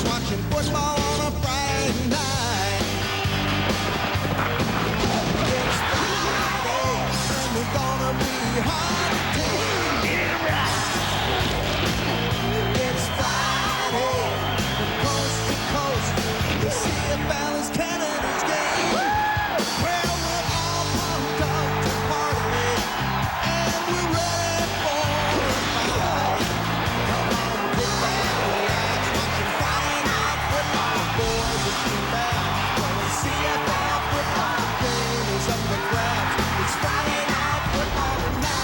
watching football on a Friday night. It's Friday, and we're gonna be hard to take. It's Friday, from coast to coast. The CFL is Canada's game. Well, we're all pumped up to party, and we're ready for a fight. Come on, get back, relax, watching Friday Night Football. The boys are too bad. Well, the CFL football game is up for grabs. It's Friday Night Football tonight.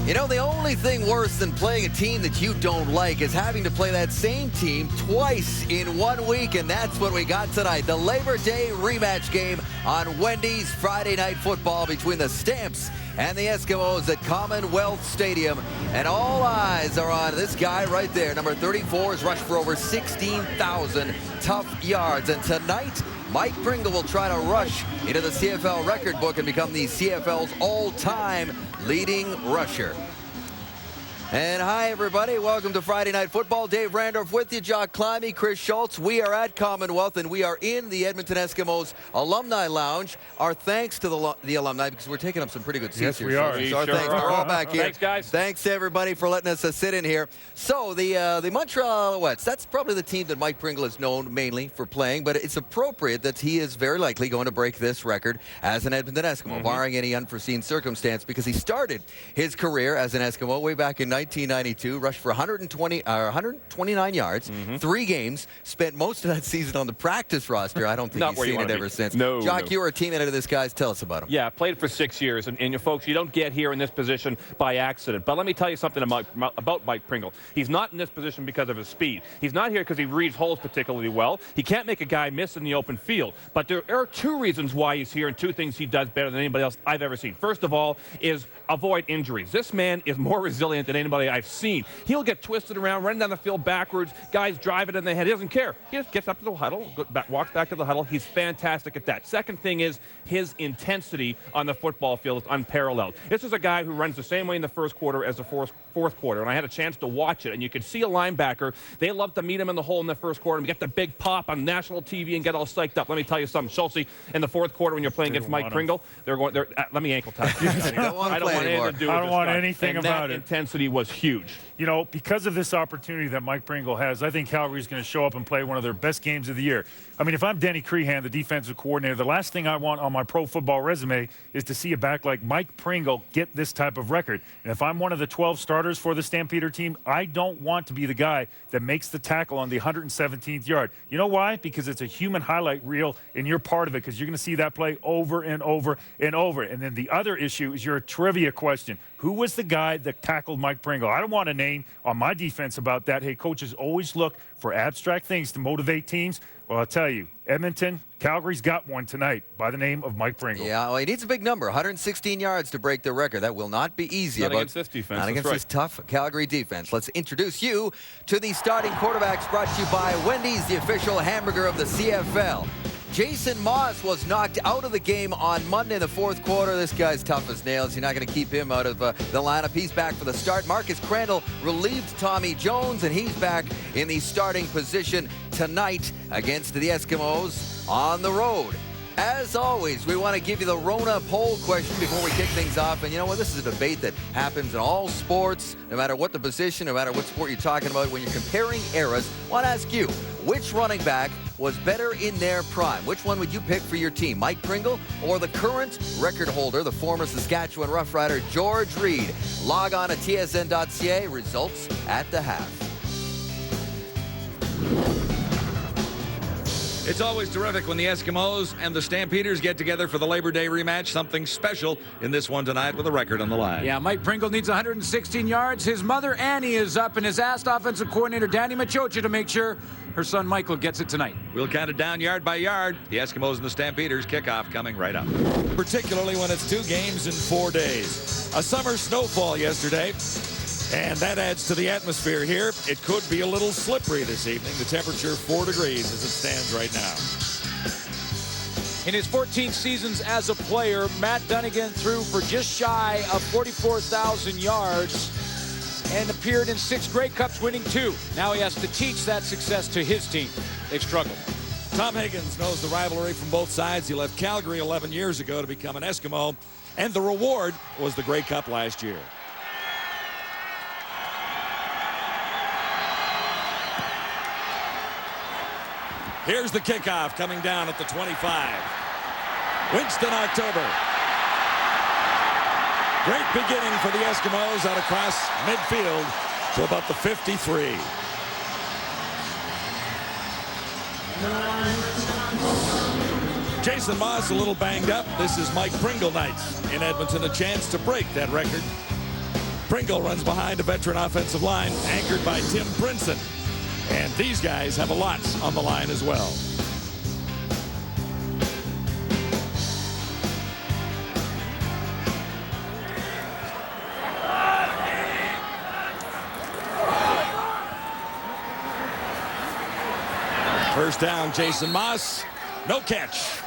You know, the only thing worse than playing a team that you don't like is having to play that same team twice in 1 week, and that's what we got tonight. The Labor Day rematch game on Wendy's Friday Night Football between the Stamps and the Eskimos at Commonwealth Stadium. And all eyes are on this guy right there. Number 34 has rushed for over 16,000 tough yards. And tonight, Mike Pringle will try to rush into the CFL record book and become the CFL's all-time leading rusher. And hi, everybody. Welcome to Friday Night Football. Dave Randorf with you, Jock Climby, Chris Schultz. We are at Commonwealth, and we are in the Edmonton Eskimos Alumni Lounge. Our thanks to the alumni, because we're taking up some pretty good seats yes, here. We are. So our thanks. They're all back here. Thanks, guys. Thanks to everybody for letting us sit in here. So the Montreal Alouettes, that's probably the team that Mike Pringle is known mainly for playing, but it's appropriate that he is very likely going to break this record as an Edmonton Eskimo, barring any unforeseen circumstance, because he started his career as an Eskimo way back in 1992, rushed for 129 yards, 3 games, spent most of that season on the practice roster. I don't think he's seen it ever since. No, Jock, you were a teammate of this guy's. Tell us about him. Yeah, played for 6 years, and you folks, you don't get here in this position by accident. But let me tell you something about Mike Pringle. He's not in this position because of his speed. He's not here because he reads holes particularly well. He can't make a guy miss in the open field. But there are 2 reasons why he's here and 2 things he does better than anybody else I've ever seen. First of all is avoid injuries. This man is more resilient than anybody I've seen. He'll get twisted around, running down the field backwards, guys drive it in the head. He doesn't care. He just gets up to the huddle, walks back to the huddle. He's fantastic at that. Second thing is his intensity on the football field is unparalleled. This is a guy who runs the same way in the first quarter as the fourth quarter, and I had a chance to watch it, and you could see a linebacker. They love to meet him in the hole in the first quarter and get the big pop on national TV and get all psyched up. Let me tell you something, Schultze, in the fourth quarter when you're playing against Mike Pringle, let me ankle tap. I don't want anything to do with I don't want guy. anything and about that it. Intensity was huge. You know, because of this opportunity that Mike Pringle has, I think Calgary's going to show up and play one of their best games of the year. I mean, if I'm Denny Crehan, the defensive coordinator, the last thing I want on my pro football resume is to see a back like Mike Pringle get this type of record. And if I'm one of the 12 starters for the Stampeder team, I don't want to be the guy that makes the tackle on the 117th yard. You know why? Because it's a human highlight reel, and you're part of it, because you're going to see that play over and over and over. And then the other issue is your trivia question. Who was the guy that tackled Mike Pringle? I don't want a name on my defense about that. Hey, coaches always look for abstract things to motivate teams. Well, I'll tell you, Edmonton, Calgary's got one tonight by the name of Mike Pringle. Yeah, well, he needs a big number, 116 yards to break the record. That will not be easy. Not against this defense. Not against this tough Calgary defense. Let's introduce you to the starting quarterbacks, brought to you by Wendy's, the official hamburger of the CFL. Jason Moss was knocked out of the game on Monday in the fourth quarter. This guy's tough as nails. You're not going to keep him out of the lineup. He's back for the start. Marcus Crandall relieved Tommy Jones, and he's back in the starting position tonight against the Eskimos on the road. As always, we want to give you the Rona poll question before we kick things off. And you know what? This is a debate that happens in all sports, no matter what the position, no matter what sport you're talking about. When you're comparing eras, I want to ask you, which running back was better in their prime? Which one would you pick for your team, Mike Pringle or the current record holder, the former Saskatchewan Rough Rider, George Reed? Log on to tsn.ca. Results at the half. It's always terrific when the Eskimos and the Stampeders get together for the Labor Day rematch. Something special in this one tonight with a record on the line. Yeah, Mike Pringle needs 116 yards. His mother, Annie, is up and has asked offensive coordinator Danny Machocha to make sure her son Michael gets it tonight. We'll count it down yard by yard. The Eskimos and the Stampeders kickoff coming right up. Particularly when it's 2 games in 4 days. A summer snowfall yesterday. And that adds to the atmosphere here. It could be a little slippery this evening. The temperature 4 degrees as it stands right now. In his 14 seasons as a player, Matt Dunnigan threw for just shy of 44,000 yards and appeared in 6 Grey Cups, winning 2. Now he has to teach that success to his team. They've struggled. Tom Higgins knows the rivalry from both sides. He left Calgary 11 years ago to become an Eskimo, and the reward was the Grey Cup last year. Here's the kickoff coming down at the 25. Winston October. Great beginning for the Eskimos out across midfield to about the 53. Jason Moss a little banged up. This is Mike Pringle nights in Edmonton, a chance to break that record. Pringle runs behind a veteran offensive line anchored by Tim Brinson. And these guys have a lot on the line as well. First down, Jason Moss. No catch.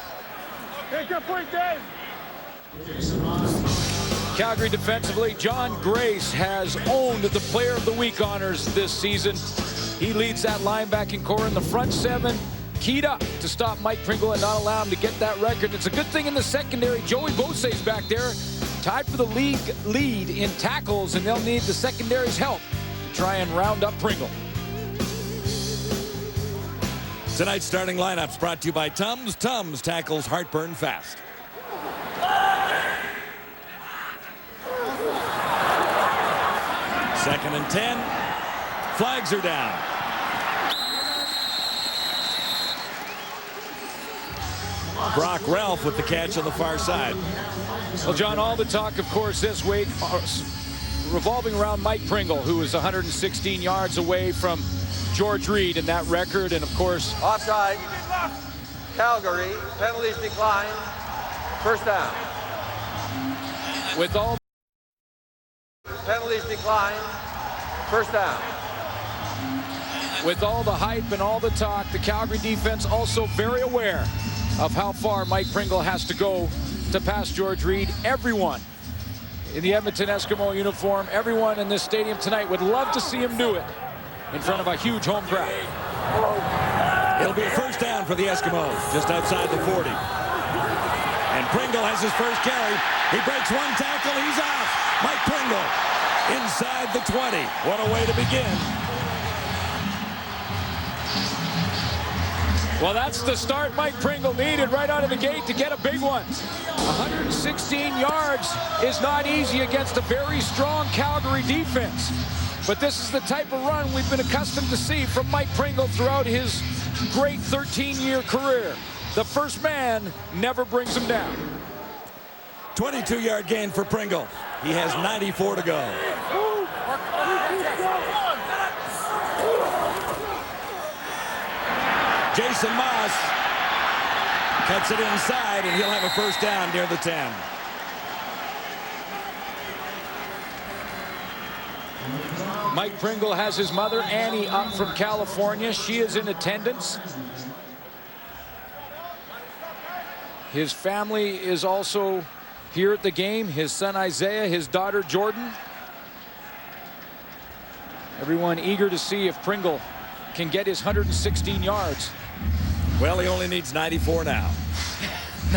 Calgary defensively, John Grace has owned the Player of the Week honors this season. He leads that linebacking core in the front 7, keyed up to stop Mike Pringle and not allow him to get that record. It's a good thing in the secondary. Joey Bose's back there, tied for the league lead in tackles, and they'll need the secondary's help to try and round up Pringle. Tonight's starting lineups brought to you by Tums. Tums tackles heartburn fast. Second and 10. Flags are down. Brock Ralph with the catch on the far side. Well, John, all the talk, of course, this week revolving around Mike Pringle, who is 116 yards away from George Reed in that record, and of course, offside. Calgary, penalties declined. First down. With all penalties declined. First down. With all the hype and all the talk, the Calgary defense also very aware of how far Mike Pringle has to go to pass George Reed. Everyone in the Edmonton Eskimo uniform, everyone in this stadium tonight would love to see him do it in front of a huge home crowd. It'll be a first down for the Eskimos, just outside the 40. And Pringle has his first carry. He breaks one tackle, he's off. Mike Pringle inside the 20. What a way to begin. Well, that's the start Mike Pringle needed right out of the gate to get a big one. 116 yards is not easy against a very strong Calgary defense. But this is the type of run we've been accustomed to see from Mike Pringle throughout his great 13-year career. The first man never brings him down. 22-yard gain for Pringle. He has 94 to go. Jason Moss cuts it inside, and he'll have a first down near the 10. Mike Pringle has his mother, Annie, up from California. She is in attendance. His family is also here at the game. His son, Isaiah, his daughter, Jordan. Everyone eager to see if Pringle can get his 116 yards. Well, he only needs 94 now.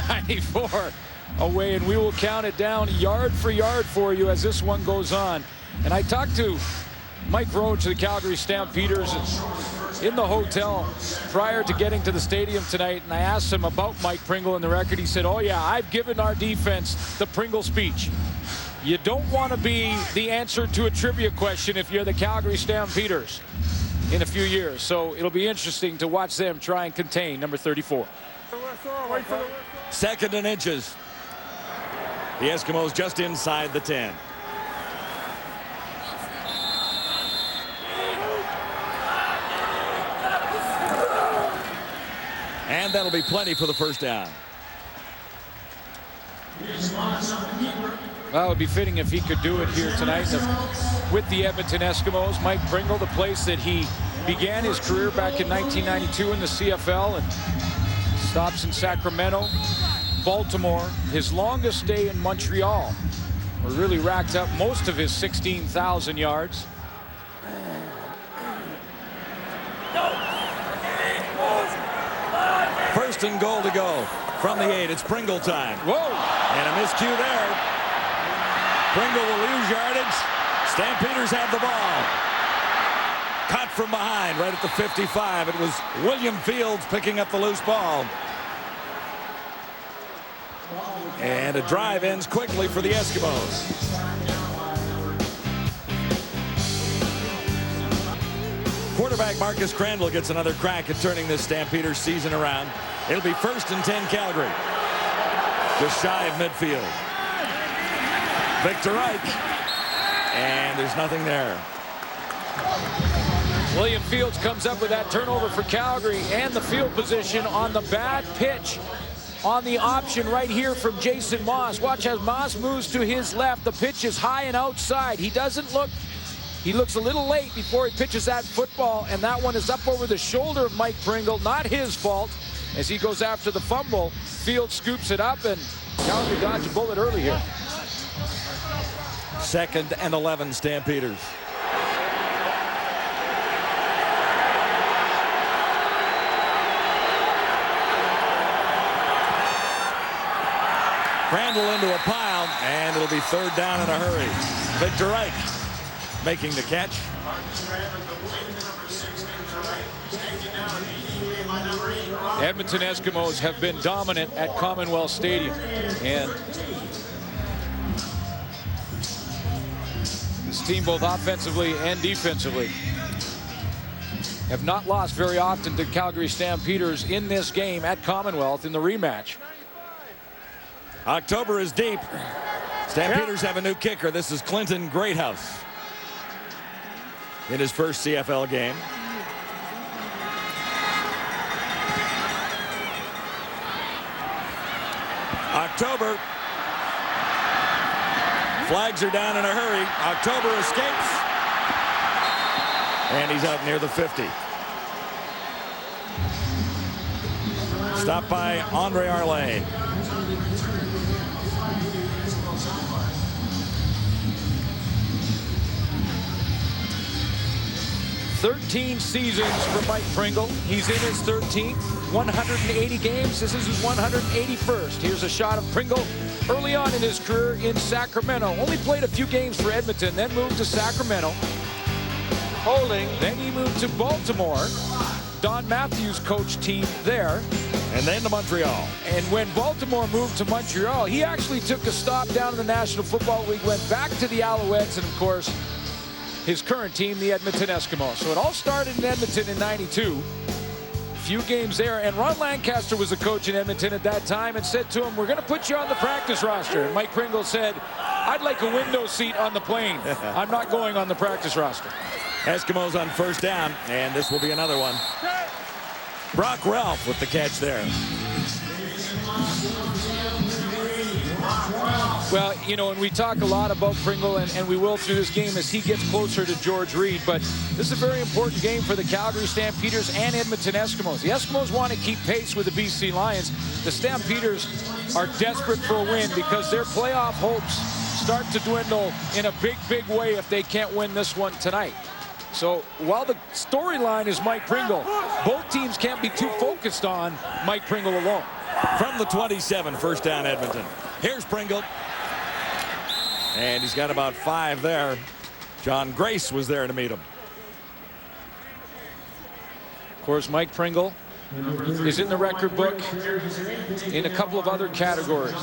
94 away, and we will count it down yard for yard for you as this one goes on. And I talked to Mike Roach, the Calgary Stampeders, in the hotel prior to getting to the stadium tonight, and I asked him about Mike Pringle and the record. He said, oh yeah, I've given our defense the Pringle speech. You don't want to be the answer to a trivia question if you're the Calgary Stampeders in a few years. So it'll be interesting to watch them try and contain number 34. Second and inches. The Eskimos just inside the 10. And that'll be plenty for the first down. Well, it would be fitting if he could do it here tonight with the Edmonton Eskimos. Mike Pringle, the place that he began his career back in 1992 in the CFL, and stops in Sacramento, Baltimore, his longest stay in Montreal, where really racked up most of his 16,000 yards. First and goal to go from the 8. It's Pringle time. Whoa! And a miscue there. Pringle will lose yardage. Stampeders have the ball. Caught from behind right at the 55. It was William Fields picking up the loose ball. And a drive ends quickly for the Eskimos. Quarterback Marcus Crandall gets another crack at turning this Stampeders season around. It'll be 1st and 10 Calgary. Just shy of midfield. Victor Ike. And there's nothing there. William Fields comes up with that turnover for Calgary, and the field position on the bad pitch on the option right here from Jason Moss. Watch as Moss moves to his left. The pitch is high and outside. He doesn't look, he looks a little late before he pitches that football, and that one is up over the shoulder of Mike Pringle. Not his fault as he goes after the fumble. Fields scoops it up, and Calgary dodged a bullet early here. 2nd and 11 Stampeders. Crandall into a pile, and it'll be 3rd down in a hurry. Victor Ike making the catch. Edmonton Eskimos have been dominant at Commonwealth Stadium, and this team, both offensively and defensively, have not lost very often to Calgary Stampeders in this game at Commonwealth in the rematch. October is deep. Stampeders have a new kicker. This is Clinton Greathouse in his first CFL game. October. Flags are down in a hurry. October escapes. And he's out near the 50. Stopped by Andre Arlane. 13 seasons for Mike Pringle. He's in his 13th, 180 games. This is his 181st. Here's a shot of Pringle early on in his career in Sacramento. Only played a few games for Edmonton, then moved to Sacramento. Holding. Then he moved to Baltimore. Don Matthews coached team there. And then to Montreal. And when Baltimore moved to Montreal, he actually took a stop down in the National Football League, went back to the Alouettes, and of course, his current team, the Edmonton Eskimos. So it all started in Edmonton in '92. A few games there, and Ron Lancaster was the coach in Edmonton at that time and said to him, "We're going to put you on the practice roster." And Mike Pringle said, "I'd like a window seat on the plane. I'm not going on the practice roster." Eskimos on 1st down, and this will be another one. Brock Ralph with the catch there. Well, you know, and we talk a lot about Pringle, and we will through this game as he gets closer to George Reed, but this is a very important game for the Calgary Stampeders and Edmonton Eskimos. The Eskimos want to keep pace with the BC Lions. The Stampeders are desperate for a win because their playoff hopes start to dwindle in a big, big way if they can't win this one tonight. So while the storyline is Mike Pringle, both teams can't be too focused on Mike Pringle alone. From the 27, 1st down Edmonton. Here's Pringle. And he's got about 5 there. John Grace was there to meet him. Of course, Mike Pringle is in the record book in a couple of other categories.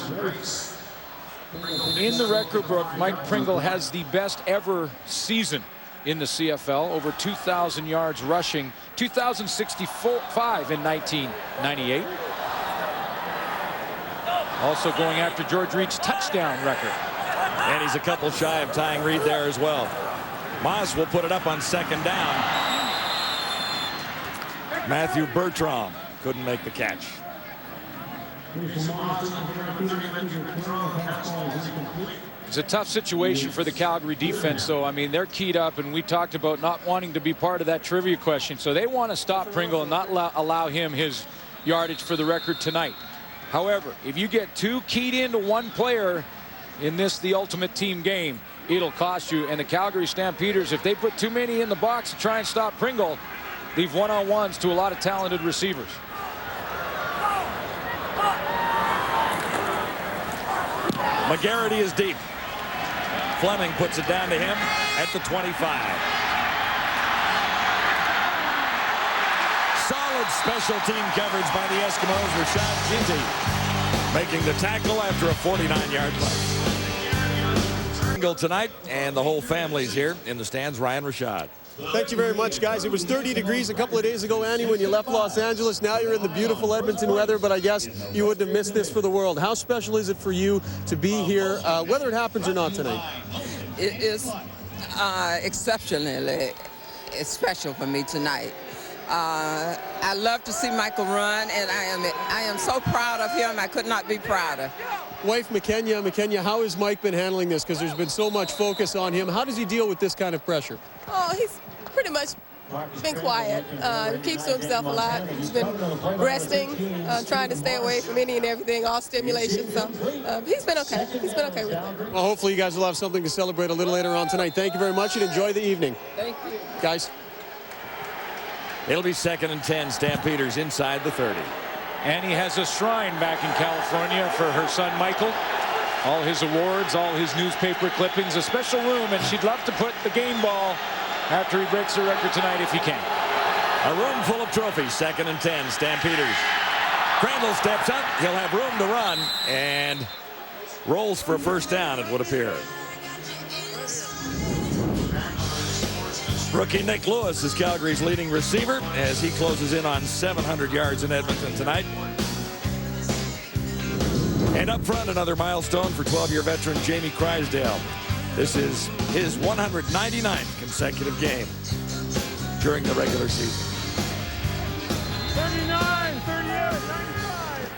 In the record book, Mike Pringle has the best ever season in the CFL, over 2,000 yards rushing, 2,065 in 1998. Also going after George Reed's touchdown record. And he's a couple shy of tying Reed there as well. Moss will put it up on 2nd down. Matthew Bertram couldn't make the catch. It's a tough situation for the Calgary defense, though. I mean, they're keyed up, and we talked about not wanting to be part of that trivia question. So they want to stop Pringle and not allow him his yardage for the record tonight. However, if you get too keyed into one player in the ultimate team game, it'll cost you. And the Calgary Stampeders, if they put too many in the box to try and stop Pringle, leave one-on-ones to a lot of talented receivers. McGarity is deep. Fleming puts it down to him at the 25. Solid special team coverage by the Eskimos. Rashad Ginty making the tackle after a 49-yard play. Tonight, and the whole family's here in the stands. Ryan Rashad. Thank you very much, guys. It was 30 degrees a couple of days ago, Andy, when you left Los Angeles. Now you're in the beautiful Edmonton weather, but I guess you wouldn't have missed this for the world. How special is it for you to be here, whether it happens or not tonight? It is exceptionally special for me tonight. I love to see Michael run, and I am so proud of him. I could not be prouder. Wife McKenya, how has Mike been handling this? Because there's been so much focus on him. How does he deal with this kind of pressure? Oh, he's pretty much been quiet. He keeps to himself a lot. He's been resting, trying to stay away from any and everything, all stimulation. So he's been okay. He's been okay with it. Well, hopefully you guys will have something to celebrate a little later on tonight. Thank you very much, and enjoy the evening. Thank you. Guys. It'll be 2nd and 10. Stampeders inside the 30. Annie has a shrine back in California for her son Michael. All his awards, all his newspaper clippings, a special room, and she'd love to put the game ball after he breaks the record tonight if he can. A room full of trophies. 2nd and 10. Stampeders. Crandall steps up. He'll have room to run and rolls for a first down, it would appear. Rookie Nick Lewis is Calgary's leading receiver as he closes in on 700 yards in Edmonton tonight. And up front, another milestone for 12-year veteran Jamie Crysdale. This is his 199th consecutive game during the regular season. 39, 38, 95.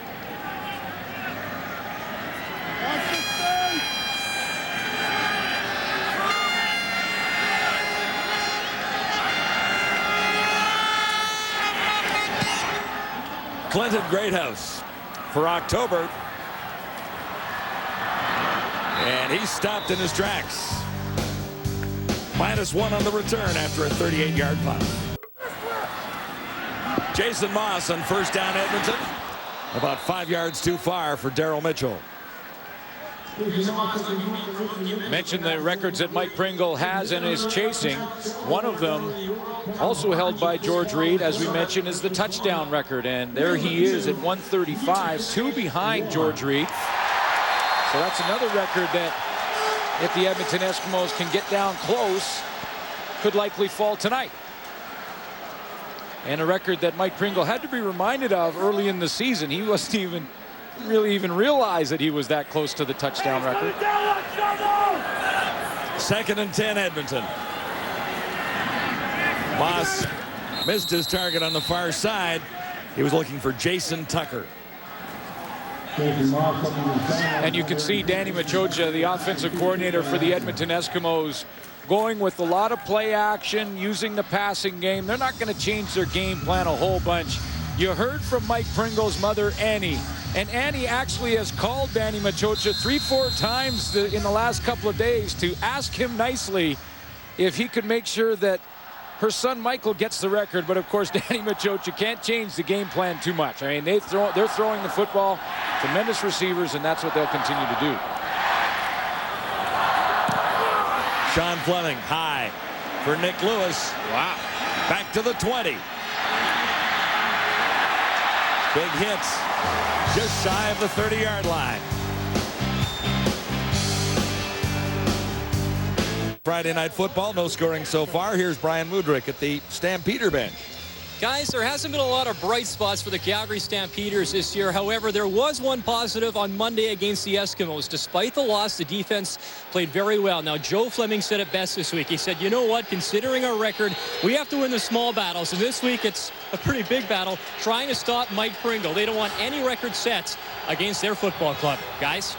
Clinton Greathouse for October. And he's stopped in his tracks. -1 on the return after a 38-yard punt. Jason Moss on first down Edmonton. About 5 yards too far for Darryl Mitchell. Mentioned the records that Mike Pringle has and is chasing. One of them, also held by George Reed, as we mentioned, is the touchdown record. And there he is at 135, 2 behind George Reed. So that's another record that, if the Edmonton Eskimos can get down close, could likely fall tonight. And a record that Mike Pringle had to be reminded of early in the season. He wasn't really even realize that he was that close to the touchdown record. 2nd and 10 Edmonton. Moss missed his target on the far side. He was looking for Jason Tucker. And you can see Danny Machocha, the offensive coordinator for the Edmonton Eskimos, going with a lot of play action, using the passing game. They're not going to change their game plan a whole bunch. You heard from Mike Pringle's mother, Annie. And Annie actually has called Danny Machocha 3-4 times in the last couple of days to ask him nicely if he could make sure that her son Michael gets the record. But of course, Danny Machocha can't change the game plan too much. I mean, they're throwing the football, tremendous receivers, and that's what they'll continue to do. Sean Fleming high for Nick Lewis. Wow. Back to the 20. Big hits. Just shy of the 30-yard line. Friday Night Football, no scoring so far. Here's Brian Mudryk at the Stampeder bench. Guys, there hasn't been a lot of bright spots for the Calgary Stampeders this year. However, there was one positive on Monday against the Eskimos. Despite the loss, the defense played very well. Now, Joe Fleming said it best this week. He said, you know what, considering our record, we have to win the small battles. And this week, it's a pretty big battle trying to stop Mike Pringle. They don't want any record sets against their football club. Guys?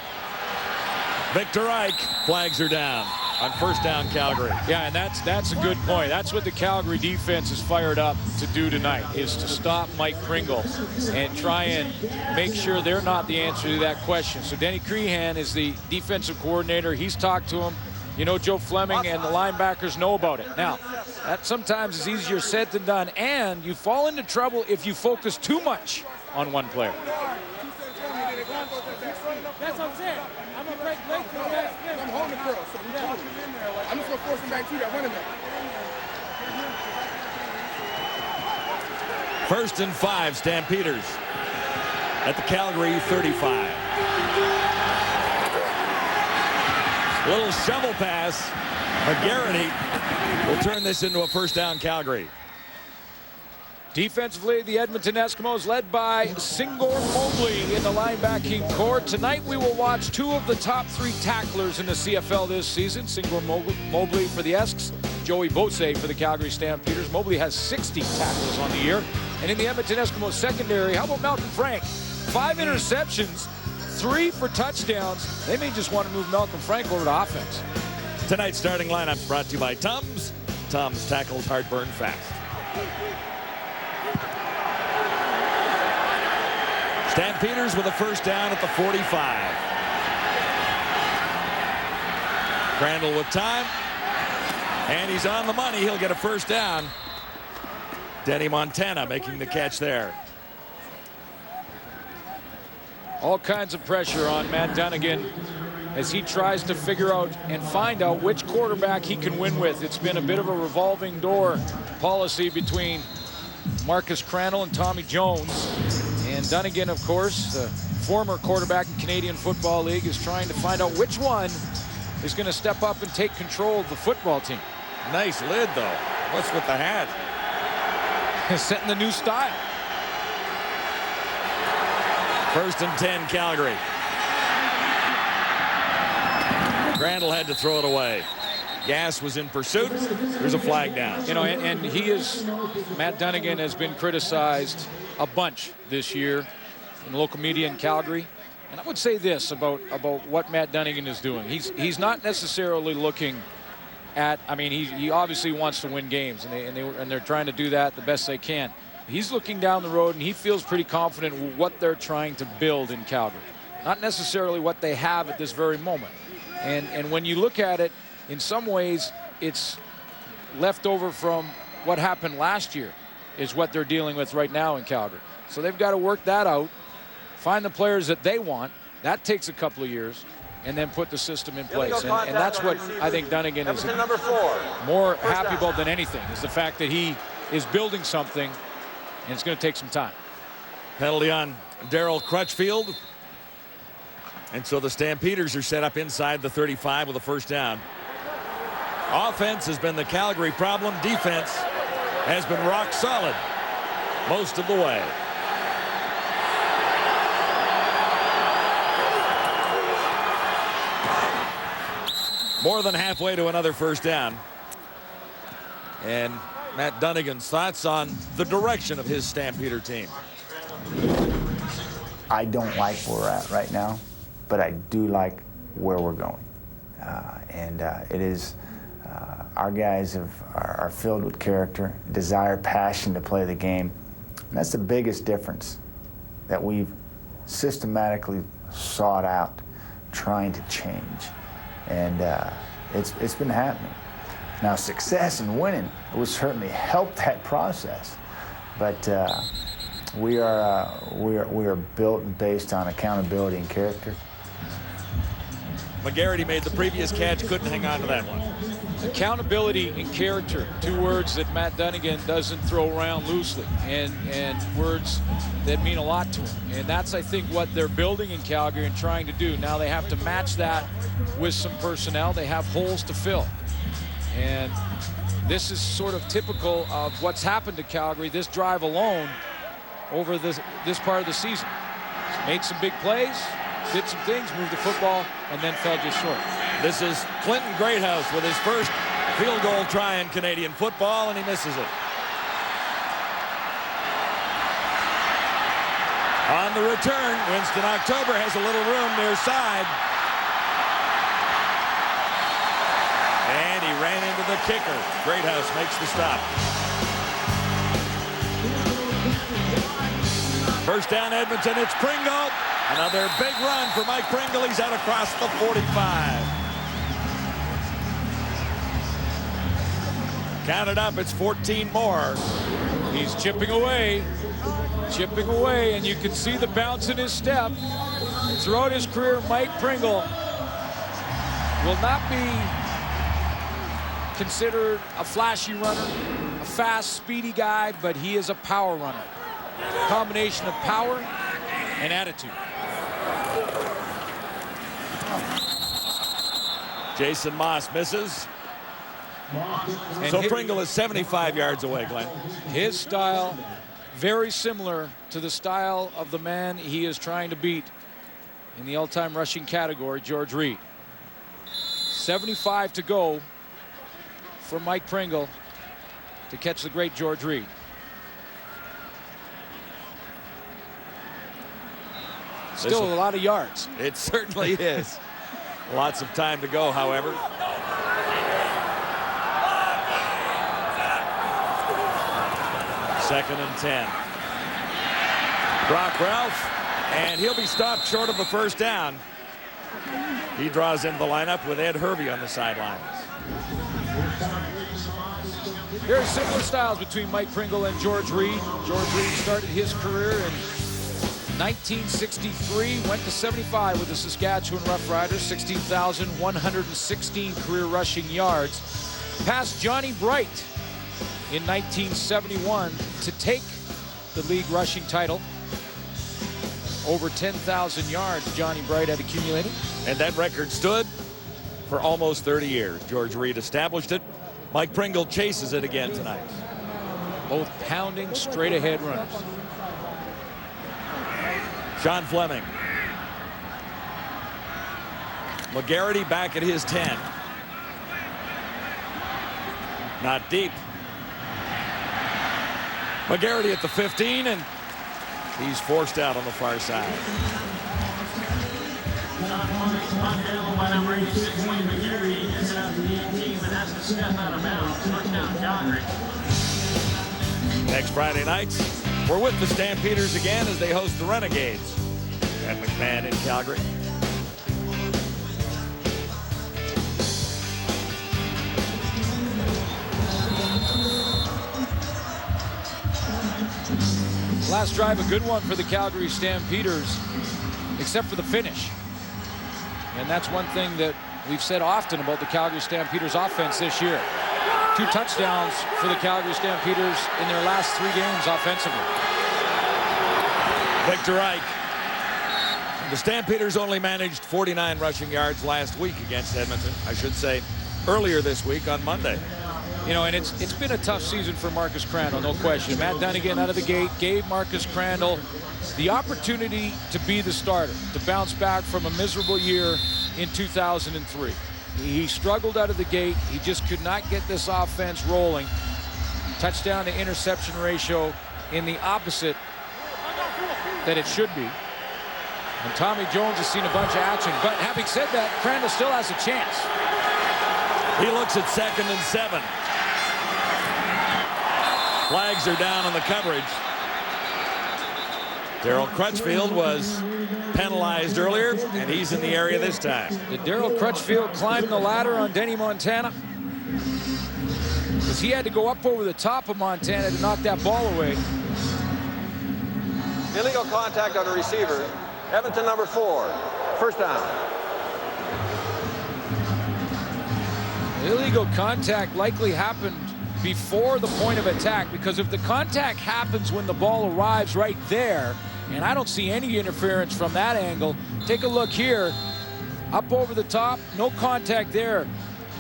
Victor Ike flags her down on first down, Calgary. Yeah, and that's a good point. That's what the Calgary defense is fired up to do tonight, is to stop Mike Pringle and try and make sure they're not the answer to that question. So Denny Crehan is the defensive coordinator. He's talked to him. You know, Joe Fleming and the linebackers know about it. Now, that sometimes is easier said than done, and you fall into trouble if you focus too much on one player. That's what I'm saying. I'm going to break late to the next spin. I'm holding the curl, so we talk him in there. I'm just going to force him back to that running back. First and 5, Stampeders at the Calgary 35. Little shovel pass. McGarity will turn this into a first down, Calgary. Defensively, the Edmonton Eskimos led by Singor Mobley in the linebacking core. Tonight we will watch two of the top 3 tacklers in the CFL this season. Singor Mobley for the Esks, Joey Bose for the Calgary Stampeders. Mobley has 60 tackles on the year. And in the Edmonton Eskimos secondary, how about Malcolm Frank? 5 interceptions, 3 for touchdowns. They may just want to move Malcolm Frank over to offense. Tonight's starting lineup brought to you by Tums. Tums tackles heartburn fast. Stampeders with a first down at the 45. Crandall with time. And he's on the money. He'll get a first down. Denny Montana making the catch there. All kinds of pressure on Matt Dunnigan as he tries to figure out and find out which quarterback he can win with. It's been a bit of a revolving door policy between Marcus Crandall and Tommy Jones. And Dunnigan, of course, the former quarterback in Canadian Football League, is trying to find out which one is going to step up and take control of the football team. Nice lid, though. What's with the hat? Setting the new style. First and 10, Calgary. Crandall had to throw it away. Gass was in pursuit. There's a flag down. You know, and he is, Matt Dunnigan has been criticized a bunch this year in local media in Calgary. And I would say this about what Matt Dunnigan is doing. He's not necessarily looking at, I mean, he obviously wants to win games, and they're trying to do that the best they can. He's looking down the road, and he feels pretty confident with what they're trying to build in Calgary. Not necessarily what they have at this very moment. And when you look at it, in some ways, it's left over from what happened last year is what they're dealing with right now in Calgary. So they've got to work that out, find the players that they want. That takes a couple of years, and then put the system in place. And that's what I think Dunnigan is more happy about than anything, is the fact that he is building something, and it's going to take some time. Penalty on Darryl Crutchfield. And so the Stampeders are set up inside the 35 with a first down. Offense has been the Calgary problem. Defense has been rock solid most of the way. More than halfway to another first down. And Matt Dunnigan's thoughts on the direction of his Stampeder team. I don't like where we're at right now, but I do like where we're going. It is, our guys are filled with character, desire, passion to play the game. And that's the biggest difference that we've systematically sought out trying to change. And it's been happening. Now, success and winning will certainly help that process, but we are built and based on accountability and character. McGarity made the previous catch, couldn't hang on to that one. Accountability and character, two words that Matt Dunnigan doesn't throw around loosely, and words that mean a lot to him. And that's, I think, what they're building in Calgary and trying to do. Now they have to match that with some personnel. They have holes to fill. And this is sort of typical of what's happened to Calgary, this drive alone, over this part of the season. Made some big plays, did some things, moved the football, and then fell just short. This is Clinton Greathouse with his first field goal try in Canadian football, and he misses it. On the return, Winston October has a little room near side. And he ran into the kicker. Greathouse makes the stop. First down, Edmonton. It's Pringle. Another big run for Mike Pringle. He's out across the 45. Count it up. It's 14 more. He's chipping away, and you can see the bounce in his step. Throughout his career, Mike Pringle will not be considered a flashy runner, a fast, speedy guy, but he is a power runner. A combination of power and attitude. Jason Moss misses. So Pringle is 75 yards away, Glenn. His style, very similar to the style of the man he is trying to beat in the all-time rushing category, George Reed. 75 to go for Mike Pringle to catch the great George Reed. Still a lot of yards. It certainly is. Lots of time to go, however. Second and 10. Brock Ralph, and he'll be stopped short of the first down. He draws in the lineup with Ed Hervey on the sidelines. There are similar styles between Mike Pringle and George Reed. George Reed started his career in 1963, went to 75 with the Saskatchewan Roughriders, 16,116 career rushing yards. Passed Johnny Bright in 1971 to take the league rushing title. Over 10,000 yards Johnny Bright had accumulated. And that record stood for almost 30 years. George Reed established it. Mike Pringle chases it again tonight. Both pounding straight ahead runners. Sean Fleming. McGarity back at his 10. Not deep. McGarity at the 15, and he's forced out on the far side. Next Friday night, we're with the Stampeders again as they host the Renegades at McMahon in Calgary. Last drive, a good one for the Calgary Stampeders, except for the finish. And that's one thing that we've said often about the Calgary Stampeders offense this year. 2 touchdowns for the Calgary Stampeders in their last 3 games offensively. Victor Ike. The Stampeders only managed 49 rushing yards last week against Edmonton. I should say earlier this week on Monday. You know, and it's been a tough season for Marcus Crandall, no question. Matt Dunnigan out of the gate gave Marcus Crandall the opportunity to be the starter, to bounce back from a miserable year in 2003. He struggled out of the gate. He just could not get this offense rolling. Touchdown to interception ratio in the opposite that it should be. And Tommy Jones has seen a bunch of action. But having said that, Crandall still has a chance. He looks at 2nd and 7. Flags are down on the coverage. Darryl Crutchfield was penalized earlier, and he's in the area this time. Did Darryl Crutchfield climb the ladder on Denny Montana? Because he had to go up over the top of Montana to knock that ball away. Illegal contact on the receiver. Edmonton number 4. First down. Illegal contact likely happened before the point of attack, because if the contact happens when the ball arrives right there, and I don't see any interference from that angle. Take a look here. Up over the top, no contact there.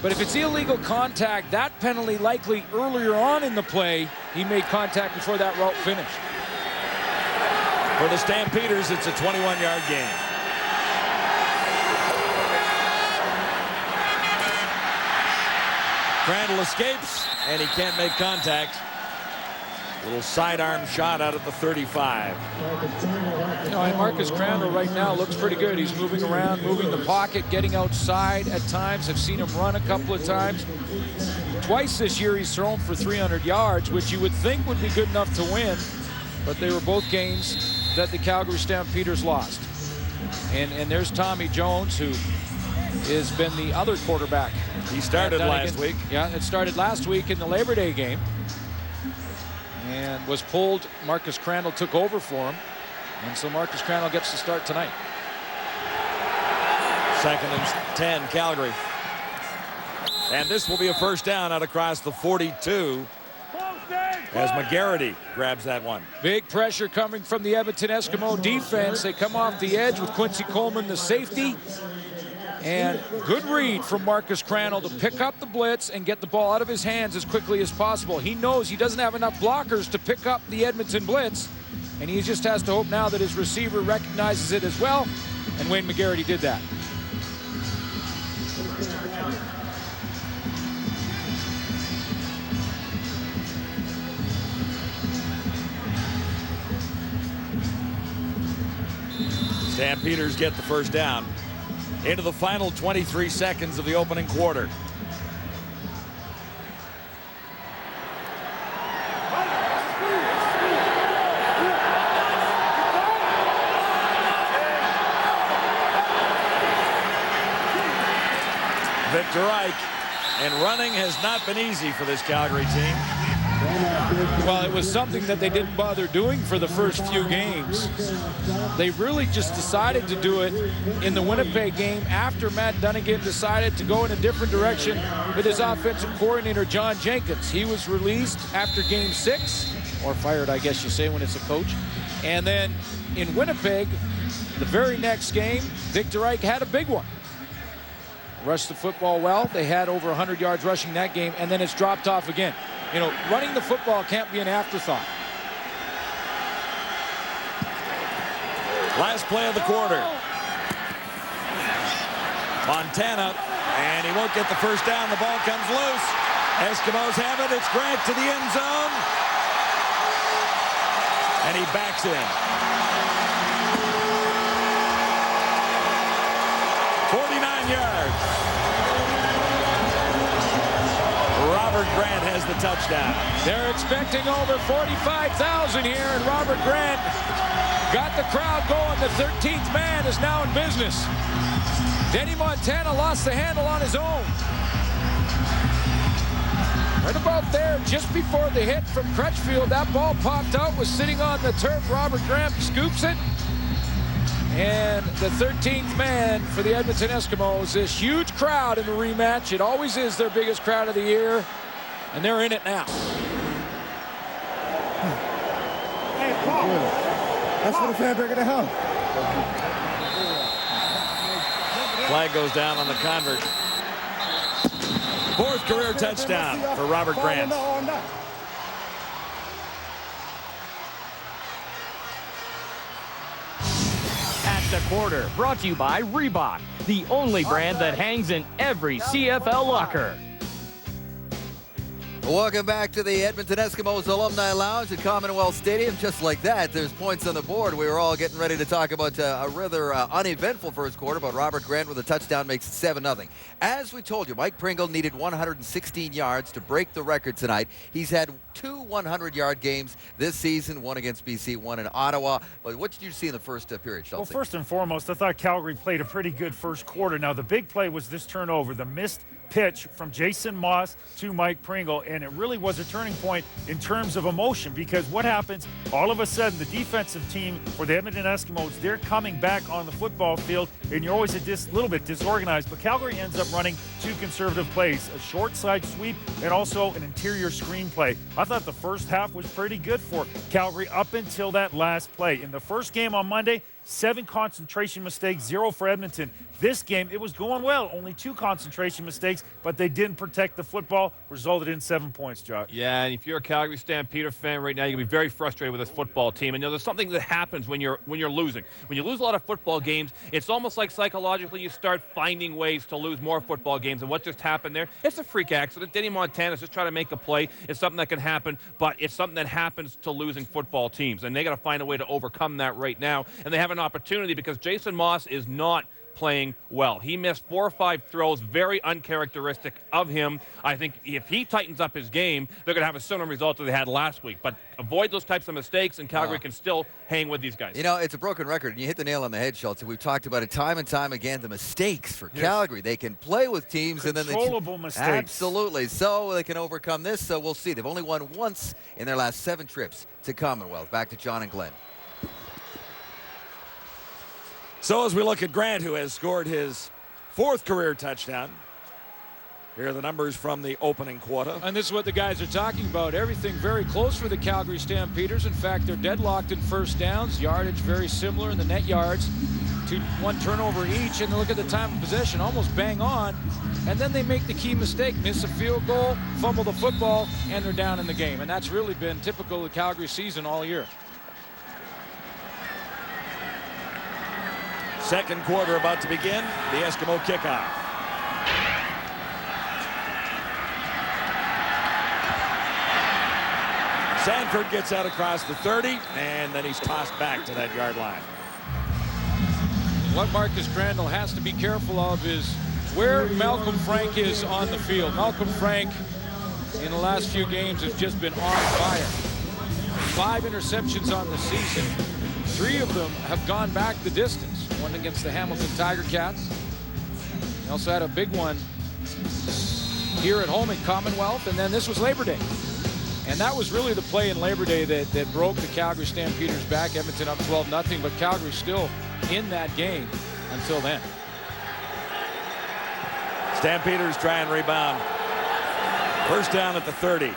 But if it's illegal contact, that penalty likely earlier on in the play, he made contact before that route finished. For the Stampeders, it's a 21-yard gain. Crandall escapes, and he can't make contact. Little sidearm shot out at the 35. You know, and Marcus Crandall right now looks pretty good. He's moving around, moving the pocket, getting outside at times. I've seen him run a couple of times. Twice this year he's thrown for 300 yards, which you would think would be good enough to win, but they were both games that the Calgary Stampeders lost. And there's Tommy Jones, who has been the other quarterback. He started last week. Yeah, it started last week in the Labor Day game. And was pulled. Marcus Crandall took over for him. And so Marcus Crandall gets to start tonight. 2nd and 10, Calgary. And this will be a first down out across the 42 as McGarity grabs that one. Big pressure coming from the Edmonton Eskimo defense. They come off the edge with Quincy Coleman, the safety. And good read from Marcus Crandall to pick up the blitz and get the ball out of his hands as quickly as possible. He knows he doesn't have enough blockers to pick up the Edmonton blitz, and he just has to hope now that his receiver recognizes it as well, and Wayne McGarity did that. Stampeders get the first down into the final 23 seconds of the opening quarter. Victor Ike, and running has not been easy for this Calgary team. Well, it was something that they didn't bother doing for the first few games. They really just decided to do it in the Winnipeg game after Matt Dunnigan decided to go in a different direction with his offensive coordinator, John Jenkins. He was released after game 6, or fired, I guess you say, when it's a coach. And then in Winnipeg, the very next game, Victor Ike had a big one. Rushed the football well. They had over 100 yards rushing that game, and then it's dropped off again. You know, running the football can't be an afterthought. Last play of the quarter. Montana, and he won't get the first down. The ball comes loose. Eskimos have it. It's Grant to the end zone. And he backs in. 49 yards. Robert Grant has the touchdown. They're expecting over 45,000 here, and Robert Grant got the crowd going. The 13th man is now in business. Denny Montana lost the handle on his own. Right about there, just before the hit from Crutchfield, that ball popped out, was sitting on the turf. Robert Grant scoops it. And the 13th man for the Edmonton Eskimos, this huge crowd in the rematch. It always is their biggest crowd of the year, and they're in it now. Hey, Paul. That's for the fan back at the house. Flag goes down on the convert. 4th career touchdown for Robert Grant. The quarter, brought to you by Reebok, the only brand that hangs in every CFL locker. Welcome back to the Edmonton Eskimos Alumni Lounge at Commonwealth Stadium. Just like that, there's points on the board. We were all getting ready to talk about a rather uneventful first quarter, but Robert Grant with a touchdown makes it 7-0. As we told you, Mike Pringle needed 116 yards to break the record tonight. He's had 2 100-yard games this season, one against BC, one in Ottawa. But what did you see in the first period, Chelsea? Well, first and foremost, I thought Calgary played a pretty good first quarter. Now, the big play was this turnover, the missed pitch from Jason Moss to Mike Pringle, and it really was a turning point in terms of emotion, because what happens, all of a sudden, the defensive team for the Edmonton Eskimos, they're coming back on the football field, and you're always a little bit disorganized, but Calgary ends up running 2 conservative plays, a short side sweep and also an interior screen play. I thought the first half was pretty good for Calgary up until that last play. In the first game on Monday, 7 concentration mistakes, 0 for Edmonton. This game, it was going well. Only 2 concentration mistakes, but they didn't protect the football. Resulted in 7 points, Jock. Yeah, and if you're a Calgary Stampeder fan right now, you're going to be very frustrated with this football team. And there's something that happens when you're losing. When you lose a lot of football games, it's almost like psychologically you start finding ways to lose more football games. And what just happened there? It's a freak accident. Denny Montana's just trying to make a play. It's something that can happen, but it's something that happens to losing football teams. And they got to find a way to overcome that right now. And they have an opportunity because Jason Moss is not playing well. He missed 4 or 5 throws, very uncharacteristic of him. I think if he tightens up his game, they're going to have a similar result that they had last week. But avoid those types of mistakes, and Calgary can still hang with these guys. You know, it's a broken record, and you hit the nail on the head, Schultz. We've talked about it time and time again, the mistakes for Calgary. They can play with teams, and then they controllable mistakes. Absolutely. So they can overcome this, so we'll see. They've only won once in their last 7 trips to Commonwealth. Back to John and Glenn. So as we look at Grant, who has scored his 4th career touchdown, here are the numbers from the opening quarter. And this is what the guys are talking about. Everything very close for the Calgary Stampeders. In fact, they're deadlocked in first downs. Yardage very similar in the net yards. 1 turnover each. And look at the time of possession, almost bang on. And then they make the key mistake, miss a field goal, fumble the football, and they're down in the game. And that's really been typical of the Calgary season all year. Second quarter about to begin. The Eskimo kickoff. Sanford gets out across the 30, and then he's tossed back to that yard line. What Marcus Crandall has to be careful of is where Malcolm Frank is on the field. Malcolm Frank in the last few games has just been on fire. 5 interceptions on the season. 3 of them have gone back the distance. One against the Hamilton Tiger Cats. He also had a big one here at home in Commonwealth, and then this was Labor Day. And that was really the play in Labor Day that broke the Calgary Stampeders back. Edmonton up 12-0, but Calgary still in that game until then. Stampeders try and rebound. First down at the 30.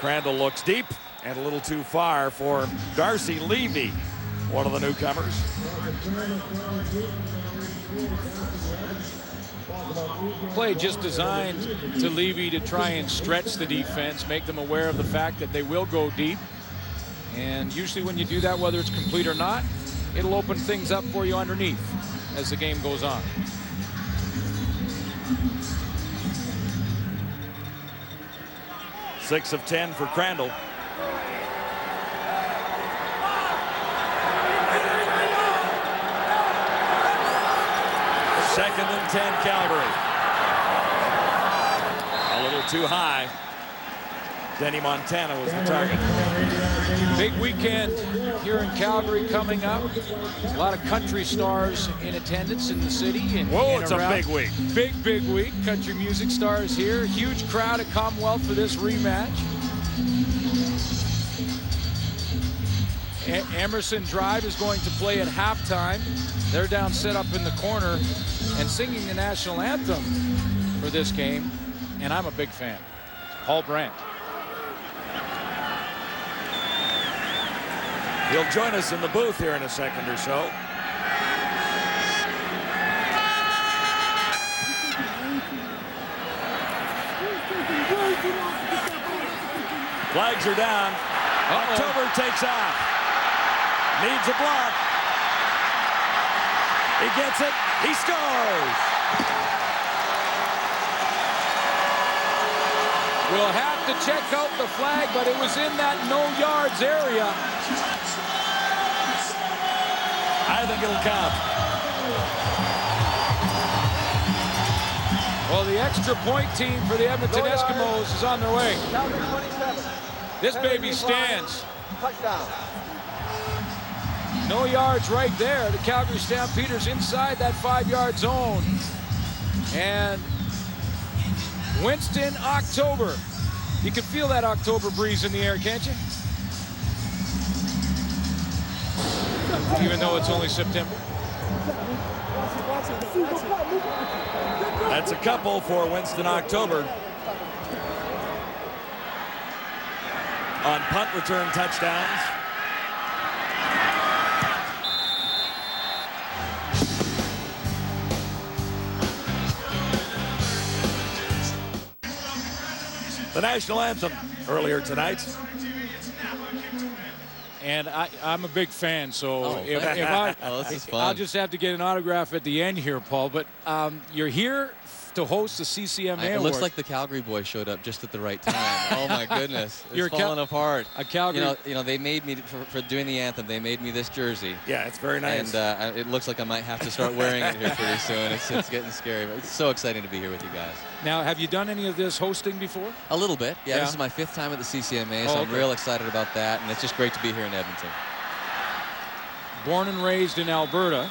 Crandall looks deep and a little too far for Darcy Levy, one of the newcomers. Play just designed to Levy to try and stretch the defense, make them aware of the fact that they will go deep. And usually when you do that, whether it's complete or not, it'll open things up for you underneath as the game goes on. Six of 10 for Crandall. Second and 10, Calgary. A little too high. Denny Montana was the target. Big weekend here in Calgary coming up. A lot of country stars in attendance in the city. And whoa, it's around. A big week. Big week. Country music stars here. Huge crowd at Commonwealth for this rematch. Emerson Drive is going to play at halftime. They're down set up in the corner and singing the national anthem for this game. And I'm a big fan. Paul Brandt. He'll join us in the booth here in a second or so. Flags are down. October takes off. Needs a block. He gets it. He scores. We'll have to check out the flag, but it was in that no yards area. I think it'll count. Well, the extra point team for the Edmonton Eskimos is on their way. This baby stands. Touchdown. No yards right there. The Calgary Stampeders inside that 5-yard zone. And Winston October. You can feel that October breeze in the air, can't you? Even though it's only September. That's a couple for Winston October. on punt return touchdowns. The national anthem earlier tonight. And I'm a big fan, so if this is fun. I'll just have to get an autograph at the end here, Paul. But you're here to host the CCMA It Award. looks like the Calgary boys showed up just at the right time. Oh my goodness, it's falling apart. A Calgary. You know, they made me for doing the anthem. They made me this jersey. Yeah, it's very nice. And it looks like I might have to start wearing it here pretty soon. It's getting scary, but it's so exciting to be here with you guys. Now, have you done any of this hosting before? A little bit. Yeah, this is my 5th time at the CCMA, so I'm real excited about that, and it's just great to be here in Edmonton. Born and raised in Alberta,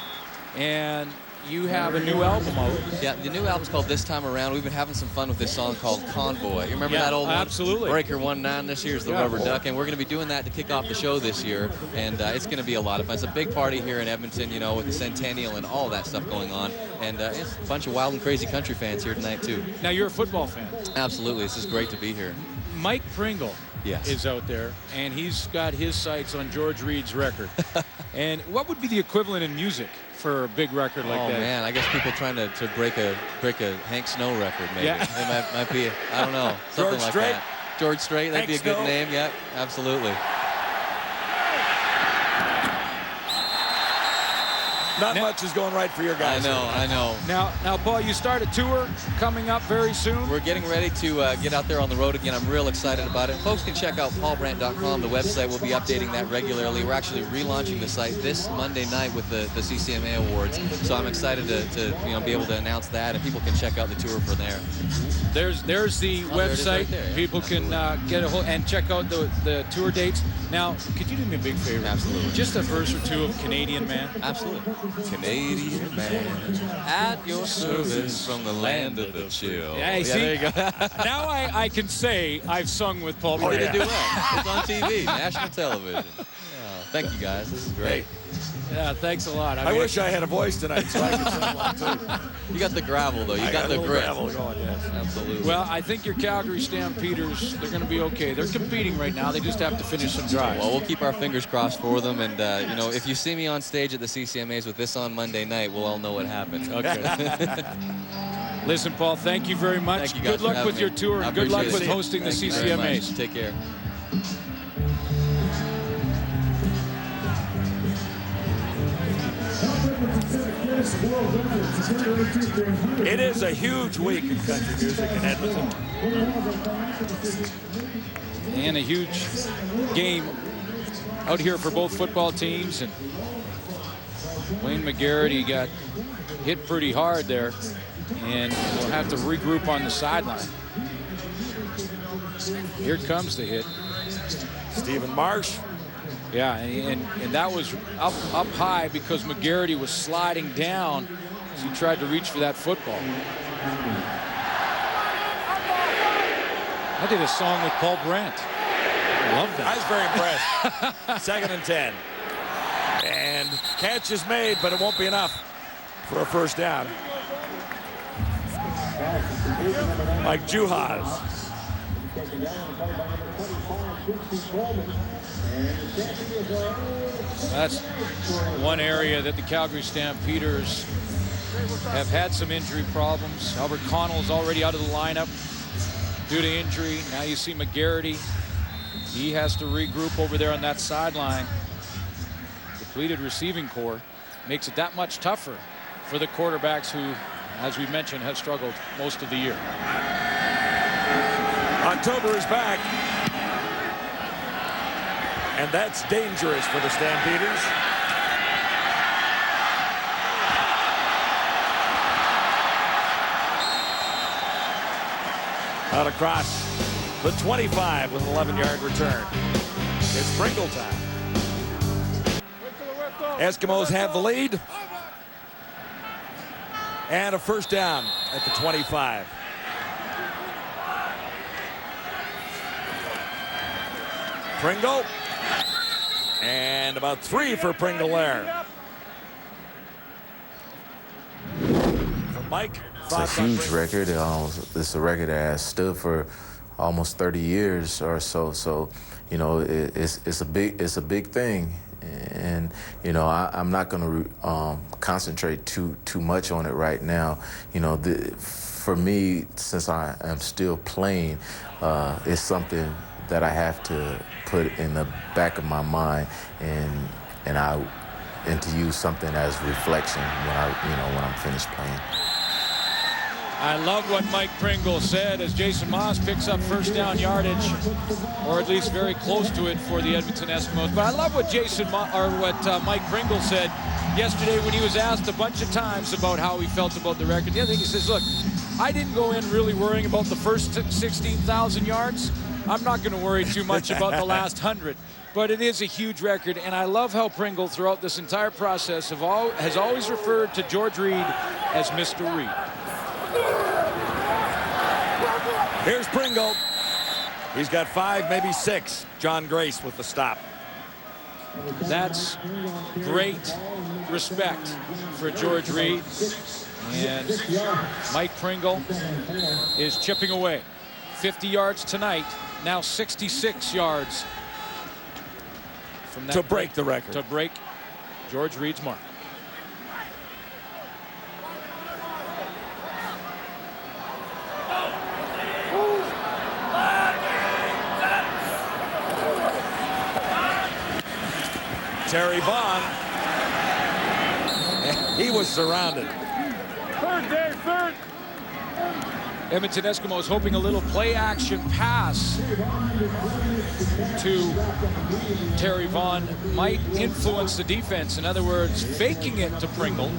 and you have a new album out. Yeah, the new album's called This Time Around. We've been having some fun with this song called Convoy. You remember that old one? Absolutely. Breaker 1-9 this year is the Rubber Duck, and we're going to be doing that to kick off the show this year, and it's going to be a lot of fun. It's a big party here in Edmonton, you know, with the Centennial and all that stuff going on, and it's a bunch of wild and crazy country fans here tonight, too. Now, you're a football fan. Absolutely. This is great to be here. Mike Pringle is out there, and he's got his sights on George Reed's record. And what would be the equivalent in music for a big record like that? Oh man, I guess people trying to break a Hank Snow record, maybe. Yeah. It might be, I don't know, something like that. George Strait, that'd be a good name. Yeah, absolutely. Not much is going right for your guys. I know. Now, Paul, you start a tour coming up very soon. We're getting ready to get out there on the road again. I'm real excited about it. Folks can check out paulbrandt.com. The website will be updating that regularly. We're actually relaunching the site this Monday night with the CCMA Awards. So I'm excited to be able to announce that, and people can check out the tour from there. There's the website. Right there, People can get a hold and check out the tour dates. Now, could you do me a big favor? Absolutely. Just a verse or two of Canadian Man. Absolutely. Canadian man at your service from the land of the chill. Yeah, see, there you go. Now I can say I've sung with Paul. You did do well. It's on TV, national television. Thank you guys. This is great. Yeah, thanks a lot. I wish I had a voice tonight so I could sing along too. You got the gravel though. You got the grit. Gravel going, yes. Absolutely. Well, I think your Calgary Stampeders, they're going to be okay. They're competing right now. They just have to finish some drives. Well, we'll keep our fingers crossed for them. And, if you see me on stage at the CCMAs with this on Monday night, we'll all know what happened. Okay. Listen, Paul, thank you very much. Thank you guys good luck with me. your tour, and good luck with hosting the CCMAs. Take care. It is a huge week in country music in Edmonton. And a huge game out here for both football teams. And Wayne McGarity got hit pretty hard there, and we'll have to regroup on the sideline. Here comes the hit. Stephen Marsh. Yeah, and that was up high because McGarity was sliding down as he tried to reach for that football. I did a song with Paul Brandt. I love that. I was very impressed. 2nd and 10. And catch is made, but it won't be enough for a first down. Mike Juhas. That's one area that the Calgary Stampeders have had some injury problems. Albert Connell's already out of the lineup due to injury. Now you see McGarity. He has to regroup over there on that sideline. Depleted receiving core makes it that much tougher for the quarterbacks who, as we mentioned, have struggled most of the year. October is back. And that's dangerous for the Stampeders. Out across the 25 with an 11-yard return. It's Pringle time. Eskimos have the lead. And a first down at the 25. Pringle. And about 3 for Pringle there. For Mike. It's a huge record. It's a record that has stood for almost 30 years or so. So, you know, it's a big thing. And you know, I'm not going to concentrate too much on it right now. You know, for me, since I am still playing, it's something that I have to put in the back of my mind, and to use something as reflection when I'm finished playing. I love what Mike Pringle said as Jason Maas picks up first down yardage, or at least very close to it for the Edmonton Eskimos. But I love what Mike Pringle said yesterday when he was asked a bunch of times about how he felt about the record. The other thing he says, look, I didn't go in really worrying about the first 16,000 yards. I'm not going to worry too much about the last 100. But it is a huge record, and I love how Pringle, throughout this entire process, has always referred to George Reed as Mr. Reed. Here's Pringle. He's got 5, maybe 6. John Grace with the stop. That's great respect for George Reed. And Mike Pringle is chipping away. 50 yards tonight, now 66 yards from that to break the record. To break George Reed's mark. Terry Vaughn, he was surrounded. Third. Edmonton Eskimos hoping a little play-action pass to Terry Vaughn might influence the defense. In other words, faking it to Pringle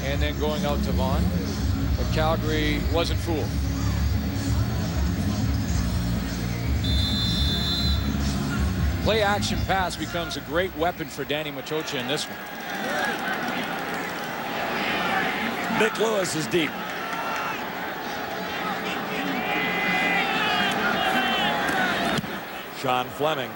and then going out to Vaughn. But Calgary wasn't fooled. Play-action pass becomes a great weapon for Danny Machocha in this one. Nick Lewis is deep. Sean Fleming.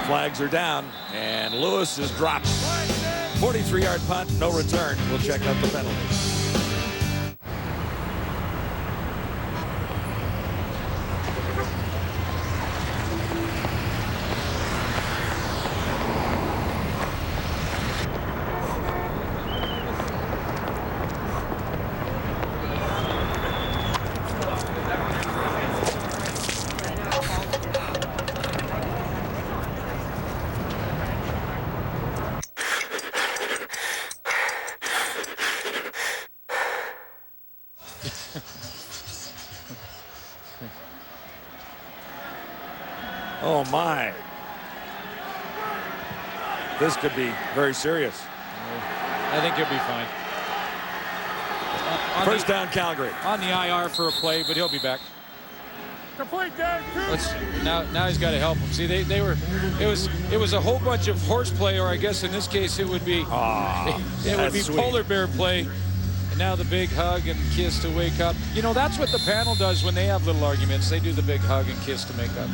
Flags are down, and Lewis is dropped. 43-yard punt, no return. We'll check out the penalty. Oh my. This could be very serious. I think he'll be fine. First down, Calgary. On the IR for a play, but he'll be back. Complete down. Now he's got to help him. See, it was a whole bunch of horseplay, or I guess in this case it would be polar bear play. And now the big hug and kiss to wake up. You know, that's what the panel does when they have little arguments. They do the big hug and kiss to make up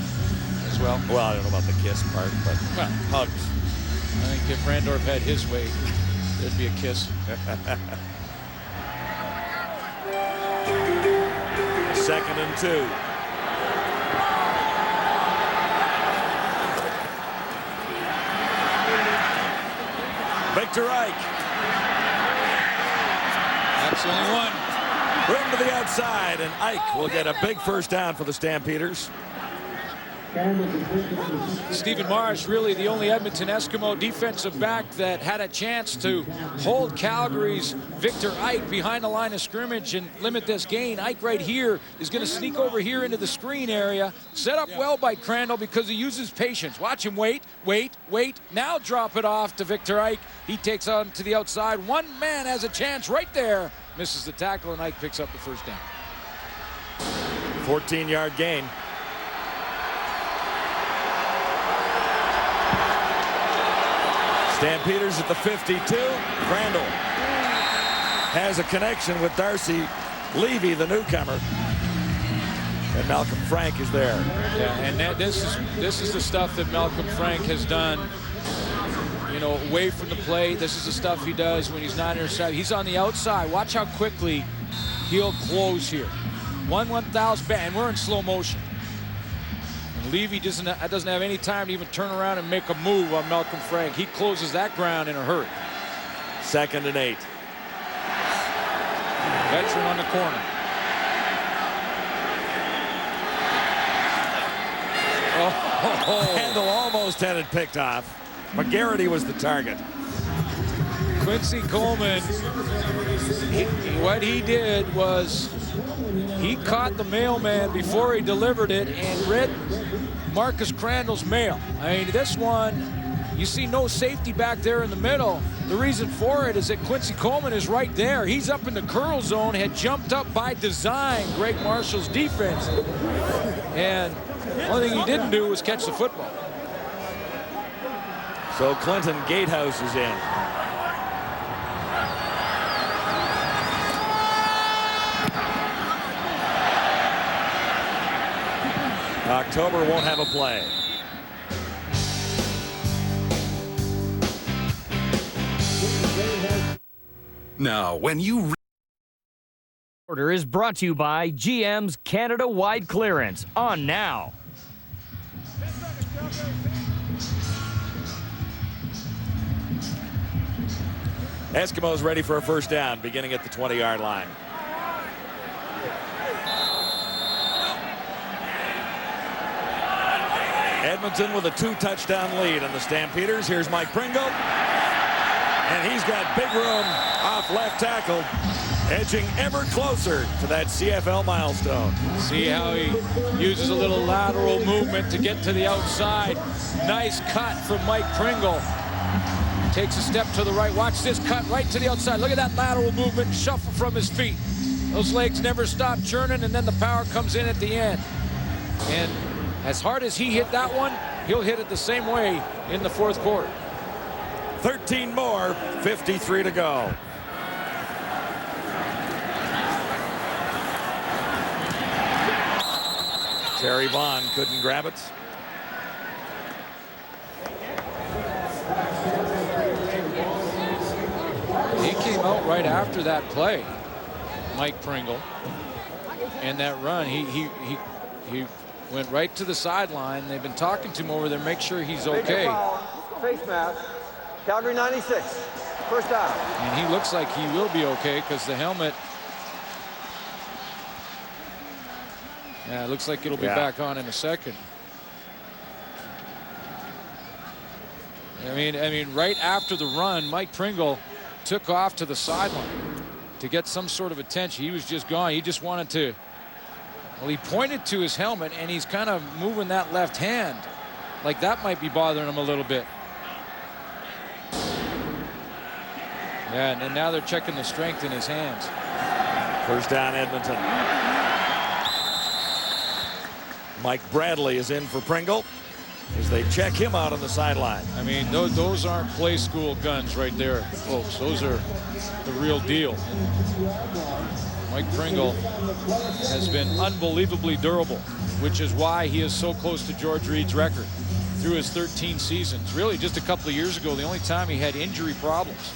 as well. Well, I don't know about the kiss part, but hugs. I think if Randorf had his way, there'd be a kiss. Second and 2. Victor Ike. That's the only one. Room to the outside, and Ike will get a big first down for the Stampeders. Stephen Marsh, really the only Edmonton Eskimo defensive back that had a chance to hold Calgary's Victor Ike behind the line of scrimmage and limit this gain. Ike right here is going to sneak over here into the screen area. Set up well by Crandall because he uses patience. Watch him wait. Now drop it off to Victor Ike. He takes on to the outside. One man has a chance right there. Misses the tackle, and Ike picks up the first down. 14-yard gain. Stampeders at the 52. Crandall has a connection with Darcy Levy, the newcomer. And Malcolm Frank is there. Yeah, and this is the stuff that Malcolm Frank has done you know, away from the play. This is the stuff he does when he's not intercepted. He's on the outside. Watch how quickly he'll close here. 1/1000, and we're in slow motion. And Levy doesn't have any time to even turn around and make a move on Malcolm Frank. He closes that ground in a hurry. 2nd and 8. Veteran on the corner. Handle almost had it picked off. McGarity was the target. Quincy Coleman, what he did was he caught the mailman before he delivered it and read Marcus Crandall's mail. I mean, this one, you see no safety back there in the middle. The reason for it is that Quincy Coleman is right there. He's up in the curl zone, had jumped up by design, Greg Marshall's defense. And the only thing he didn't do was catch the football. So Clinton Gatehouse is in. October won't have a play. Now, when you Order is brought to you by GM's Canada Wide Clearance on now. Eskimos ready for a first down, beginning at the 20-yard line. Edmonton with a 2-touchdown lead on the Stampeders. Here's Mike Pringle. And he's got big room off left tackle, edging ever closer to that CFL milestone. See how he uses a little lateral movement to get to the outside. Nice cut from Mike Pringle. Takes a step to the right. Watch this cut right to the outside. Look at that lateral movement, shuffle from his feet. Those legs never stop churning, and then the power comes in at the end. And as hard as he hit that one, he'll hit it the same way in the 4th quarter. 13 more, 53 to go. Terry Vaughn couldn't grab it. He came out right after that play, Mike Pringle, and that run. He went right to the sideline. They've been talking to him over there, make sure he's okay. Face mask. Calgary 96. First down. And he looks like he will be okay because the helmet. Yeah, it looks like it'll be back on in a second. I mean, right after the run, Mike Pringle took off to the sideline to get some sort of attention. He was just gone. He just wanted to. Well, he pointed to his helmet, and he's kind of moving that left hand. Like that might be bothering him a little bit. Yeah, and now they're checking the strength in his hands. First down, Edmonton. Mike Bradley is in for Pringle as they check him out on the sideline. I mean, those aren't play school guns right there, folks. Those are the real deal. Mike Pringle has been unbelievably durable, which is why he is so close to George Reed's record through his 13 seasons. Really, just a couple of years ago, the only time he had injury problems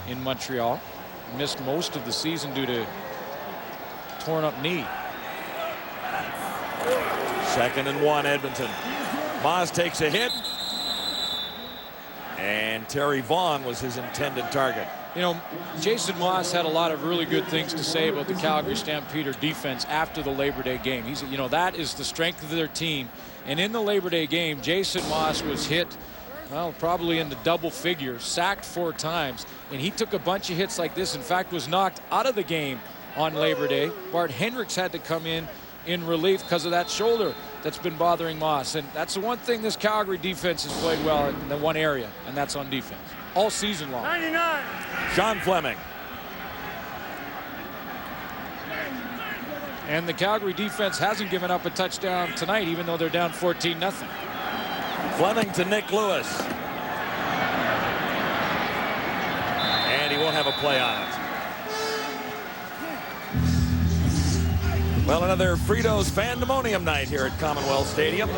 in Montreal. Missed most of the season due to torn up knee. 2nd and 1, Edmonton. Moss takes a hit. And Terry Vaughn was his intended target. You know, Jason Moss had a lot of really good things to say about the Calgary Stampeder defense after the Labor Day game. He said, you know, that is the strength of their team. And in the Labor Day game, Jason Moss was hit, well, probably in the double figures, sacked 4 times. And he took a bunch of hits like this. In fact, was knocked out of the game on Labor Day. Bart Hendricks had to come in relief because of that shoulder that's been bothering Moss. And that's the one thing this Calgary defense has played well in the one area, and that's on defense all season long. 99. Sean Fleming. And the Calgary defense hasn't given up a touchdown tonight, even though they're down 14-0. Fleming to Nick Lewis. And he won't have a play on it. Well, another Fritos Fandemonium night here at Commonwealth Stadium.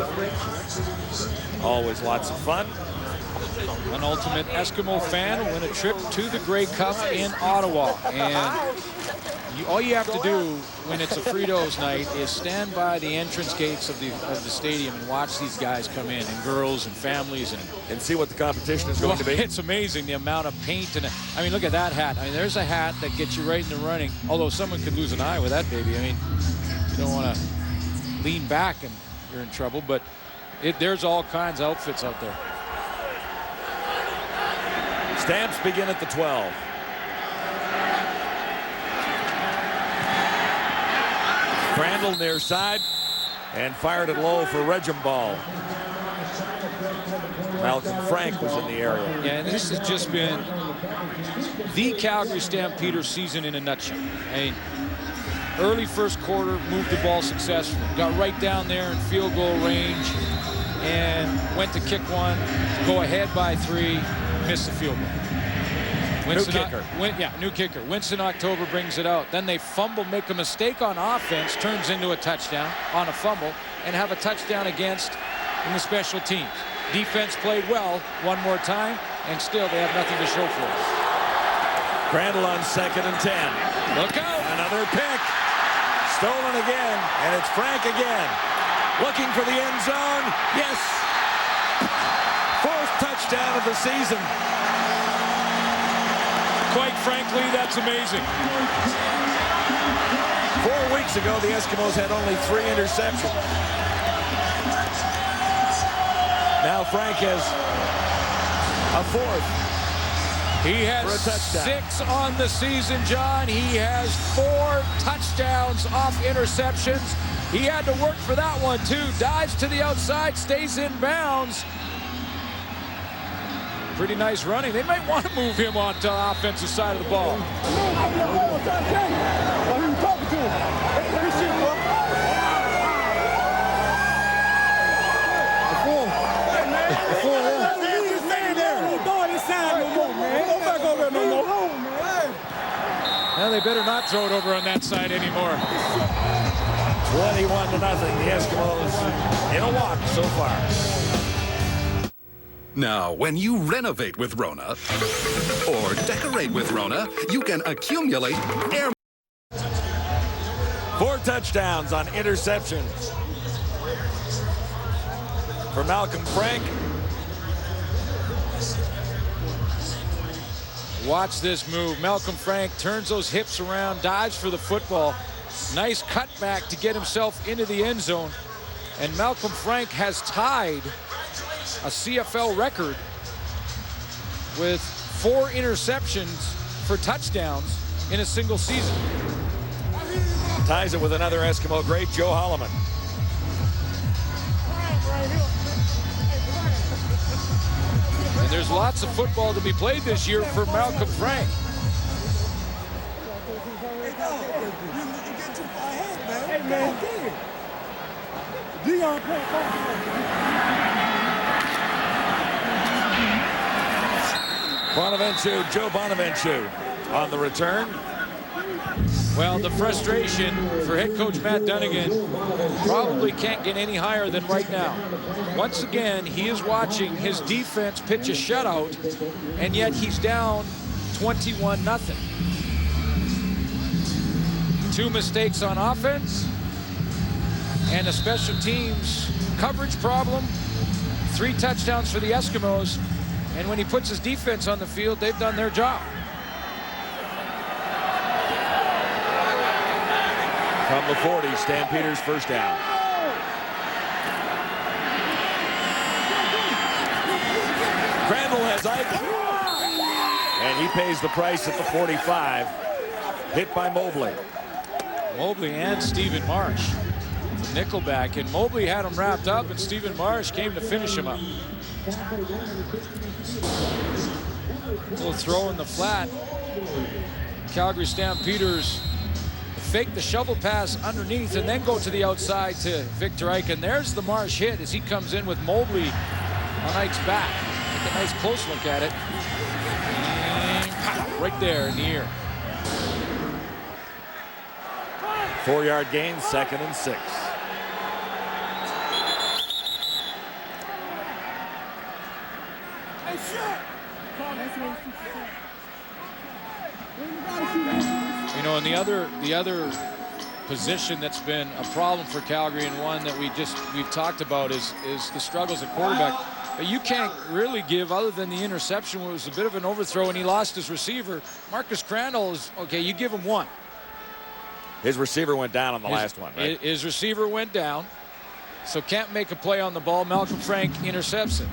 Always lots of fun. An ultimate Eskimo fan will win a trip to the Grey Cup in Ottawa. And all you have to do when it's a Fritos night is stand by the entrance gates of the stadium and watch these guys come in, and girls and families, and see what the competition is going to be. It's amazing the amount of paint. And I mean, look at that hat. I mean, there's a hat that gets you right in the running. Although someone could lose an eye with that baby. I mean, you don't want to lean back and you're in trouble. But there's all kinds of outfits out there. Stamps begin at the 12. Crandall near side and fired it low for Regimball. Malcolm Frank was in the area. Yeah, and this has just been the Calgary Stampeders season in a nutshell. I mean, early first quarter, moved the ball successfully, got right down there in field goal range, and went to kick one, go ahead by 3, missed the field goal. Winston, new kicker. Winston October brings it out. Then they fumble, make a mistake on offense, turns into a touchdown on a fumble, and have a touchdown against in the special teams. Defense played well one more time, and still they have nothing to show for it. Crandall on 2nd and 10. Look out! Another pick. Stolen again, and it's Frank again. Looking for the end zone. Yes! 4th touchdown of the season. Quite frankly, that's amazing. 4 weeks ago, the Eskimos had only 3 interceptions. Now Frank has a 4th. He has for a touchdown. 6 on the season, John. He has 4 touchdowns off interceptions. He had to work for that one, too. Dives to the outside, stays in bounds. Pretty nice running. They might want to move him onto the offensive side of the ball. Well, they better not throw it over on that side anymore. 21-0. The Eskimos in a walk so far. Now, when you renovate with Rona or decorate with Rona, you can accumulate air. 4 touchdowns on interceptions for Malcolm Frank. Watch this move. Malcolm Frank turns those hips around, dives for the football. Nice cutback to get himself into the end zone. And Malcolm Frank has tied a CFL record with 4 interceptions for touchdowns in a single season. Ties it with another Eskimo great, Joe Holloman. And there's lots of football to be played this year for Malcolm Frank. Hey, man. Bonaventure, Joe Bonaventure on the return. Well, the frustration for head coach Matt Dunnigan probably can't get any higher than right now. Once again, he is watching his defense pitch a shutout, and yet he's down 21-0. 2 mistakes on offense, and a special teams coverage problem. 3 touchdowns for the Eskimos, and when he puts his defense on the field, they've done their job. From the 40, Stampeders first down. Crandall has Ike, and he pays the price at the 45. Hit by Mobley. Mobley and Stephen Marsh, the nickelback, and Mobley had him wrapped up, and Stephen Marsh came to finish him up. Little throw in the flat. Calgary Stampeders fake the shovel pass underneath and then go to the outside to Victor Ike, and there's the Marsh hit as he comes in with Mobley on Ike's back. Take a nice close look at it. And right there in the ear. 4-yard gain, 2nd and 6. Hey, shut! You know, and the other position that's been a problem for Calgary, and one that we've talked about is the struggles at quarterback. But you can't really give, other than the interception, where it was a bit of an overthrow and he lost his receiver. Marcus Crandall is okay. You give him one. His receiver went down on the last one, right? His receiver went down, so can't make a play on the ball. Malcolm Frank intercepts it.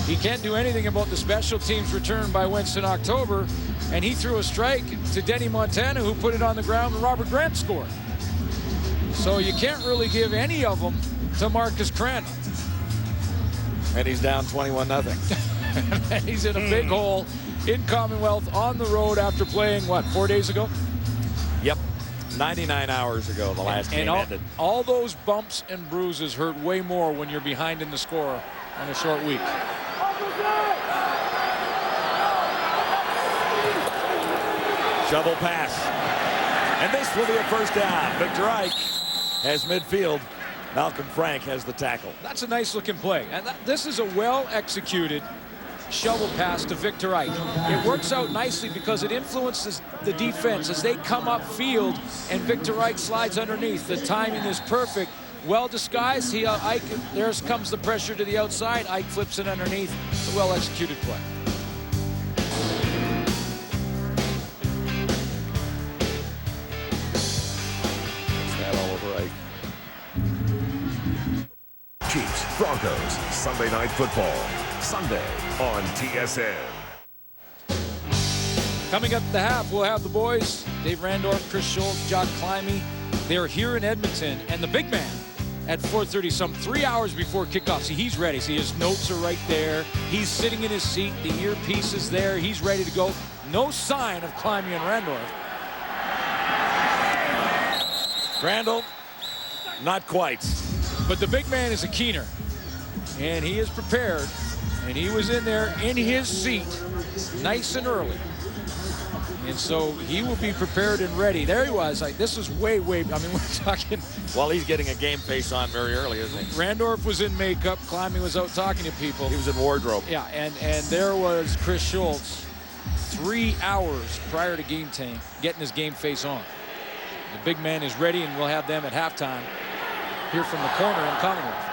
He can't do anything about the special teams return by Winston October, and he threw a strike to Denny Montana, who put it on the ground, and Robert Grant scored. So you can't really give any of them to Marcus Crandall. And he's down 21-0. And he's in a big hole in Commonwealth on the road after playing, what, 4 days ago? Yep. 99 hours ago, the last game ended. All those bumps and bruises hurt way more when you're behind in the score on a short week. Shovel pass. And this will be a first down. Victor Ike has midfield. Malcolm Frank has the tackle. That's a nice looking play. And this is a well executed shovel pass to Victor Ike. It works out nicely because it influences the defense as they come upfield and Victor Ike slides underneath. The timing is perfect. Well disguised. Ike, there comes the pressure to the outside. Ike flips it underneath. It's a well executed play. That all over Ike. Chiefs, Broncos, Sunday Night Football. Sunday on TSN. Coming up at the half, we'll have the boys, Dave Randorf, Chris Schultz, Jock Climby. They're here in Edmonton, and the big man at 4:30, some 3 hours before kickoff. See, he's ready. See, his notes are right there. He's sitting in his seat. The earpiece is there. He's ready to go. No sign of Climby and Randorf. Crandall, not quite. But the big man is a keener, and he is prepared, and he was in there in his seat nice and early. And so he will be prepared and ready. There he was. Like, this is way, I mean, we're talking. Well, he's getting a game face on very early, isn't he? Randorf was in makeup. Climby was out talking to people. He was in wardrobe. Yeah, and there was Chris Schultz 3 hours prior to game time getting his game face on. The big man is ready, and we'll have them at halftime here from the corner in Commonwealth.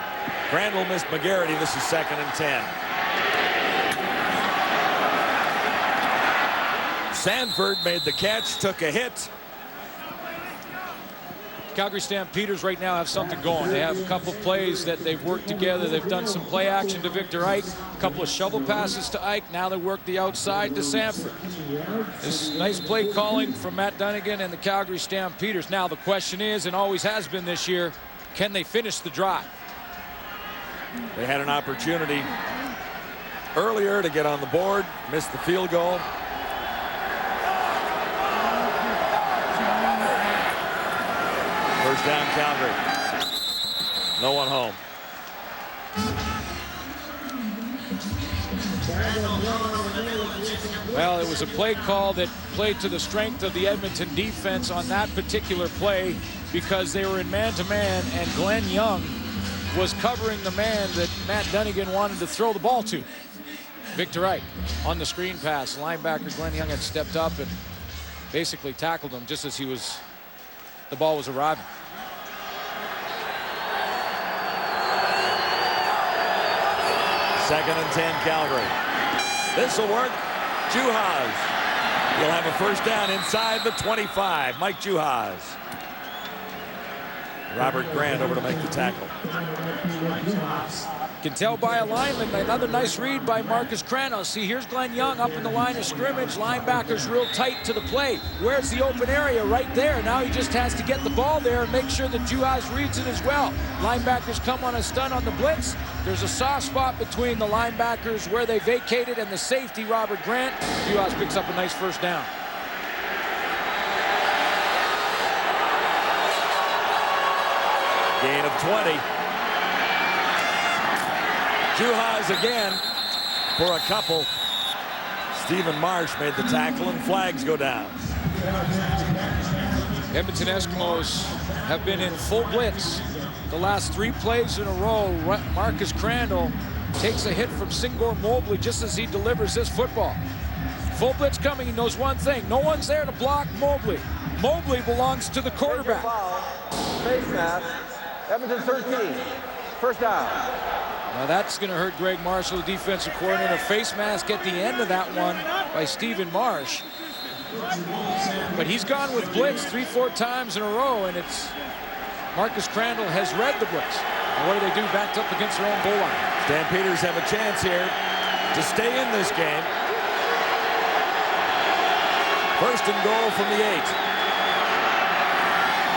Crandall missed McGarity. This is 2nd and 10. Sanford made the catch, took a hit. Calgary Stampeders right now have something going. They have a couple of plays that they've worked together. They've done some play action to Victor Ike, a couple of shovel passes to Ike. Now they work the outside to Sanford. This nice play calling from Matt Dunnigan and the Calgary Stampeders. Now the question is, and always has been this year, can they finish the drive? They had an opportunity earlier to get on the board, missed the field goal. First down, Calgary. No one home. Well, it was a play call that played to the strength of the Edmonton defense on that particular play because they were in man-to-man, and Glenn Young was covering the man that Matt Dunnigan wanted to throw the ball to. Victor Ike on the screen pass. Linebacker Glenn Young had stepped up and basically tackled him just as the ball was arriving. Second and 10, Calgary. This will work. Juhas. He'll have a first down inside the 25. Mike Juhas. Robert Grant over to make the tackle. Can tell by alignment. Another nice read by Marcus Crandall. See, here's Glenn Young up in the line of scrimmage. Linebackers real tight to the play. Where's the open area? Right there. Now he just has to get the ball there and make sure that Juhas reads it as well. Linebackers come on a stun on the blitz. There's a soft spot between the linebackers where they vacated and the safety, Robert Grant. Juhas picks up a nice first down. Gain of 20. Juhas again for a couple. Stephen Marsh made the tackle and flags go down. Edmonton Eskimos have been in full blitz the last 3 plays in a row. Marcus Crandall takes a hit from Singor Mobley just as he delivers this football. Full blitz coming. He knows one thing. No one's there to block Mobley. Mobley belongs to the quarterback. Face mask. Edmonton 13. First down. Now that's going to hurt Greg Marshall, the defensive coordinator. Face mask at the end of that one by Stephen Marsh. But he's gone with blitz 3-4 times in a row, and it's Marcus Crandall has read the blitz. And what do? Backed up against their own goal line. Stampeders have a chance here to stay in this game. First and goal from the 8.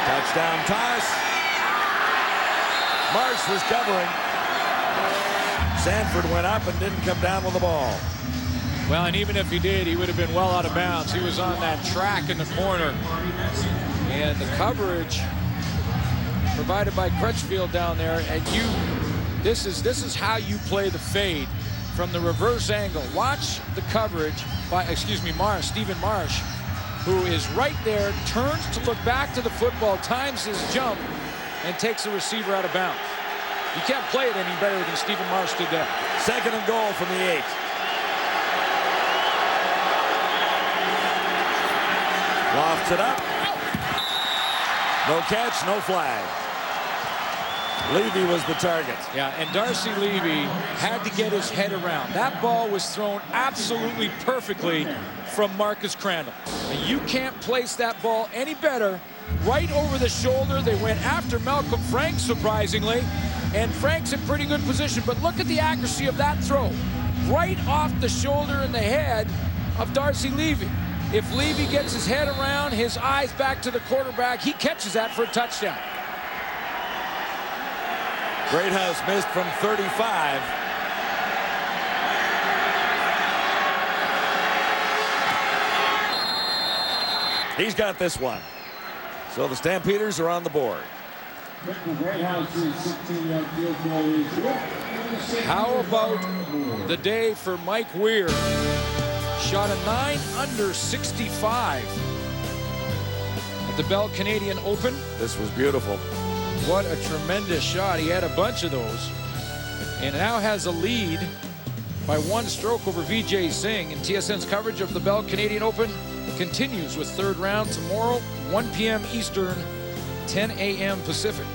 Touchdown toss. Marsh was covering. Sanford went up and didn't come down with the ball. Well, and even if he did, he would have been well out of bounds. He was on that track in the corner. And the coverage provided by Crutchfield down there. And this is how you play the fade from the reverse angle. Watch the coverage by, Stephen Marsh, who is right there, turns to look back to the football, times his jump, and takes the receiver out of bounds. You can't play it any better than Stephen Marsh did that. Second and goal from the 8. Lofts it up. No catch, no flag. Levy was the target. Yeah, and Darcy Levy had to get his head around. That ball was thrown absolutely perfectly from Marcus Crandall. And you can't place that ball any better. Right over the shoulder. They went after Malcolm Frank, surprisingly. And Frank's in pretty good position. But look at the accuracy of that throw. Right off the shoulder and the head of Darcy Levy. If Levy gets his head around, his eyes back to the quarterback, he catches that for a touchdown. Greathouse missed from 35. He's got this one. So the Stampeders are on the board. How about the day for Mike Weir? Shot a 9 under 65 at the Bell Canadian Open. This was beautiful. What a tremendous shot. He had a bunch of those and now has a lead by 1 stroke over Vijay Singh. And TSN's coverage of the Bell Canadian Open continues with third round tomorrow, 1 p.m. Eastern, 10 a.m. Pacific.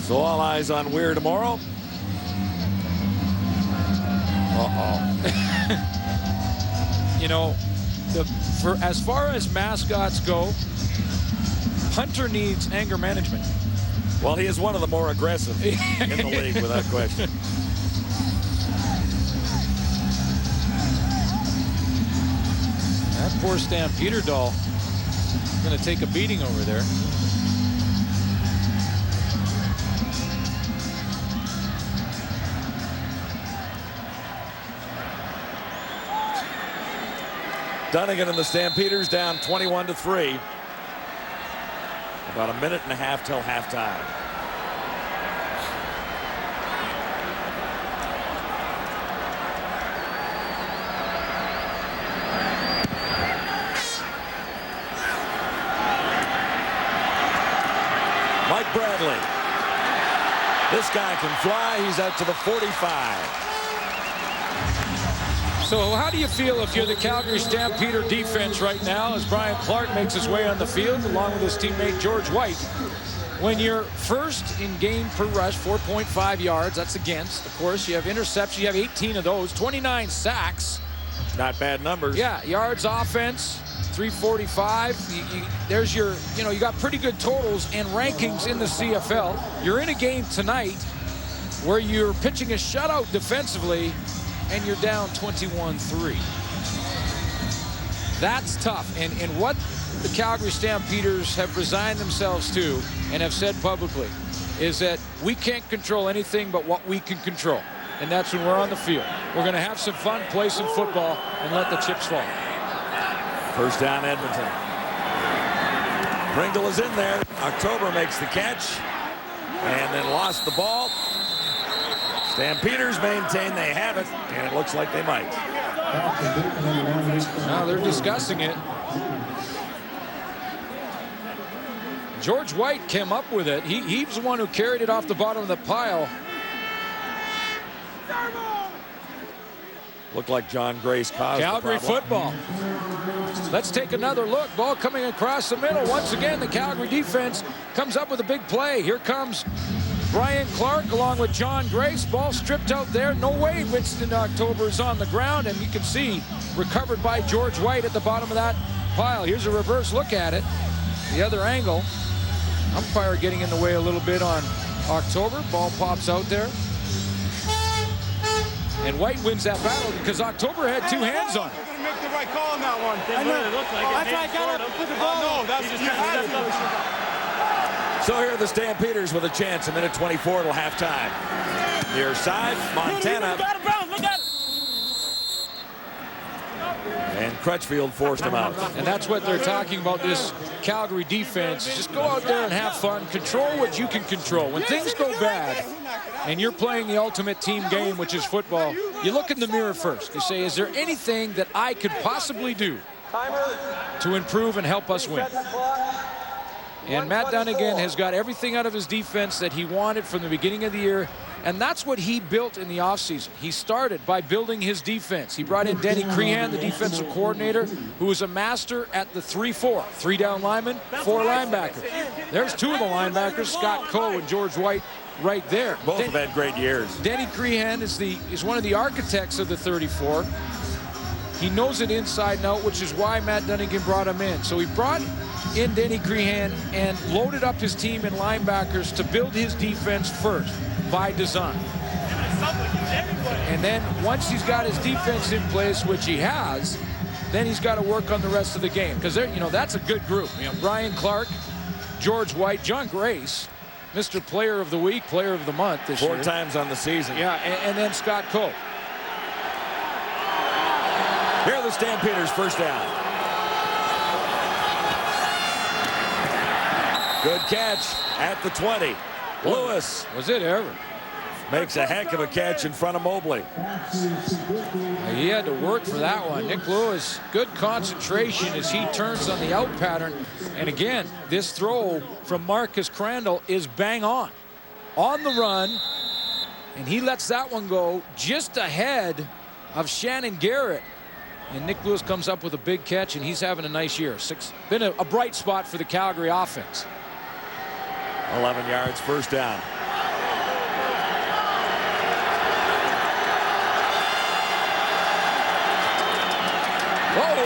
So all eyes on Weir tomorrow. You know, for as far as mascots go, Hunter needs anger management. Well, he is one of the more aggressive in the league, without question. That poor Stampeder doll is going to take a beating over there. Dunnigan and the Stampeders down 21-3. About a minute and a half till halftime. Mike Bradley. This guy can fly. He's out to the 45. So how do you feel if you're the Calgary Stampeder defense right now as Brian Clark makes his way on the field along with his teammate George White? When you're first in game per rush, 4.5 yards, that's against. Of course, you have interceptions. You have 18 of those, 29 sacks. Not bad numbers. Yeah, yards offense, 345. There's your, you got pretty good totals and rankings in the CFL. You're in a game tonight where you're pitching a shutout defensively and you're down 21-3. That's tough. And what the Calgary Stampeders have resigned themselves to and have said publicly is that we can't control anything but what we can control. And that's when we're on the field. We're going to have some fun, play some football, and let the chips fall. First down, Edmonton. Pringle is in there. October makes the catch and then lost the ball. Stampeders maintain they have it, and it looks like they might. Now they're discussing it. George White came up with it. He was the one who carried it off the bottom of the pile. Looked like John Grace caused Calgary the problem. football. Let's take another look. Ball coming across the middle. Once again, the Calgary defense comes up with a big play. Here comes Brian Clark along with John Grace. Ball stripped out there. No way Winston October is on the ground. And you can see recovered by George White at the bottom of that pile. Here's a reverse look at it. The other angle. Umpire getting in the way a little bit on October. Ball pops out there. And White wins that battle because October had two hands on it. You're going to make the right call on that one. I know. It looked like it. That's why I got to put the ball. No, that's just So here are the Stampeders with a chance. A minute 24 till halftime. Near side, Montana. And Crutchfield forced him out. And that's what they're talking about, this Calgary defense. Just go out there and have fun. Control what you can control. When things go bad and you're playing the ultimate team game, which is football, you look in the mirror first. You say, is there anything that I could possibly do to improve and help us win? And Matt Dunnigan has got everything out of his defense that he wanted from the beginning of the year. And that's what he built in the offseason. He started by building his defense. He brought in Denny Crehan, the defensive coordinator, who was a master at the 3-4. 3 down linemen, 4 linebackers. There's 2 of the linebackers, Scott Coe and George White, right there. Both have had great years. Denny Crehan is one of the architects of the 34. He knows it inside and out, which is why Matt Dunnigan brought him in. So he brought in Denny Crehan and loaded up his team in linebackers to build his defense first by design. And then once he's got his defense in place, which he has, then he's got to work on the rest of the game. Because that's a good group. Brian Clark, George White, John Grace, Mr. Player of the Week, Player of the Month this year. 4 times on the season. Yeah, and then Scott Coe. Here are the Stampeders, first down. Good catch at the 20. Lewis. Was it ever? Makes a heck of a catch in front of Mobley. He had to work for that one. Nick Lewis, good concentration as he turns on the out pattern. And again, this throw from Marcus Crandall is bang on the run. And he lets that one go just ahead of Shannon Garrett. And Nick Lewis comes up with a big catch, and he's having a nice year. Been a bright spot for the Calgary offense. 11 yards, first down.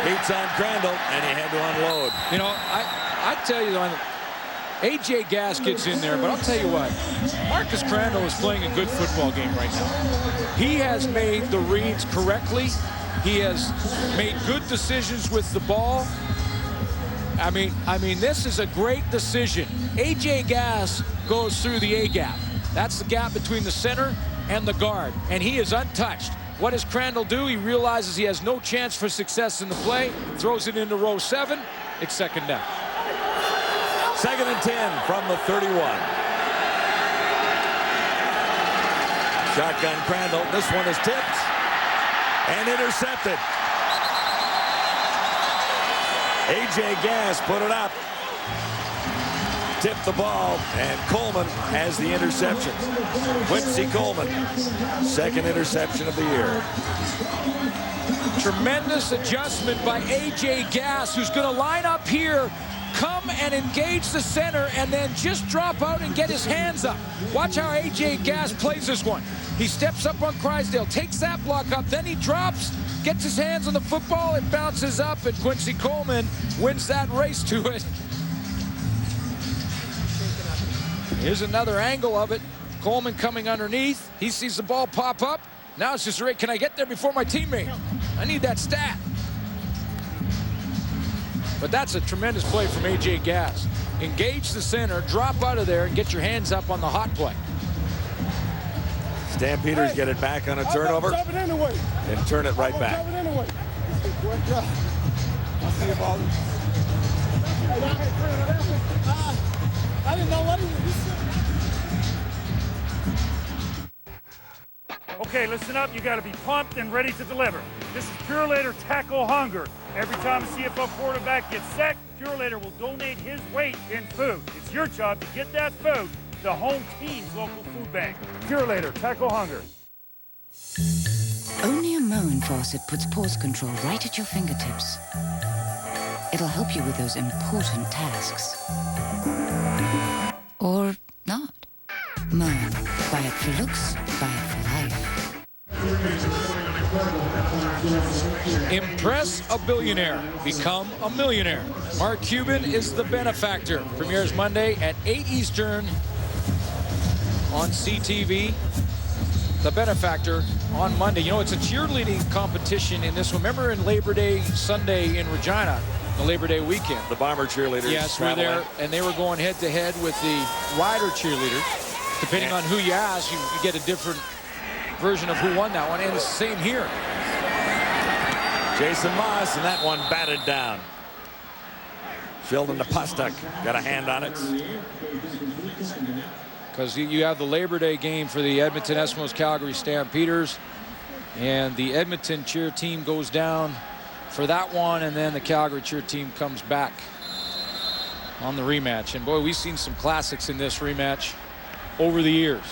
Beats on Crandall, and he had to unload. I tell you, A.J. Gass gets in there, but I'll tell you what. Marcus Crandall is playing a good football game right now. He has made the reads correctly. He has made good decisions with the ball. I mean, this is a great decision. A.J. Gass goes through the A-gap. That's the gap between the center and the guard, and he is untouched. What does Crandall do? He realizes he has no chance for success in the play, throws it into row 7. It's second down. 2nd and 10 from the 31. Shotgun Crandall. This one is tipped and intercepted. A.J. Gass put it up. Tipped the ball, and Coleman has the interception. Quincy Coleman, 2nd interception of the year. Tremendous adjustment by A.J. Gass, who's going to line up here, come and engage the center, and then just drop out and get his hands up. Watch how A.J. Gass plays this one. He steps up on Crysdale, takes that block up, then he drops, gets his hands on the football, it bounces up, and Quincy Coleman wins that race to it. Here's another angle of it. Coleman coming underneath. He sees the ball pop up. Now it's just right. Can I get there before my teammate? I need that stat. But that's a tremendous play from A.J. Gass. Engage the center, drop out of there, and get your hands up on the hot play. Stampeders get it back on a turnover and turn it right back. I didn't know what he was. Okay, listen up. You got to be pumped and ready to deliver. This is Purelator Tackle Hunger. Every time a CFL quarterback gets sacked, Purelator will donate his weight in food. It's your job to get that food to the home team's local food bank. Purelator Tackle Hunger. Only a Moen faucet puts pause control right at your fingertips. It'll help you with those important tasks. Or not. Moen. Buy it for looks, buy it for life. Impress a billionaire. Become a millionaire. Mark Cuban is the benefactor. Premieres Monday at 8 Eastern on CTV. The benefactor on Monday. You know, it's a cheerleading competition in this one. Remember in Labor Day Sunday in Regina, the Labor Day weekend? The Bomber cheerleaders. Yes, we're there, and they were going head-to-head with the Rider cheerleaders. Depending on who you ask, you get a different version of who won that one, and it's the same here. Jason Moss, and that one batted down. Sheldon Napustuk got a hand on it. Because you have the Labor Day game for the Edmonton Eskimos, Calgary Stampeders, and the Edmonton cheer team goes down for that one, and then the Calgary cheer team comes back on the rematch. And boy, we've seen some classics in this rematch over the years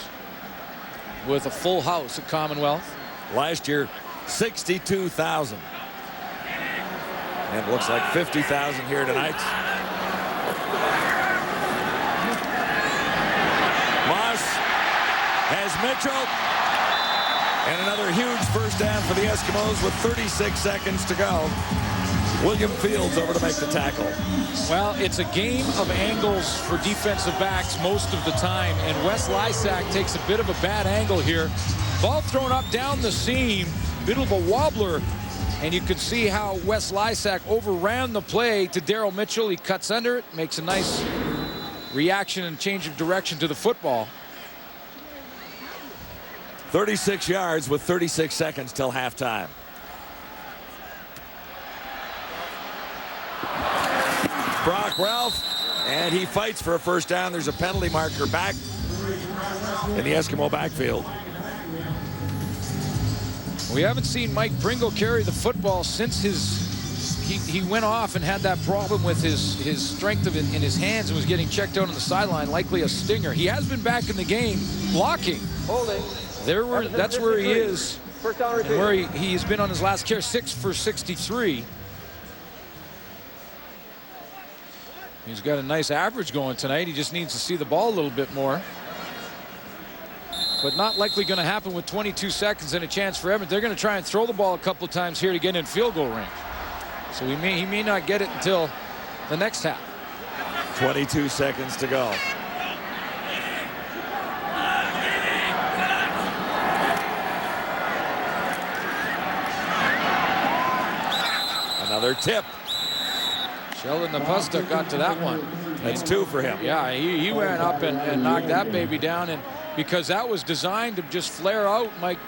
with a full house at Commonwealth. Last year, 62,000. And it looks like 50,000 here tonight. Moss has Mitchell. And another huge first down for the Eskimos with 36 seconds to go. William Fields over to make the tackle. Well, it's a game of angles for defensive backs most of the time, and Wes Lysak takes a bit of a bad angle here. Ball thrown up down the seam, bit of a wobbler, and you can see how Wes Lysak overran the play to Daryl Mitchell. He cuts under it, makes a nice reaction and change of direction to the football. 36 yards with 36 seconds till halftime. Brock Ralph, and he fights for a first down. There's a penalty marker back in the Eskimo backfield. We haven't seen Mike Pringle carry the football since he went off and had that problem with his strength in his hands and was getting checked out on the sideline, likely a stinger. He has been back in the game blocking. Holding. That's where he is, First down repeat. where he's been on his last carry, 6 for 63. He's got a nice average going tonight. He just needs to see the ball a little bit more. But not likely going to happen with 22 seconds and a chance for Edmonton. They're going to try and throw the ball a couple of times here to get in field goal range. So he may not get it until the next half. 22 seconds to go. Another tip. Sheldon Napustuk got to that one. That's 2 for him. Yeah, he went up and knocked that baby down, and because that was designed to just flare out Mike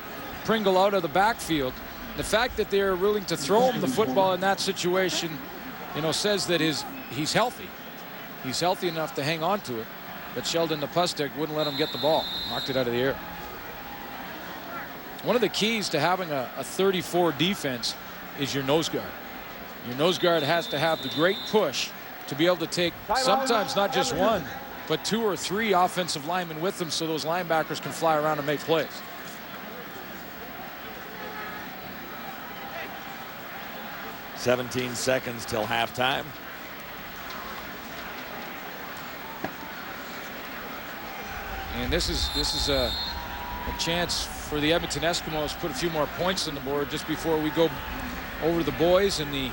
Pringle out of the backfield. The fact that they're willing to throw him the football in that situation, you know, says that he's healthy. He's healthy enough to hang on to it. But Sheldon Napustuk wouldn't let him get the ball. Knocked it out of the air. One of the keys to having a 34 defense is your nose guard. Your nose guard has to have the great push to be able to take sometimes not just one, but 2 or 3 offensive linemen with them so those linebackers can fly around and make plays. "17 seconds till halftime. And this is a chance for the Edmonton Eskimos to put a few more points on the board just before we go over to the boys in the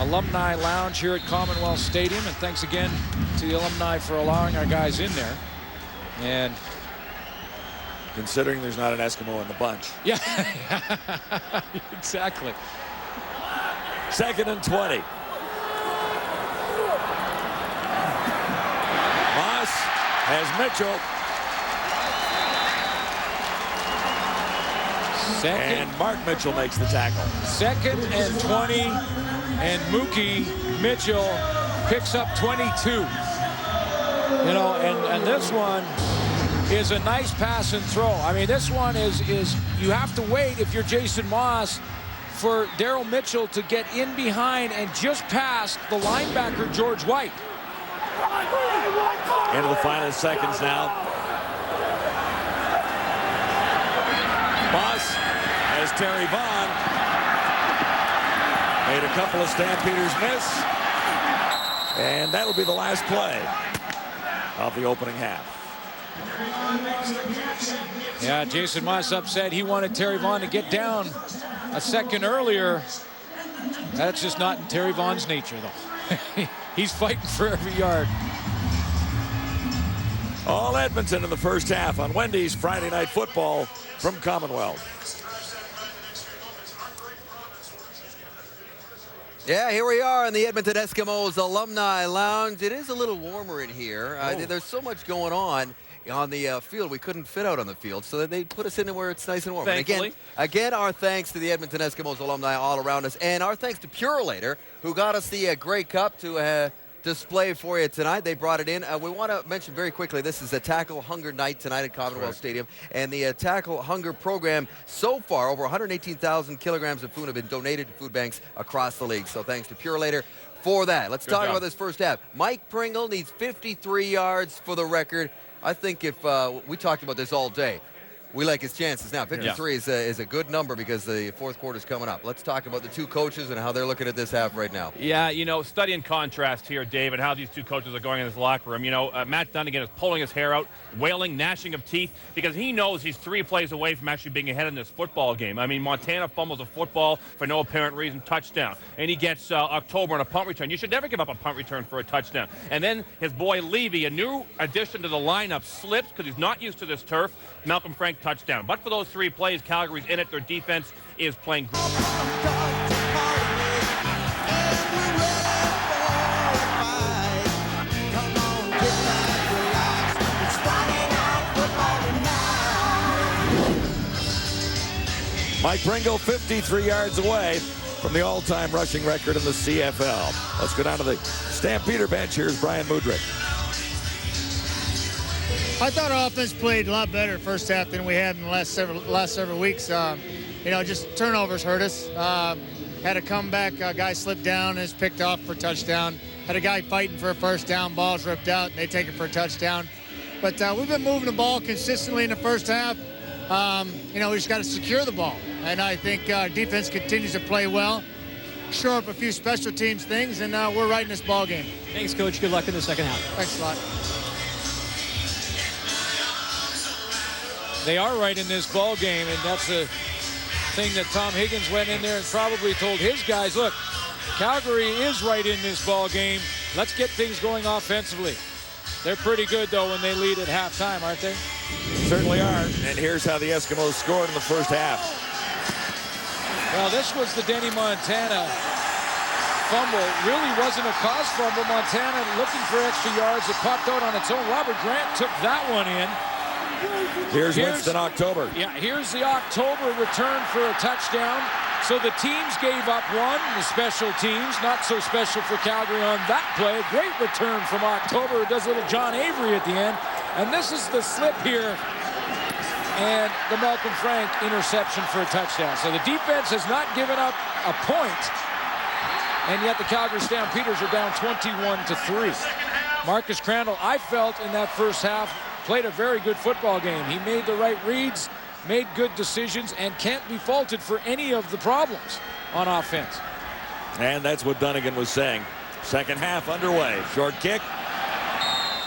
Alumni Lounge here at Commonwealth Stadium. And thanks again to the alumni for allowing our guys in there. And considering there's not an Eskimo in the bunch. Yeah, exactly. 2nd and 20. Moss has Mitchell. And Mark Mitchell makes the tackle. 2nd and 20, and Mookie Mitchell picks up 22. You know, and this one is a nice pass and throw. I mean, this one is you have to wait if you're Jason Moss for Daryl Mitchell to get in behind and just past the linebacker George White. Into the final seconds now. as Terry Vaughn made a couple of Stampeders miss. And that'll be the last play of the opening half. Yeah, Jason Moss upset. He wanted Terry Vaughn to get down a second earlier. That's just not in Terry Vaughn's nature, though. He's fighting for every yard. All Edmonton in the first half on Wendy's Friday Night Football from Commonwealth. Yeah, here we are in the Edmonton Eskimos Alumni Lounge. It is a little warmer in here. There's so much going on the field. We couldn't fit out on the field, so they put us in where it's nice and warm. Thankfully. And again, our thanks to the Edmonton Eskimos alumni all around us, and our thanks to Purolator, who got us the Grey Cup to display for you tonight. They brought it in. We want to mention very quickly, this is a Tackle Hunger Night tonight at Commonwealth Stadium, and the Tackle Hunger program, so far, over 118,000 kilograms of food have been donated to food banks across the league. So thanks to Purolator for that. Let's talk about this first half. Mike Pringle needs 53 yards for the record. I think if we talked about this all day, we like his chances now. 53 is a good number because the fourth quarter is coming up. Let's talk about the two coaches and how they're looking at this half right now. Yeah, you know, studying contrast here, Dave, and how these two coaches are going in this locker room. You know, Matt Dunnigan is pulling his hair out, wailing, gnashing of teeth, because he knows he's 3 plays away from actually being ahead in this football game. I mean, Montana fumbles a football for no apparent reason, touchdown. And he gets October on a punt return. You should never give up a punt return for a touchdown. And then his boy Levy, a new addition to the lineup, slips because he's not used to this turf. Malcolm Frank touchdown. But for those 3 plays, Calgary's in it. Their defense is playing great. Mike Pringle 53 yards away from the all-time rushing record in the CFL. Let's go down to the Stampeder bench. Here's Brian Mudryk. I thought our offense played a lot better first half than we had in the last several weeks. You know, just turnovers hurt us. Had a comeback, a guy slipped down and is picked off for a touchdown. Had a guy fighting for a first down, ball's ripped out, and they take it for a touchdown. But we've been moving the ball consistently in the first half. You know, we just got to secure the ball. And I think our defense continues to play well, shore up a few special teams things, and we're right in this ball game. Thanks, Coach. Good luck in the second half. Thanks a lot. They are right in this ball game, and that's the thing that Tom Higgins went in there and probably told his guys, look, Calgary is right in this ball game. Let's get things going offensively. They're pretty good, though, when they lead at halftime, aren't they? Certainly are. And here's how the Eskimos scored in the first half. Well, this was the Denny Montana fumble. Really wasn't a cause fumble. Montana looking for extra yards. It popped out on its own. Robert Grant took that one in. Here's Winston October. Yeah, here's the October return for a touchdown. So the teams gave up one, the special teams. Not so special for Calgary on that play. Great return from October. It does a little John Avery at the end. And this is the slip here. And the Malcolm Frank interception for a touchdown. So the defense has not given up a point. And yet the Calgary Stampeders are down 21-3. Marcus Crandall, I felt in that first half, played a very good football game. He made the right reads, made good decisions, and can't be faulted for any of the problems on offense. And that's what Dunnigan was saying. Second half underway. Short kick.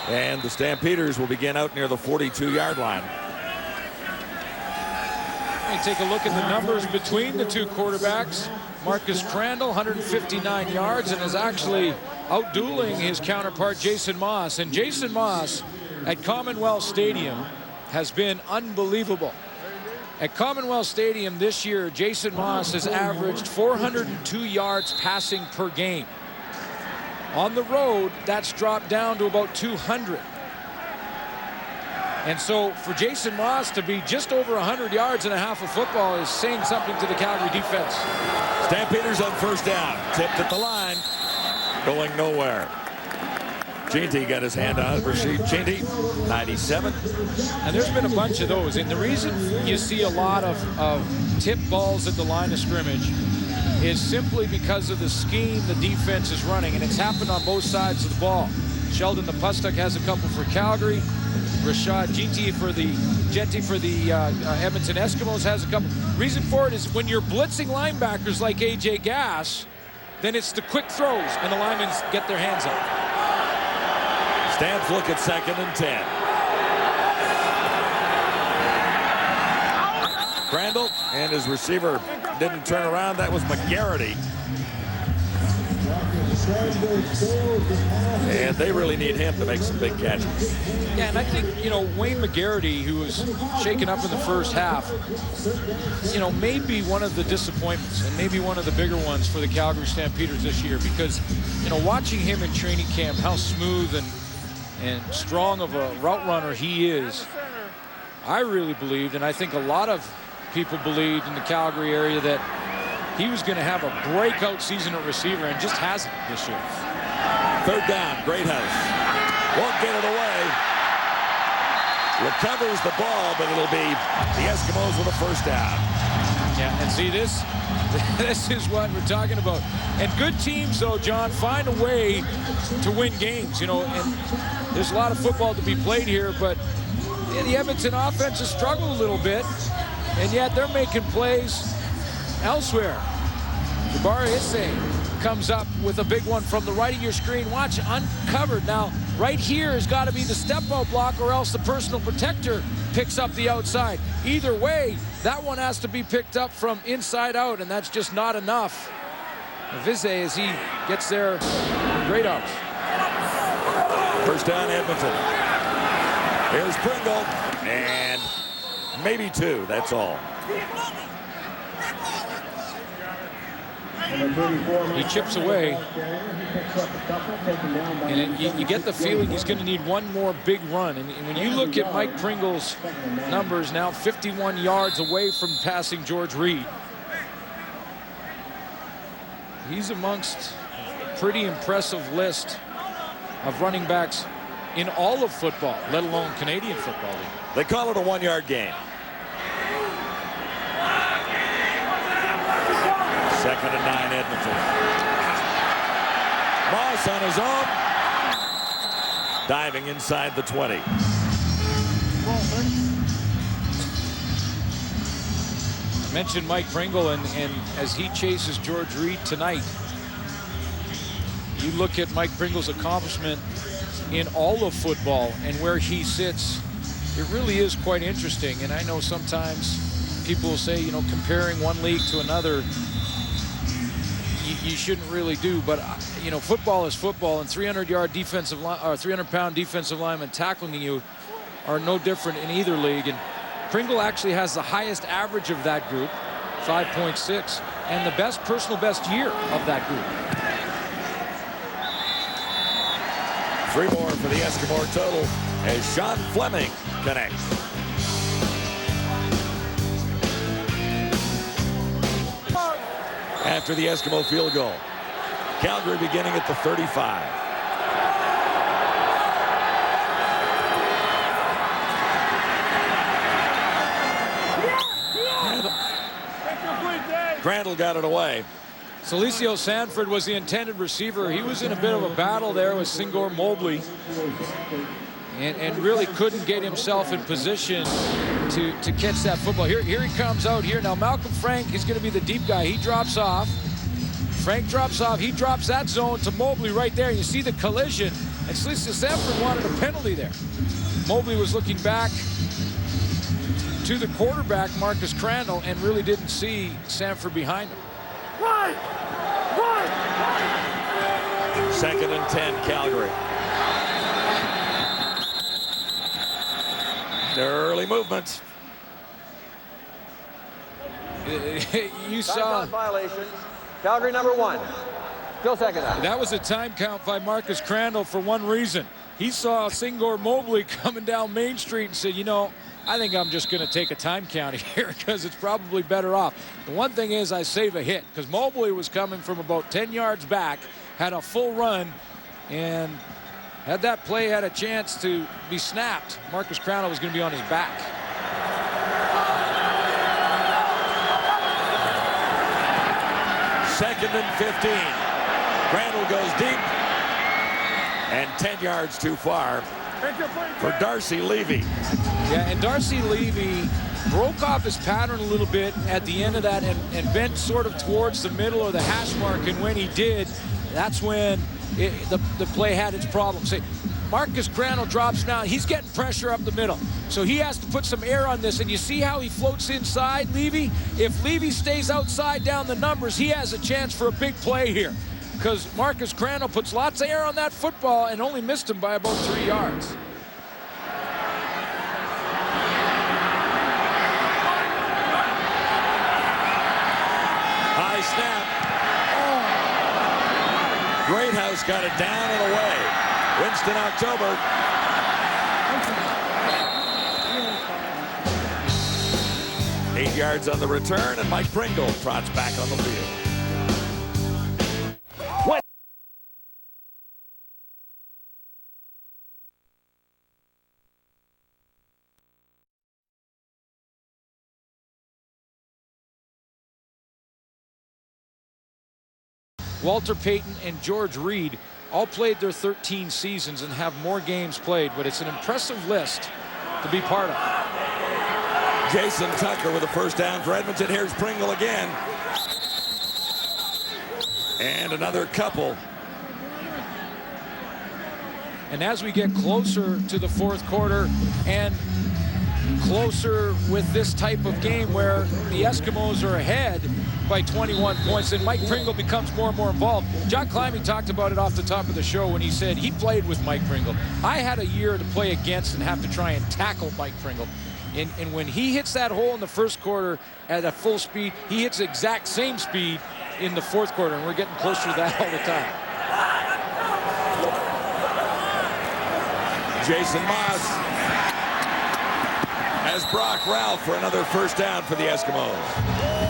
And the Stampeders will begin out near the 42-yard line. Take a look at the numbers between the two quarterbacks. Marcus Crandall, 159 yards, and is actually outdueling his counterpart, Jason Moss. And Jason Moss at Commonwealth Stadium has been unbelievable. At Commonwealth Stadium this year, Jason Moss has averaged 402 yards passing per game. On the road, that's dropped down to about 200. And so for Jason Moss to be just over 100 yards and a half of football is saying something to the Calgary defense. Stampeders on first down. Tipped at the line. Going nowhere. Chinty got his hand on it. Rashid Chinty, 97. And there's been a bunch of those. And the reason you see a lot of tip balls at the line of scrimmage is simply because of the scheme the defense is running. And it's happened on both sides of the ball. Sheldon the Pustuk has a couple for Calgary. Rashad Jeanty for the Edmonton Eskimos has a couple. Reason for it is when you're blitzing linebackers like AJ Gass, then it's the quick throws and the linemen get their hands up. Stamps look at 2nd and 10. Crandall and his receiver didn't turn around. That was McGarity. And they really need him to make some big catches. Yeah, and I think, Wayne McGarity, who was shaken up in the first half, may be one of the disappointments and maybe one of the bigger ones for the Calgary Stampeders this year because, watching him in training camp, how smooth and strong of a route runner he is, I really believed, and I think a lot of people believed in the Calgary area that he was going to have a breakout season at receiver and just hasn't this year. 3rd down, Greathouse. Won't get it away. Recovers the ball, but it'll be the Eskimos with a 1st down. Yeah, and see this is what we're talking about. And good teams, though, John, find a way to win games, and there's a lot of football to be played here, but the Edmonton offense has struggled a little bit, and yet they're making plays elsewhere. Jabari Issei comes up with a big one from the right of your screen. Watch, uncovered. Now, right here has got to be the step-out block or else the personal protector picks up the outside. Either way, that one has to be picked up from inside out, and that's just not enough. Vizay, as he gets there, great out. 1st down, Edmonton. Here's Pringle, and maybe 2, that's all. He chips away, and you get the feeling he's going to need one more big run. And when you look at Mike Pringle's numbers now, 51 yards away from passing George Reed, he's amongst a pretty impressive list of running backs in all of football, let alone Canadian Football League. They call it a 1-yard gain. 2nd and 9, Edmonton. Moss on his own. Diving inside the 20. I mentioned Mike Pringle, and as he chases George Reed tonight, you look at Mike Pringle's accomplishment in all of football and where he sits, it really is quite interesting. And I know sometimes people will say, comparing one league to another, you shouldn't really do, but football is football, and 300-pound defensive linemen tackling you are no different in either league. And Pringle actually has the highest average of that group, 5.6, and the personal best year of that group. 3 more for the Eskimo total as Sean Fleming connects. After the Eskimo field goal. Calgary beginning at the 35. Crandall got it away. Celicio Sanford was the intended receiver. He was in a bit of a battle there with Singor Mobley and really couldn't get himself in position to catch that football. Here he comes out here. Now Malcolm Frank is going to be the deep guy. He drops off. Frank drops off. He drops that zone to Mobley right there. You see the collision, and Celicio Sanford wanted a penalty there. Mobley was looking back to the quarterback, Marcus Crandall, and really didn't see Sanford behind him. Right. 2nd and 10, Calgary. Early movements. You saw violation. Calgary number 1. Still 2nd down. That was a time count by Marcus Crandall for one reason. He saw Singor Mobley coming down Main Street and said, I think I'm just going to take a time count here because it's probably better off. The one thing is I save a hit because Mobley was coming from about 10 yards back, had a full run, and had that play had a chance to be snapped, Marcus Crandall was going to be on his back. Second and 15. Crandall goes deep and 10 yards too far. for Darcy Levy. Yeah, and Darcy Levy broke off his pattern a little bit at the end of that and bent sort of towards the middle or the hash mark, and when he did, that's when the play had its problems. Marcus Crandall drops down. He's getting pressure up the middle. So he has to put some air on this. And you see how he floats inside, Levy? If Levy stays outside down the numbers, he has a chance for a big play here. Because Marcus Crandall puts lots of air on that football and only missed him by about 3 yards. High snap. Greathouse got it down and away. Winston October. Eight yards on the return, and Mike Pringle trots back on the field. Walter Payton and George Reed all played their 13 seasons and have more games played, but it's an impressive list to be part of. Jason Tucker with a first down for Edmonton. Here's Pringle again. And another couple. And as we get closer to the fourth quarter and closer with this type of game where the Eskimos are ahead by 21 points, and Mike Pringle becomes more and more involved. John Climby talked about it off the top of the show when he said he played with Mike Pringle. I had a year to play against and have to try and tackle Mike Pringle. And when he hits that hole in the first quarter at a full speed, he hits the exact same speed in the fourth quarter, and we're getting closer to that all the time. Jason Moss has Brock Ralph for another first down for the Eskimos.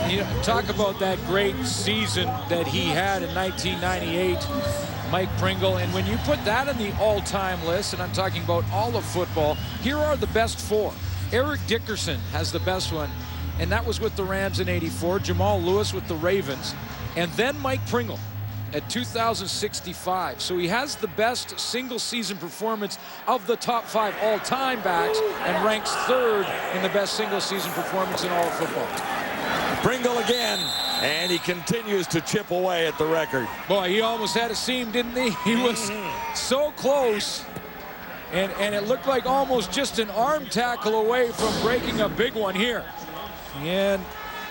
You know, talk about that great season that he had in 1998, Mike Pringle. And when you put that in the all-time list, and I'm talking about all of football, here are the best four. Eric Dickerson has the best one, and that was with the Rams in '84. Jamal Lewis with the Ravens, and then Mike Pringle at 2,065. So he has the best single-season performance of the top 5 all-time backs and ranks 3rd in the best single-season performance in all of football. Pringle again, and he continues to chip away at the record. Boy, he almost had a seam, didn't he? He was so close, and it looked like almost just an arm tackle away from breaking a big one here. And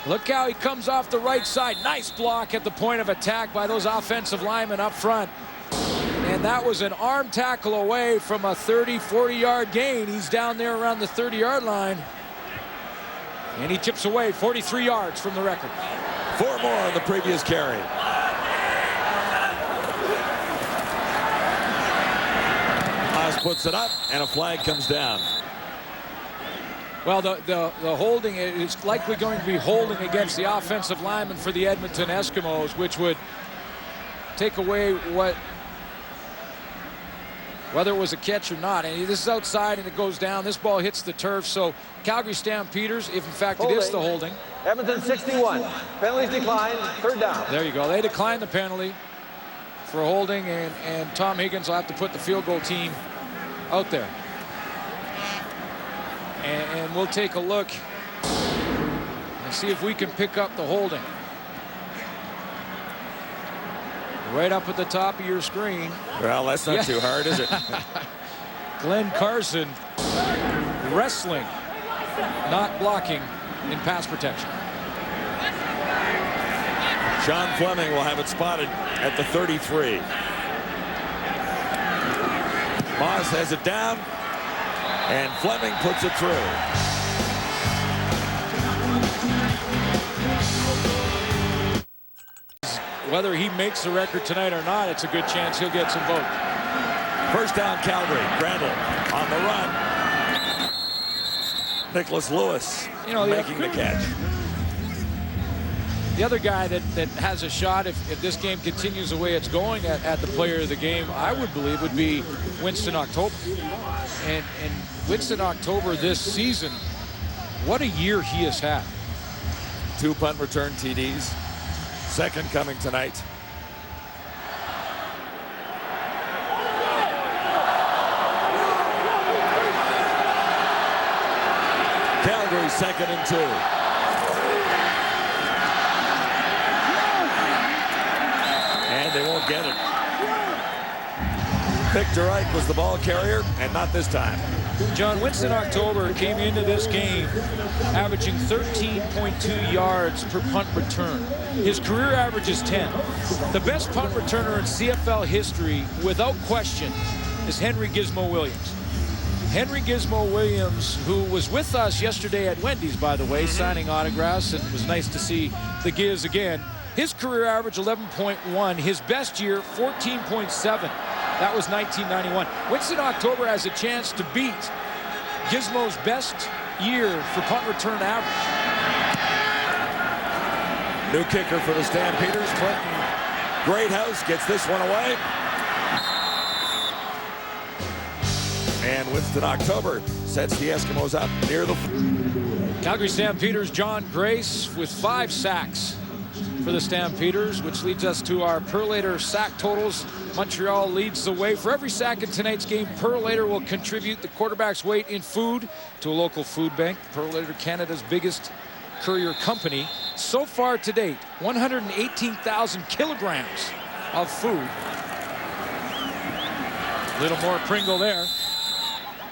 look how he comes off the right side. Nice block at the point of attack by those offensive linemen up front. And that was an arm tackle away from a 30, 40-yard gain. He's down there around the 30-yard line. And he chips away 43 yards from the record. 4 more on the previous carry. Haas puts it up, and a flag comes down. Well, the holding is likely going to be holding against the offensive lineman for the Edmonton Eskimos, which would take away whether it was a catch or not. And this is outside, and it goes down. This ball hits the turf. So Calgary Stampeders, if in fact it is the holding. Edmonton 61. Penalties declined. 3rd down. There you go. They declined the penalty for holding, and Tom Higgins will have to put the field goal team out there. And we'll take a look and see if we can pick up the holding. Right up at the top of your screen. Well, that's not too hard, is it? Glenn Carson wrestling, not blocking in pass protection. Sean Fleming will have it spotted at the 33. Moss has it down, and Fleming puts it through. Whether he makes the record tonight or not, it's a good chance he'll get some votes. First down, Calgary. Randall on the run. Nicholas Lewis making the catch. The other guy that has a shot, if this game continues the way it's going at the player of the game, I would believe would be Winston October. And Winston October this season, what a year he has had. 2 punt return TDs. Second coming tonight. 2nd and 2. And they won't get it. Victor Ike was the ball carrier, and not this time. John, Winston October came into this game averaging 13.2 yards per punt return. His career average is 10. The best punt returner in CFL history, without question, is Henry Gizmo Williams. Henry Gizmo Williams, who was with us yesterday at Wendy's, by the way, signing autographs, and it was nice to see the Giz again. His career average, 11.1. His best year, 14.7. That was 1991. Winston October has a chance to beat Gizmo's best year for punt return average. New kicker for the Stampeders, Clinton Greathouse, gets this one away. And Winston October sets the Eskimos up near the... Calgary Stampeders, John Grace with 5 sacks for the Stampeders, which leads us to our Perlator sack totals. Montreal leads the way. For every sack in tonight's game, Perlator will contribute the quarterback's weight in food to a local food bank. Perlator, Canada's biggest courier company. So far to date, 118,000 kilograms of food. A little more Pringle there.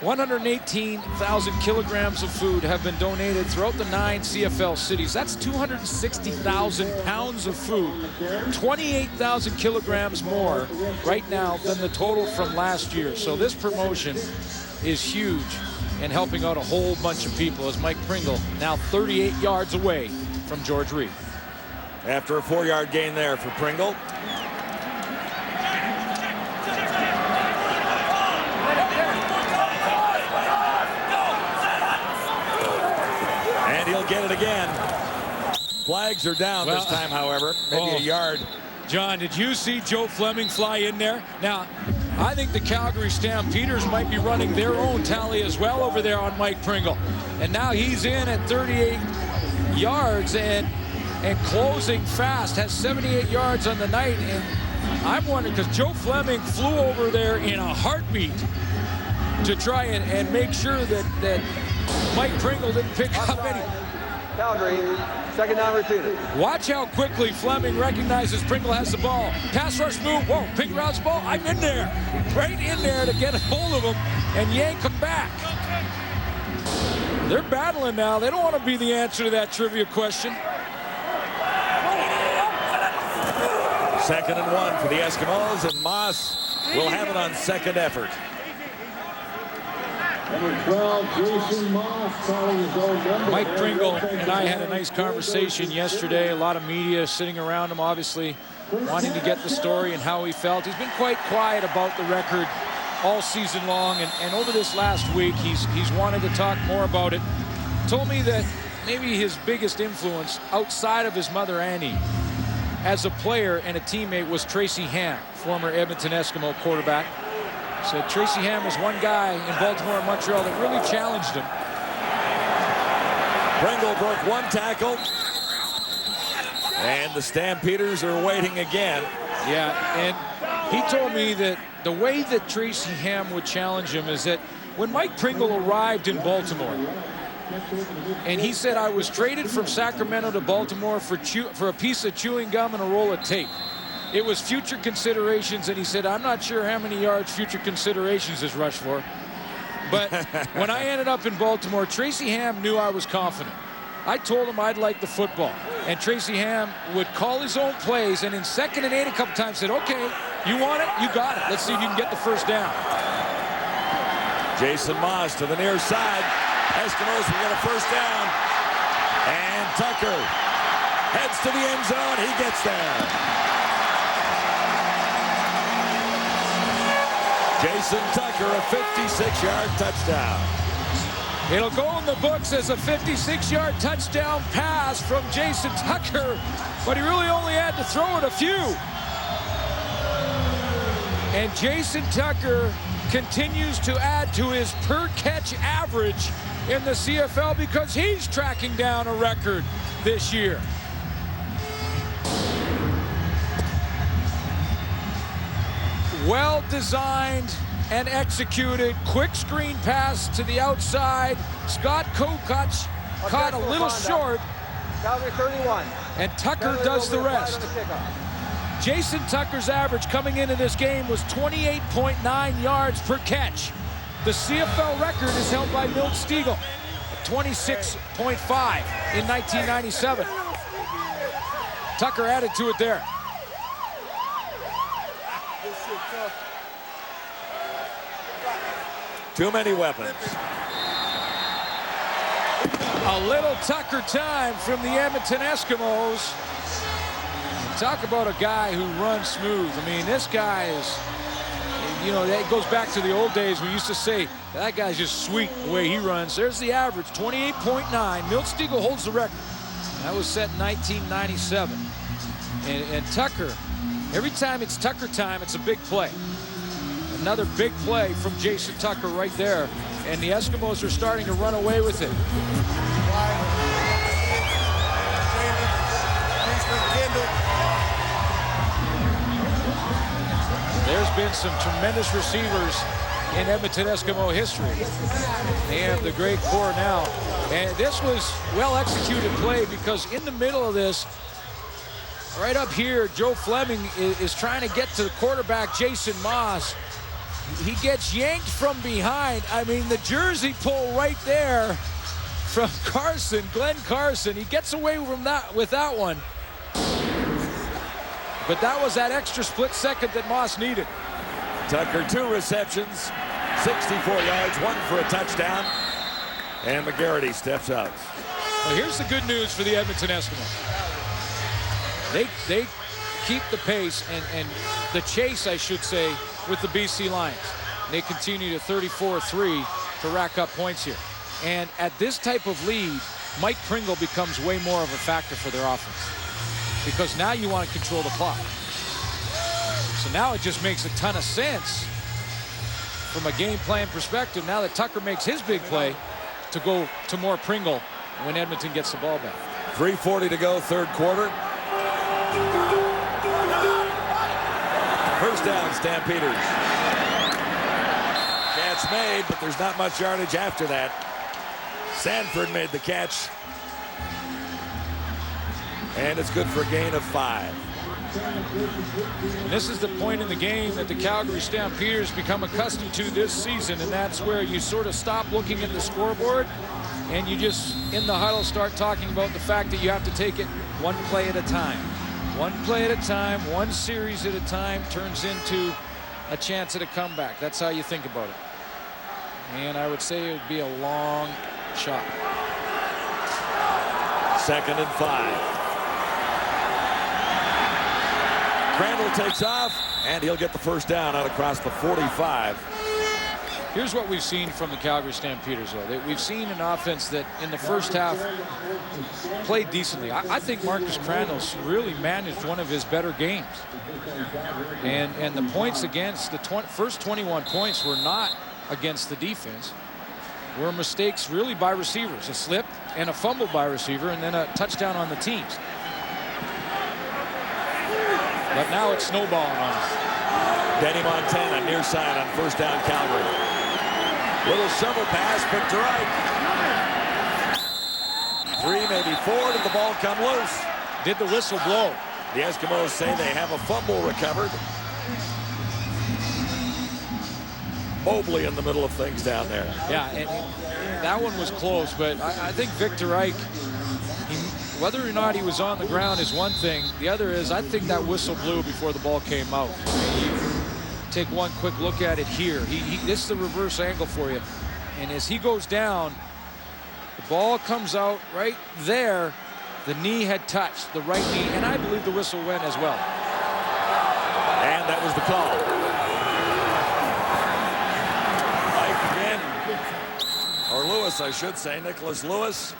118,000 kilograms of food have been donated throughout the 9 CFL cities. That's 260,000 pounds of food. 28,000 kilograms more right now than the total from last year. So this promotion is huge and helping out a whole bunch of people, as Mike Pringle now 38 yards away from George Reed. After a 4-yard gain there for Pringle. He'll get it again. Flags are down this time, however. Maybe a yard. John, did you see Joe Fleming fly in there? Now, I think the Calgary Stampeders might be running their own tally as well over there on Mike Pringle. And now he's in at 38 yards and closing fast. Has 78 yards on the night. And I'm wondering, because Joe Fleming flew over there in a heartbeat to try and make sure that Mike Pringle didn't pick up any. Calgary, 2nd down repeated. Watch how quickly Fleming recognizes Pringle has the ball. Pass rush move. Whoa, Pringle routes the ball. I'm in there. Right in there to get a hold of him and yank him back. They're battling now. They don't want to be the answer to that trivia question. 2nd and 1 for the Eskimos, and Moss will have it on 2nd effort. Number 12, Jason Moss, calling his own number. Mike Pringle and I had a nice conversation yesterday. A lot of media sitting around him, obviously wanting to get the story and how he felt. He's been quite quiet about the record all season long, and over this last week, he's wanted to talk more about it. Told me that maybe his biggest influence outside of his mother, Annie, as a player and a teammate was Tracy Ham, former Edmonton Eskimo quarterback. So Tracy Ham was one guy in Baltimore and Montreal that really challenged him. Pringle broke 1 tackle. And the Stampeders are waiting again. Yeah, and he told me that the way that Tracy Ham would challenge him is that when Mike Pringle arrived in Baltimore, and he said, I was traded from Sacramento to Baltimore for a piece of chewing gum and a roll of tape. It was future considerations, and he said, I'm not sure how many yards future considerations is rushed for. But when I ended up in Baltimore, Tracy Ham knew I was confident. I told him I'd like the football. And Tracy Ham would call his own plays, and in 2nd and 8 a couple times said, okay, you want it? You got it. Let's see if you can get the first down. Jason Moss to the near side. Eskimos will get a first down. And Tucker heads to the end zone. He gets there. Jason Tucker, a 56-yard touchdown. It'll go in the books as a 56-yard touchdown pass from Jason Tucker, but he really only had to throw it a few. And Jason Tucker continues to add to his per-catch average in the CFL because he's tracking down a record this year. Well designed and executed. Quick screen pass to the outside. Scott Kokach caught a little short. Calgary 31. And Tucker does the rest. Jason Tucker's average coming into this game was 28.9 yards per catch. The CFL record is held by Milt Stegall at 26.5 in 1997. Tucker added to it there. Too many weapons. A little Tucker time from the Edmonton Eskimos. Talk about a guy who runs smooth. I mean, this guy is, you know, that goes back to the old days. We used to say, that guy's just sweet the way he runs. There's the average, 28.9. Milt Stegall holds the record. That was set in 1997. And Tucker, every time it's Tucker time, it's a big play. Another big play from Jason Tucker right there. And the Eskimos are starting to run away with it. There's been some tremendous receivers in Edmonton Eskimo history. They have the great core now. And this was well-executed play because in the middle of this, right up here, Joe Fleming is trying to get to the quarterback, Jason Moss. He gets yanked from behind. I mean, the jersey pull right there from Carson, Glenn Carson. He gets away from that with that one. But that was that extra split second that Moss needed. Tucker, 2 receptions, 64 yards, 1 for a touchdown. And McGarity steps out. Well, here's the good news for the Edmonton Eskimos. They keep the pace and the chase, I should say, with the BC Lions. They continue to 34-3 to rack up points here. And at this type of lead, Mike Pringle becomes way more of a factor for their offense. Because now you want to control the clock. So now it just makes a ton of sense from a game plan perspective, now that Tucker makes his big play, to go to more Pringle when Edmonton gets the ball back. 3:40 to go, third quarter. First down, Stampeders. Catch made, but there's not much yardage after that. Sanford made the catch. And it's good for a gain of 5. And this is the point in the game that the Calgary Stampeders become accustomed to this season, and that's where you sort of stop looking at the scoreboard and you just, in the huddle, start talking about the fact that you have to take it one play at a time. One play at a time, one series at a time turns into a chance at a comeback. That's how you think about it. And I would say it would be a long shot. 2nd and 5. Crandall takes off, and he'll get the first down out across the 45. Here's what we've seen from the Calgary Stampeders, though. We've seen an offense that in the first half played decently. I think Marcus Crandall's really managed one of his better games. And the points against the first 21 points were not against the defense. Were mistakes really by receivers. A slip and a fumble by receiver, and then a touchdown on the teams. But now it's snowballing on us. Danny Montana near side on first down, Calgary. Little shovel pass, picked to right. 3, maybe 4, did the ball come loose? Did the whistle blow? The Eskimos say they have a fumble recovered. Mobley in the middle of things down there. Yeah, and that one was close, but I think Victor Ike, whether or not he was on the ground is one thing. The other is, I think that whistle blew before the ball came out. You take one quick look at it here. This is the reverse angle for you. And as he goes down, the ball comes out right there. The knee had touched, the right knee, and I believe the whistle went as well. And that was the call. Mike again, or Lewis, I should say, Nicholas Lewis.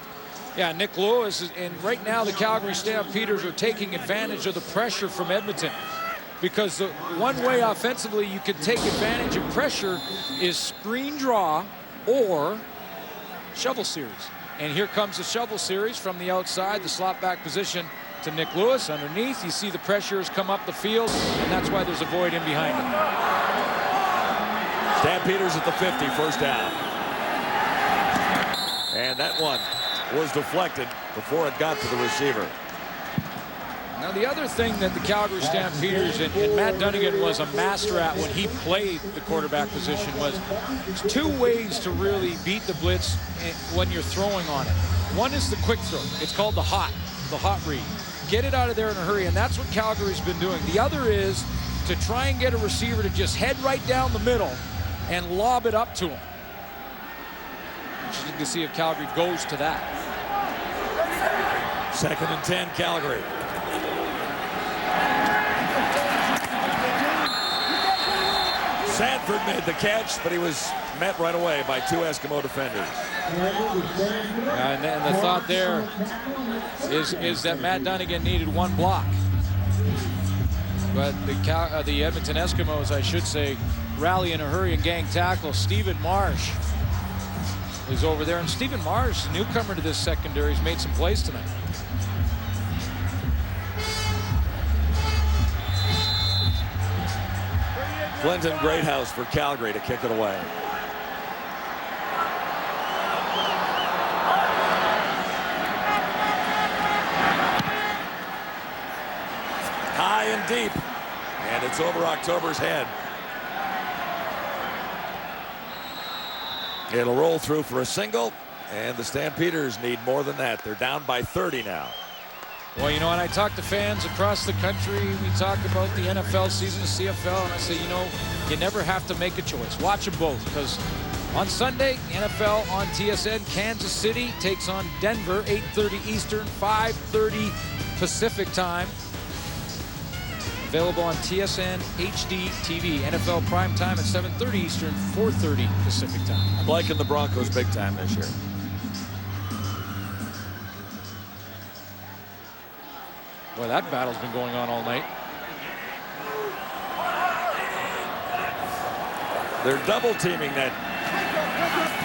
Yeah, Nick Lewis, and right now the Calgary Stampeders are taking advantage of the pressure from Edmonton, because the one way offensively you can take advantage of pressure is screen draw or shovel series. And here comes the shovel series from the outside, the slot back position to Nick Lewis. Underneath, you see the pressures come up the field, and that's why there's a void in behind him. Stampeders at the 50, first down. And that one was deflected before it got to the receiver. Now, the other thing that the Calgary Stampeders and Matt Dunnigan was a master at when he played the quarterback position was there's two ways to really beat the blitz when you're throwing on it. One is the quick throw. It's called the hot read. Get it out of there in a hurry, and that's what Calgary's been doing. The other is to try and get a receiver to just head right down the middle and lob it up to him. Interesting to see if Calgary goes to that. 2nd and 10, Calgary. Sanford made the catch, but he was met right away by 2 Eskimo defenders. And the thought there is that Matt Dunnigan needed 1 block. But the Edmonton Eskimos, I should say, rally in a hurry and gang tackle. Stephen Marsh is over there. And Stephen Marsh, a newcomer to this secondary, has made some plays tonight. Clinton Greathouse for Calgary to kick it away. High and deep, and it's over October's head. It'll roll through for a single, and the Stampeders need more than that. They're down by 30 now. Well, you know, and I talk to fans across the country. We talk about the NFL season, the CFL, and I say, you know, you never have to make a choice. Watch them both, because on Sunday, NFL on TSN, Kansas City takes on Denver, 8:30 Eastern, 5:30 Pacific time. Available on TSN HD TV. NFL prime time at 7:30 Eastern, 4:30 Pacific time. I'm liking the Broncos big time this year. Boy, that battle's been going on all night. They're double teaming that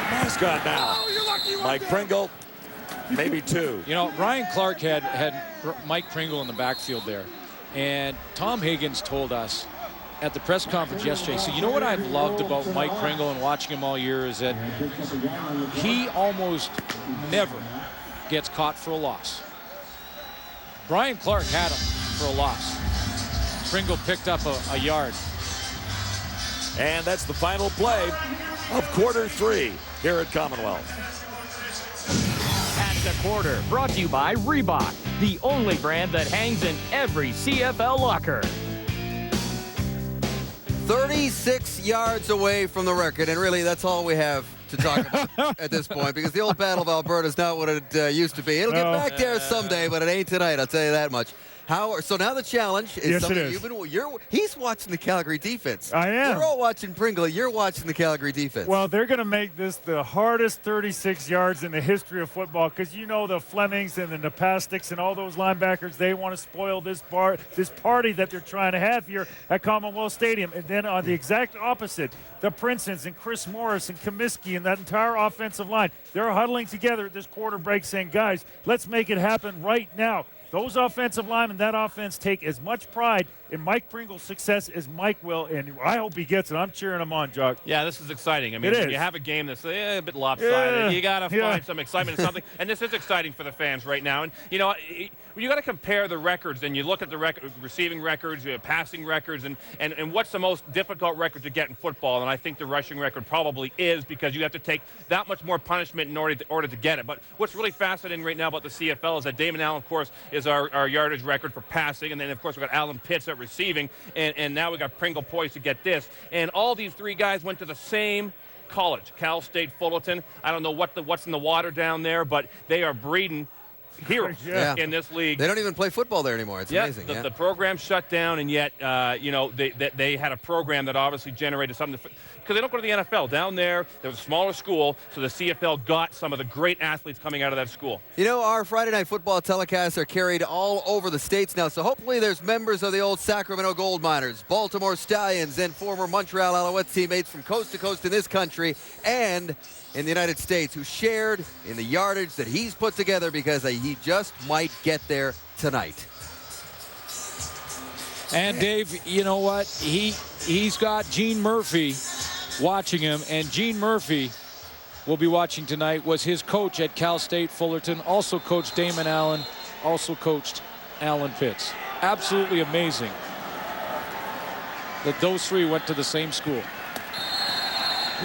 mascot now. Mike Pringle, maybe 2. You know, Ryan Clark had Mike Pringle in the backfield there. And Tom Higgins told us at the press conference yesterday, so you know what I've loved about Mike Pringle and watching him all year is that he almost never gets caught for a loss. Brian Clark had him for a loss. Pringle picked up a yard. And that's the final play of quarter 3 here at Commonwealth. At the quarter, brought to you by Reebok, the only brand that hangs in every CFL locker. 36 yards away from the record, and really that's all we have to talk about at this point, because the old Battle of Alberta is not what it used to be. It'll get back there someday, but it ain't tonight, I'll tell you that much. So now the challenge is something you've been. He's watching the Calgary defense. I am. We're all watching Pringle. You're watching the Calgary defense. Well, they're going to make this the hardest 36 yards in the history of football, because you know the Flemings and the Napastics and all those linebackers, they want to spoil this party that they're trying to have here at Commonwealth Stadium. And then on the exact opposite, the Princens and Chris Morris and Comiskey and that entire offensive line, they're huddling together at this quarter break saying, guys, let's make it happen right now. Those offensive linemen, that offense, take as much pride in Mike Pringle's success as Mike will, and I hope he gets it. I'm cheering him on, Jock. Yeah, this is exciting. I mean, when you have a game that's a bit lopsided, you got to find some excitement in something, and this is exciting for the fans right now. And, you know, you got to compare the records, and you look at the receiving records, passing records, and what's the most difficult record to get in football, and I think the rushing record probably is, because you have to take that much more punishment in order to get it. But what's really fascinating right now about the CFL is that Damon Allen, of course, is our yardage record for passing, and then, of course, we've got Alan Pitts at receiving, and now we got Pringle poised to get this. And all these 3 guys went to the same college, Cal State Fullerton. I don't know what's in the water down there, but they are breeding heroes in this league. They don't even play football there anymore. It's amazing. The program shut down, and yet they had a program that obviously generated something. Because they don't go to the NFL. Down there was a smaller school, so the CFL got some of the great athletes coming out of that school. You know, our Friday Night Football telecasts are carried all over the states now, so hopefully there's members of the old Sacramento Gold Miners, Baltimore Stallions, and former Montreal Alouettes teammates from coast to coast in this country and in the United States who shared in the yardage that he's put together, because he just might get there tonight. And Dave, you know what? He's got Gene Murphy watching him, and Gene Murphy we'll be watching tonight was his coach at Cal State Fullerton, also coached Damon Allen, also coached Alan Pitts. Absolutely amazing that those three went to the same school.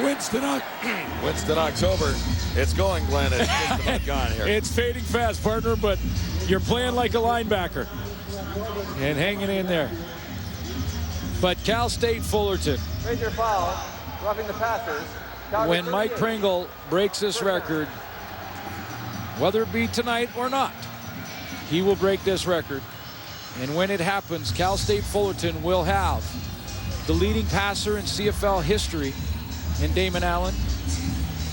Winston October. It's going, Glenn. It's just about gone here. It's fading fast, partner, but you're playing like a linebacker and hanging in there. But Cal State Fullerton. Major foul, roughing the passers. Calgary When Mike Pringle breaks this record, whether it be tonight or not, he will break this record. And when it happens, Cal State Fullerton will have the leading passer in CFL history in Damon Allen,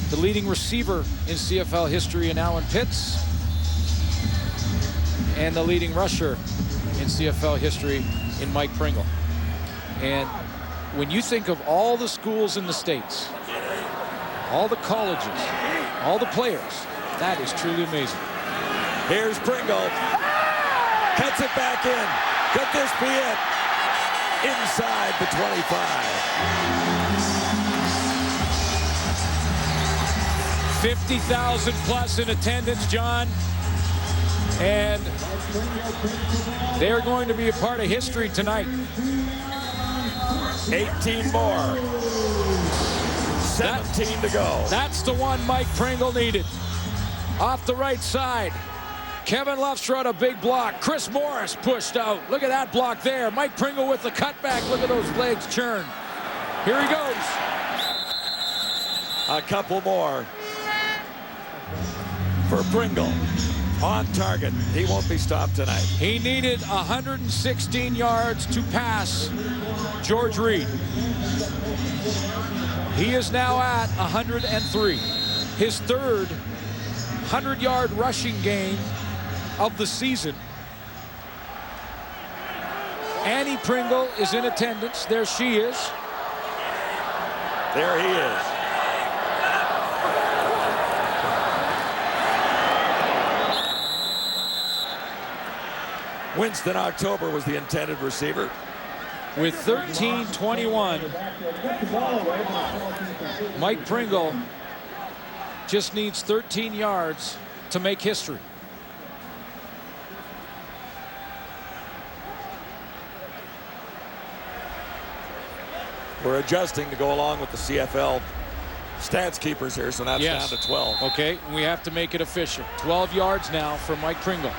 the leading receiver in CFL history in Alan Pitts, and the leading rusher in CFL history in Mike Pringle. And when you think of all the schools in the States, all the colleges, all the players, that is truly amazing. Here's Pringle. Cuts it back in. Could this be it? Inside the 25. 50,000 plus in attendance, John. And they're going to be a part of history tonight. 18 more. 17 to go. That's the one Mike Pringle needed. Off the right side. Kevin Lufstrom, a big block. Chris Morris pushed out. Look at that block there. Mike Pringle with the cutback. Look at those legs churn. Here he goes. A couple more for Pringle. On target. He won't be stopped tonight. He needed 116 yards to pass George Reed. He is now at 103. His third 100-yard rushing game of the season. Annie Pringle is in attendance. There she is. There he is. Winston October was the intended receiver. With 13:21, Mike Pringle just needs 13 yards to make history. We're adjusting to go along with the CFL stats keepers here, so now it's down to 12. Okay, we have to make it official. 12 yards now for Mike Pringle.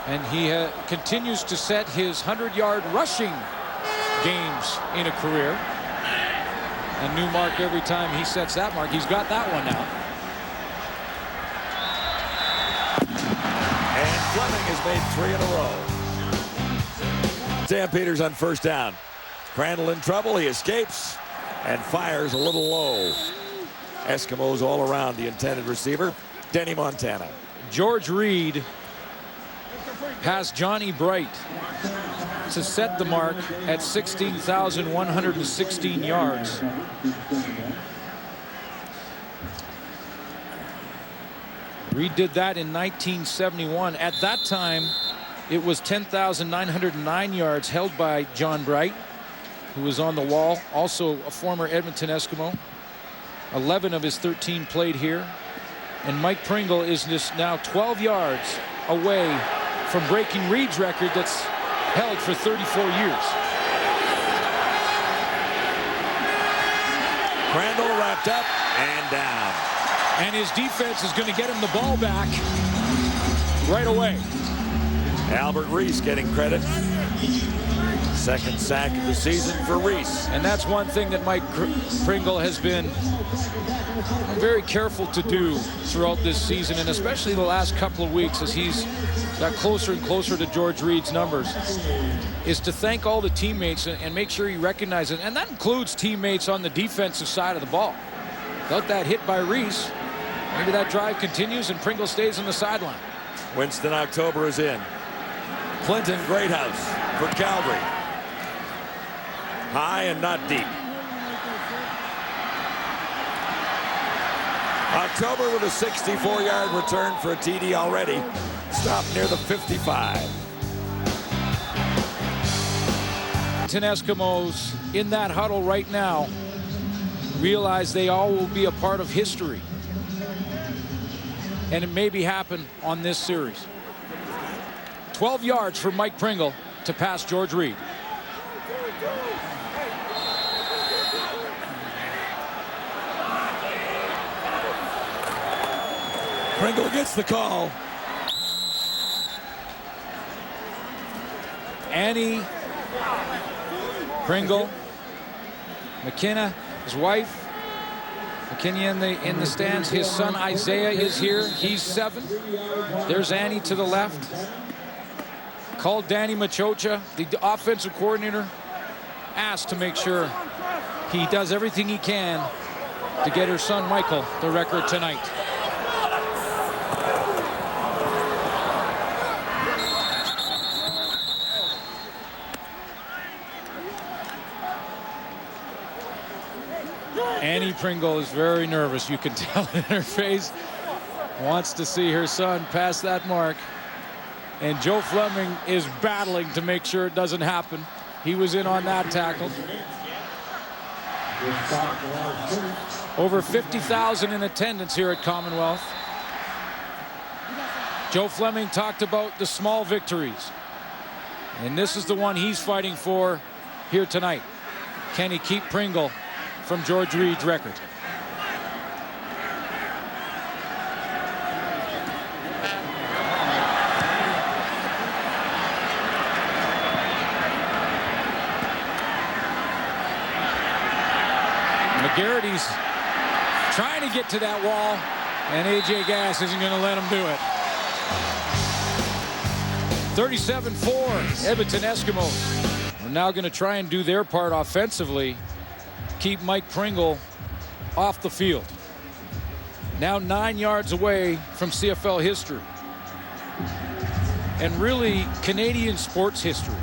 And he continues to set his 100-yard rushing games in a career. A new mark every time he sets that mark. He's got that one now. And Fleming has made 3 in a row. Stampeders on first down. Crandall in trouble. He escapes and fires a little low. Eskimos all around the intended receiver, Denny Montana. George Reed has Johnny Bright to set the mark at 16,116 yards. Reed did that in 1971. At that time, it was 10,909 yards held by John Bright, who was on the wall, also a former Edmonton Eskimo. 11 of his 13 played here. And Mike Pringle is just now 12 yards away from breaking Reed's record that's held for 34 years. Crandall wrapped up and down. And his defense is going to get him the ball back right away. Albert Reese getting credit. Second sack of the season for Reese. And that's one thing that Mike Pringle has been very careful to do throughout this season, and especially the last couple of weeks as he's got closer and closer to George Reed's numbers, is to thank all the teammates and make sure he recognizes, and that includes teammates on the defensive side of the ball. Without that hit by Reese, maybe that drive continues and Pringle stays on the sideline. Winston October is in. Clinton Greathouse for Calgary. High and not deep. October with a 64-yard return for a TD already. Stopped near the 55. Eskimos in that huddle right now. realize they all will be a part of history. And it maybe happen on this series. 12 yards for Mike Pringle to pass George Reed. Pringle gets the call. Annie Pringle, McKenna, his wife. McKinney in the stands. His son Isaiah is here. He's 7. There's Annie to the left. Called Danny Machocha, the offensive coordinator, asked to make sure he does everything he can to get her son Michael the record tonight. Annie Pringle is very nervous. You can tell in her face. Wants to see her son pass that mark. And Joe Fleming is battling to make sure it doesn't happen. He was in on that tackle. Over 50,000 in attendance here at Commonwealth. Joe Fleming talked about the small victories. And this is the one he's fighting for here tonight. Can he keep Pringle from George Reed's record? McGarrity's trying to get to that wall, and A.J. Gass isn't going to let him do it. 37-4, Edmonton Eskimos. We're now going to try and do their part offensively. Keep Mike Pringle off the field. Now 9 yards away from CFL history. And really Canadian sports history.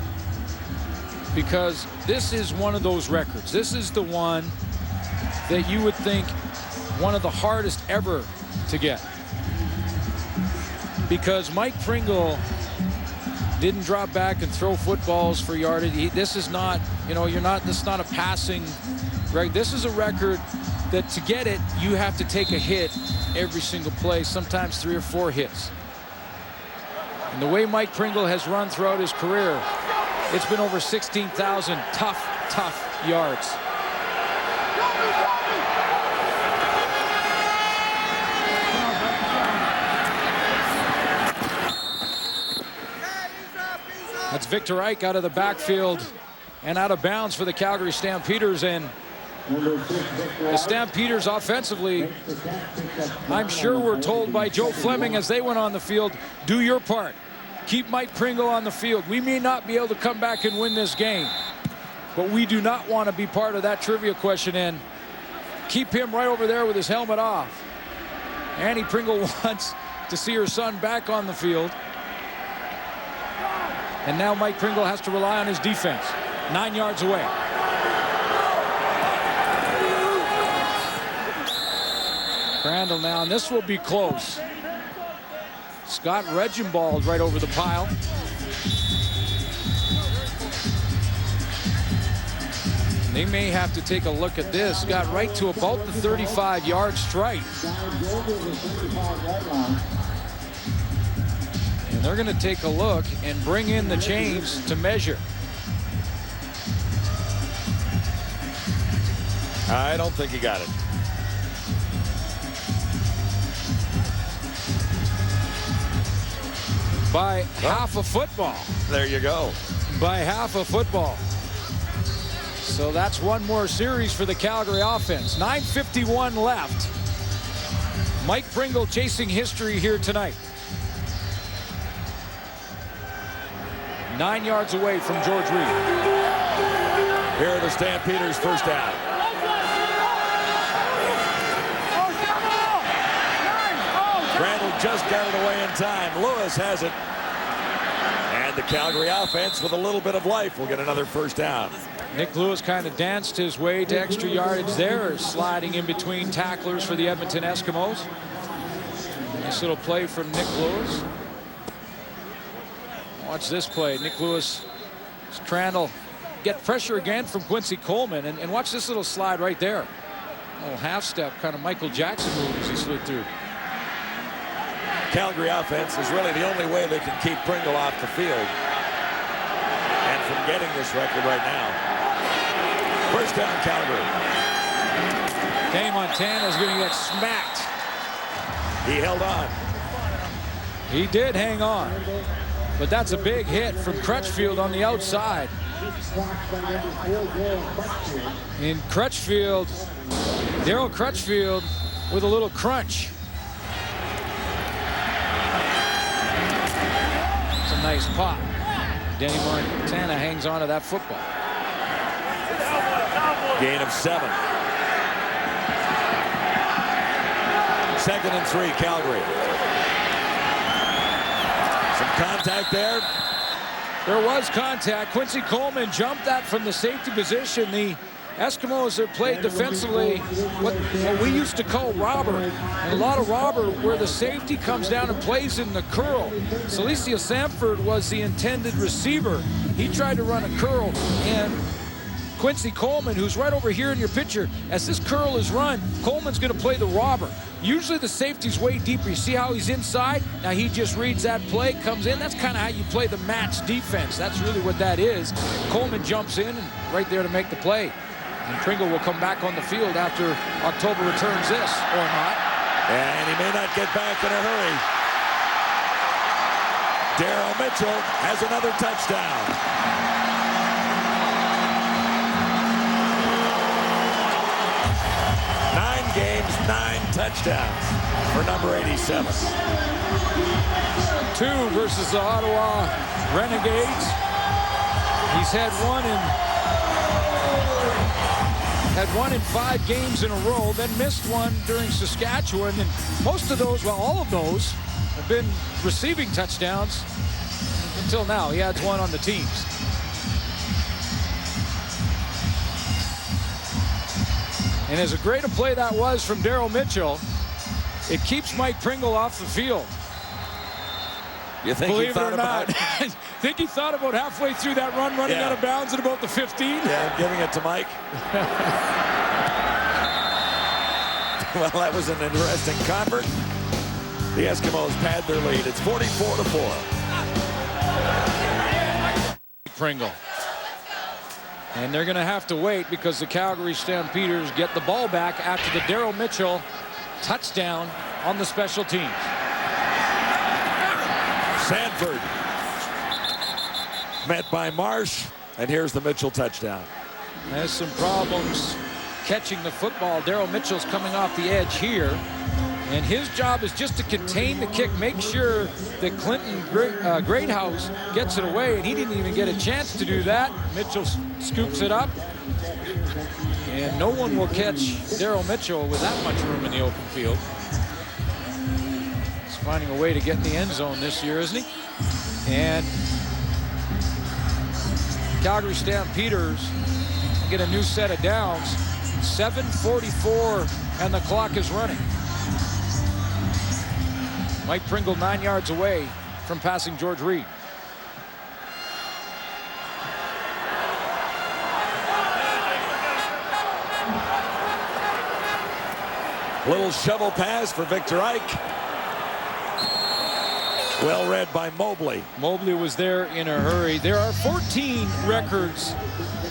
Because this is one of those records. This is the one that you would think one of the hardest ever to get. Because Mike Pringle didn't drop back and throw footballs for yardage. This is not, this is not a passing record. This is a record that to get it, you have to take a hit every single play, sometimes 3 or 4 hits. And the way Mike Pringle has run throughout his career, it's been over 16,000 tough yards. That's Victor Ike out of the backfield and out of bounds for the Calgary Stampeders. And the Stampeders offensively, I'm sure were told by Joe Fleming as they went on the field, do your part. Keep Mike Pringle on the field. We may not be able to come back and win this game, but we do not want to be part of that trivia question, and keep him right over there with his helmet off. Annie Pringle wants to see her son back on the field. And now Mike Pringle has to rely on his defense. 9 yards away. Crandall now, and this will be close. Scott Reginbald right over the pile. They may have to take a look at this. Got right to about the 35-yard stripe. And they're going to take a look and bring in the chains to measure. I don't think he got it. By half a football. There you go. By half a football. So that's one more series for the Calgary offense. 9:51 left. Mike Pringle chasing history here tonight. 9 yards away from George Reed. Here are the Stampeders' first down. Crandall just got it away in time. Lewis has it. And the Calgary offense with a little bit of life will get another first down. Nick Lewis kind of danced his way to extra yardage there, sliding in between tacklers for the Edmonton Eskimos. Nice little play from Nick Lewis. Watch this play. Nick Lewis, Crandall get pressure again from Quincy Coleman, and watch this little slide right there. little half step, kind of Michael Jackson move as he slid through. Calgary offense is really the only way they can keep Pringle off the field and from getting this record right now. First down, Calgary. Danny Montana's going to get smacked. He held on. He did hang on. But that's a big hit from Crutchfield on the outside. In Crutchfield, Daryl Crutchfield with a little crunch. It's a nice pop. Danny Montana hangs on to that football. Gain of 7. 2nd and 3, Calgary. Some contact there. There was contact. Quincy Coleman jumped that from the safety position. The Eskimos have played defensively what we used to call robber. And a lot of robber where the safety comes down and plays in the curl. Celicio Sanford was the intended receiver. He tried to run a curl, and Quincy Coleman, who's right over here in your picture, as this curl is run, Coleman's going to play the robber. Usually the safety's way deeper. You see how he's inside? Now he just reads that play, comes in. That's kind of how you play the match defense. That's really what that is. Coleman jumps in and right there to make the play. And Pringle will come back on the field after October returns this, or not. And he may not get back in a hurry. Daryl Mitchell has another touchdown. 9 games, 9 touchdowns for number 87. 2 versus the Ottawa Renegades. He's had one in 5 games in a row, then missed one during Saskatchewan, and most of those, well, all of those have been receiving touchdowns until now. He adds one on the teams. And as great a play that was from Daryl Mitchell, it keeps Mike Pringle off the field. You think Believe he thought it or not. I think he thought about halfway through that run, running out of bounds at about the 15. Yeah, giving it to Mike. Well, that was an interesting convert. The Eskimos pad their lead. It's 44-4. Pringle. And they're going to have to wait because the Calgary Stampeders get the ball back after the Daryl Mitchell touchdown on the special teams. Sanford met by Marsh, and here's the Mitchell touchdown. Has some problems catching the football. Daryl Mitchell's coming off the edge here, and his job is just to contain the kick, make sure that Clinton Greathouse gets it away, and he didn't even get a chance to do that. Mitchell scoops it up, and no one will catch Daryl Mitchell with that much room in the open field. He's finding a way to get in the end zone this year, isn't he? And Calgary Stampeders get a new set of downs. 7:44 and the clock is running. Mike Pringle 9 yards away from passing George Reed. Little shovel pass for Victor Ike. Well read by Mobley. Mobley was there in a hurry. There are 14 records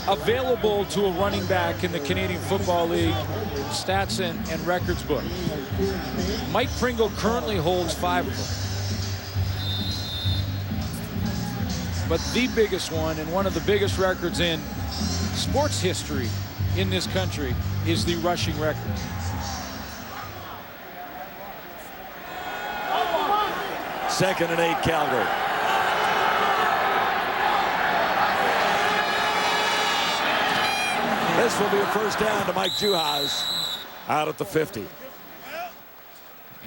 available to a running back in the Canadian Football League stats and records book. Mike Pringle currently holds 5 of them. But the biggest one, and one of the biggest records in sports history in this country, is the rushing record. Second and 8, Calgary. This will be a first down to Mike Juhasz out at the 50.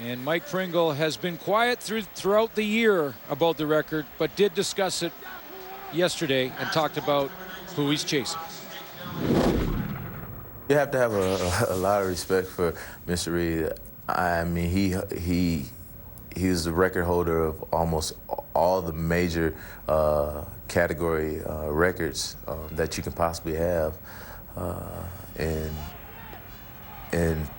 And Mike Pringle has been quiet throughout the year about the record, but did discuss it yesterday and talked about who he's chasing. You have to have a lot of respect for Mr. Reed. I mean, he is the record holder of almost all the major category records that you can possibly have. And and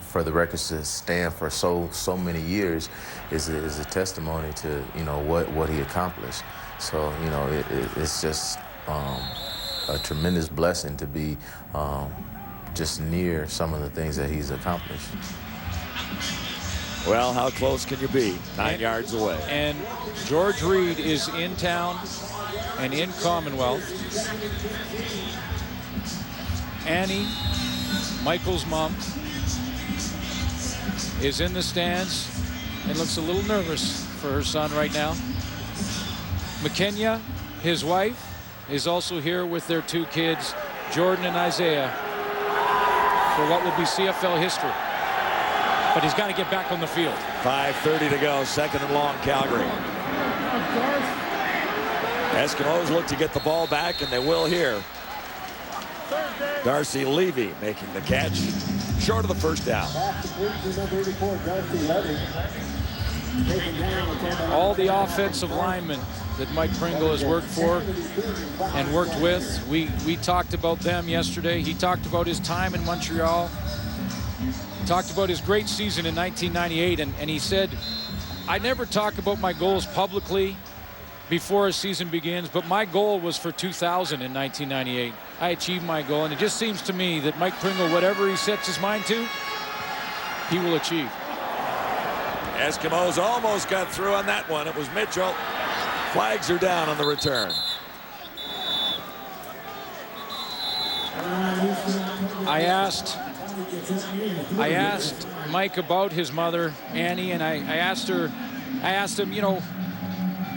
for the records to stand for so many years is a testimony to, you know, what he accomplished. So, you know, it's just a tremendous blessing to be just near some of the things that he's accomplished. Well, how close can you be? 9 yards away. And George Reed is in town and in Commonwealth. Annie, Michael's mom, is in the stands and looks a little nervous for her son right now. McKenya, his wife, is also here with their 2 kids, Jordan and Isaiah, for what will be CFL history. But he's got to get back on the field. 5:30 to go, 2nd and long, Calgary. Eskimos look to get the ball back, and they will here. Darcy Levy making the catch, short of the first down. All the offensive linemen that Mike Pringle has worked for and worked with, we talked about them yesterday. He talked about his time in Montreal. Talked about his great season in 1998, and he said, I never talk about my goals publicly before a season begins, but my goal was for 2000 in 1998. I achieved my goal, and it just seems to me that Mike Pringle, whatever he sets his mind to, he will achieve. Eskimos almost got through on that one. It was Mitchell. Flags are down on the return. I asked Mike about his mother, Annie, and I asked him, you know,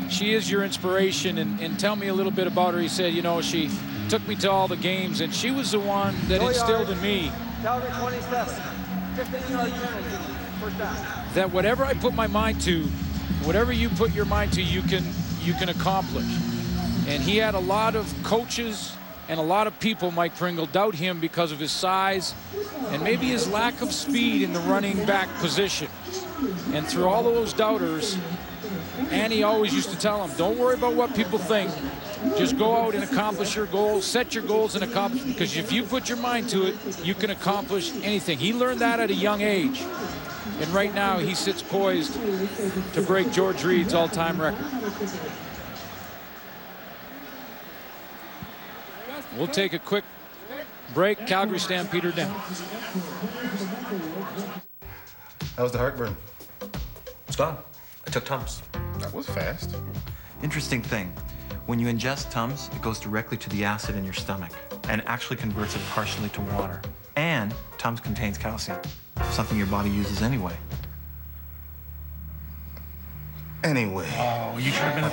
she is your inspiration, and tell me a little bit about her. He said, you know, she took me to all the games, and she was the one that instilled in me Calgary 27. 15 yards penalty. First down. That whatever I put my mind to, whatever you put your mind to, you can accomplish. And he had a lot of coaches and a lot of people, Mike Pringle, doubt him because of his size and maybe his lack of speed in the running back position. And through all of those doubters, Annie always used to tell him, don't worry about what people think. Just go out and accomplish your goals, set your goals and accomplish them, because if you put your mind to it, you can accomplish anything. He learned that at a young age. And right now, he sits poised to break George Reed's all-time record. We'll take a quick break. Calgary Stampeder down. How's the heartburn? It's gone. I took Tums. That was fast. Interesting thing. When you ingest Tums, it goes directly to the acid in your stomach and actually converts it partially to water. And Tums contains calcium, something your body uses anyway. Anyway. Oh, you should have been at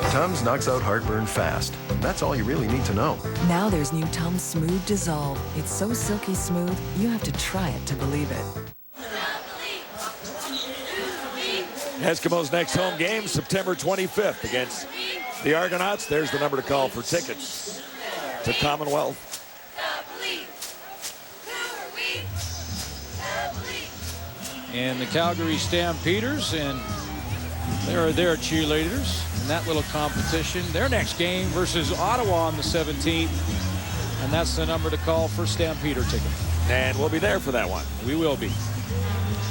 the Tums knocks out heartburn fast. That's all you really need to know. Now there's new Tums Smooth Dissolve. It's so silky smooth, you have to try it to believe it. Eskimos' next home game, September 25th against the Argonauts. There's the number to call for tickets to Commonwealth. And the Calgary Stampeders, and there are their cheerleaders in that little competition. Their next game versus Ottawa on the 17th. And that's the number to call for Stampeder tickets. And we'll be there for that one. We will be.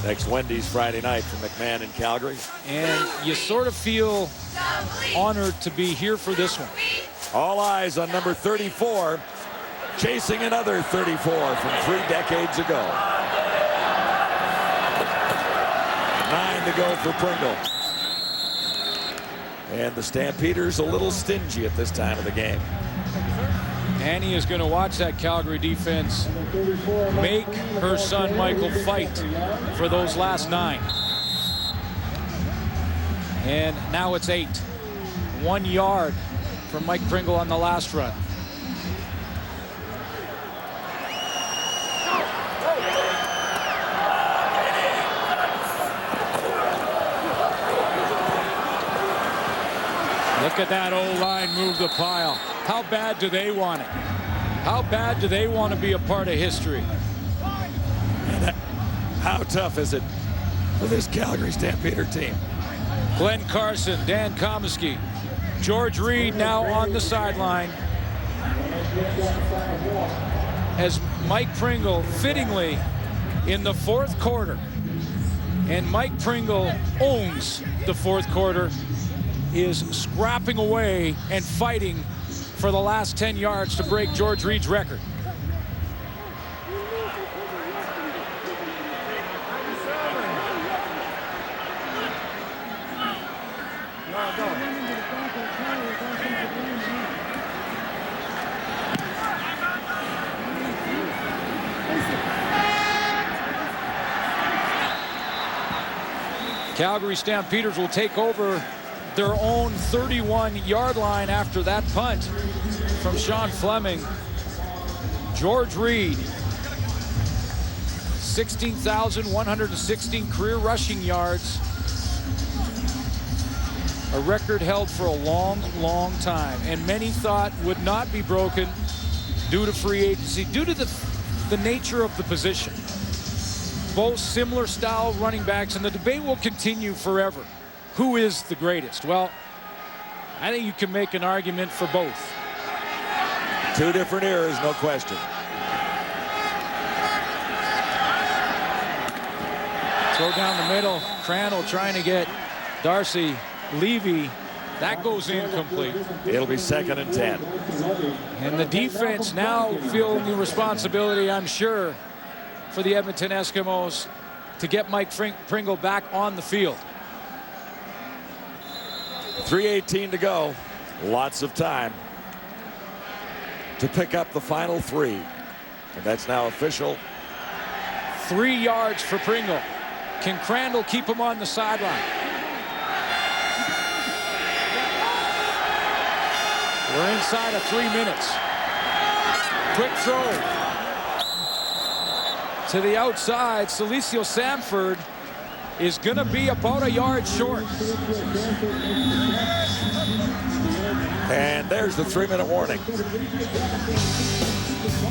Next Wendy's Friday night from McMahon in Calgary. And you sort of feel honored to be here for this one. All eyes on number 34, chasing another 34 from 3 decades ago. 9 to go for Pringle. And the Stampeders a little stingy at this time of the game. Annie is going to watch that Calgary defense make her son Michael fight for those last 9. And now it's 8. 1 yard from Mike Pringle on the last run. Look at that O-line move the pile. How bad do they want it? How bad do they want to be a part of history? And how tough is it for this Calgary Stampeder team? Glenn Carson, Dan Comiskey, George Reed now on the sideline. as Mike Pringle fittingly in the fourth quarter, and Mike Pringle owns the fourth quarter, is scrapping away and fighting for the last 10 yards to break George Reed's record. Calgary Stampeders will take over their own 31-yard line after that punt from Sean Fleming. George Reed, 16,116 career rushing yards. A record held for a long, long time, and many thought would not be broken due to free agency, due to the nature of the position. Both similar style running backs, and the debate will continue forever. Who is the greatest? Well, I think you can make an argument for both. Two different eras, no question. Throw down the middle. Crandall trying to get Darcy. Levy. That goes incomplete. It'll be 2nd and 10. And the defense now feeling the responsibility, I'm sure, for the Edmonton Eskimos to get Mike Pringle back on the field. 3:18 to go. Lots of time to pick up the final 3. And that's now official. 3 yards for Pringle. Can Crandall keep him on the sideline? We're inside of 3 minutes. Quick throw to the outside. Celicio Samford is going to be about a yard short. And there's the 3-minute warning.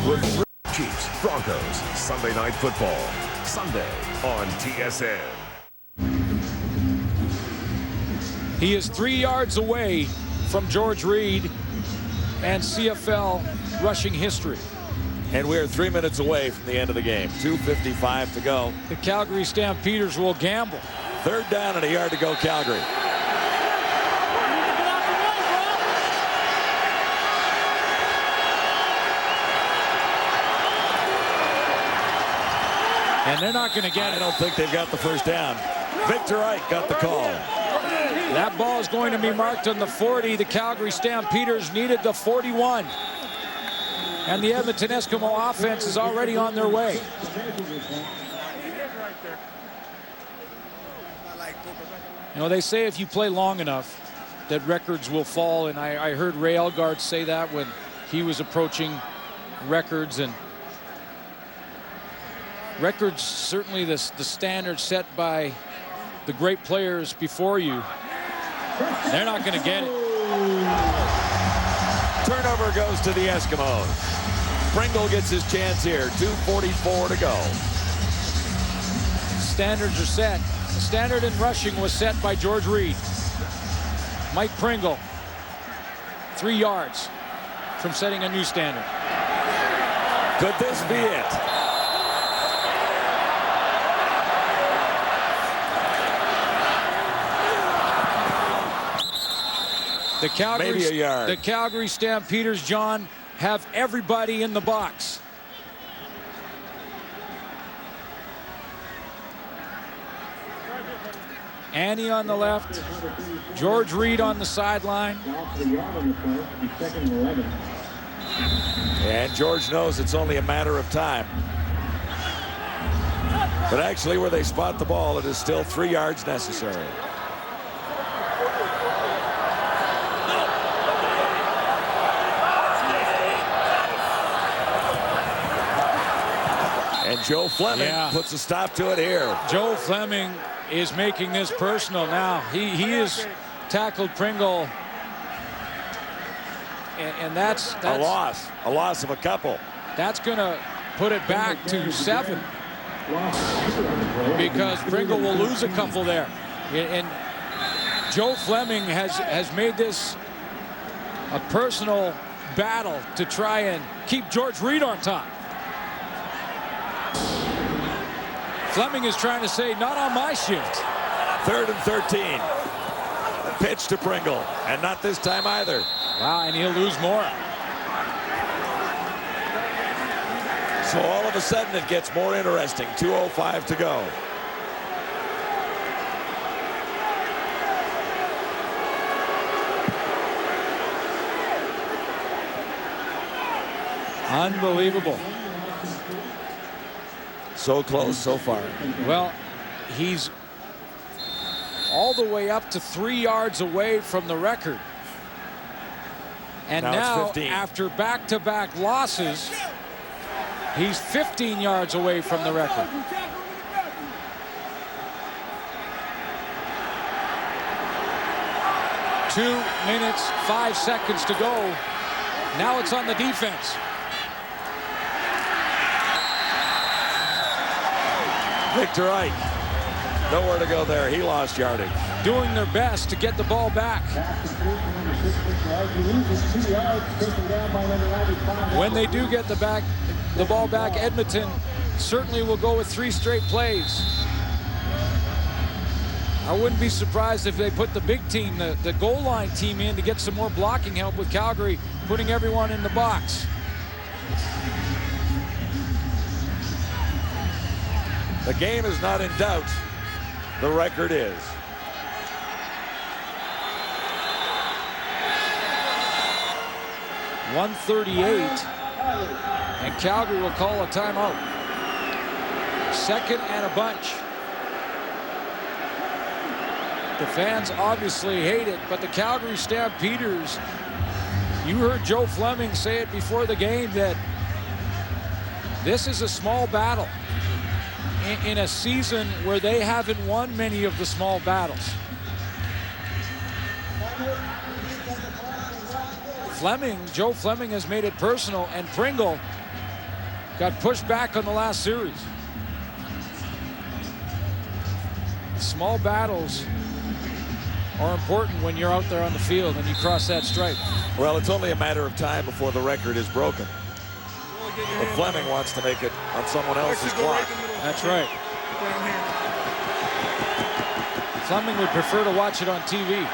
With 3 Chiefs, Broncos, Sunday Night Football. Sunday on TSN. He is 3 yards away from George Reed and CFL rushing history. And we're 3 minutes away from the end of the game. 2:55 to go. The Calgary Stampeders will gamble. 3rd down and a yard to go, Calgary. And they're not going to get it. I don't think they've got the first down. Victor Ike got the call. That ball is going to be marked on the 40. The Calgary Stampeders needed the 41. And the Edmonton Eskimo offense is already on their way. You know, they say if you play long enough that records will fall, and I heard Ray Elgart say that when he was approaching records, and records certainly the standard set by the great players before you. They're not going to get it. Turnover goes to the Eskimos. Pringle gets his chance here. 2:44 to go. Standards are set. The standard in rushing was set by George Reed. Mike Pringle, 3 yards from setting a new standard. Could this be it? Maybe a yard. The Calgary Stampeders, John, have everybody in the box. Annie on the left, George Reed on the sideline. And George knows it's only a matter of time. But actually, where they spot the ball, it is still 3 yards necessary. And Joe Fleming puts a stop to it here. Joe Fleming is making this personal now. He has tackled Pringle, and that's a loss of a couple. That's going to put it back to 7 because Pringle will lose a couple there. And Joe Fleming has made this a personal battle to try and keep George Reed on top. Fleming is trying to say, not on my shift. 3rd and 13. Pitch to Pringle, and not this time either. Wow, and he'll lose more. So all of a sudden it gets more interesting. 2:05 to go. Unbelievable. So close so far. Well, he's all the way up to 3 yards away from the record. And now after back-to-back losses, he's 15 yards away from the record. Two minutes, 5 seconds to go. Now it's on the defense. Victor Ike, nowhere to go there. He lost yardage. Doing their best to get the ball back. When they do get the ball back, Edmonton certainly will go with 3 straight plays. I wouldn't be surprised if they put the big team, the goal line team in to get some more blocking help with Calgary, putting everyone in the box. The game is not in doubt. The record is. .138, and Calgary will call a timeout. 2nd and a bunch. The fans obviously hate it, but the Calgary Stampeders, you heard Joe Fleming say it before the game that this is a small battle in a season where they haven't won many of the small battles. Joe Fleming has made it personal, and Pringle got pushed back on the last series. Small battles are important when you're out there on the field and you cross that stripe. Well, it's only a matter of time before the record is broken. But Fleming wants to make it on someone else's clock. That's right. Fleming would prefer to watch it on TV.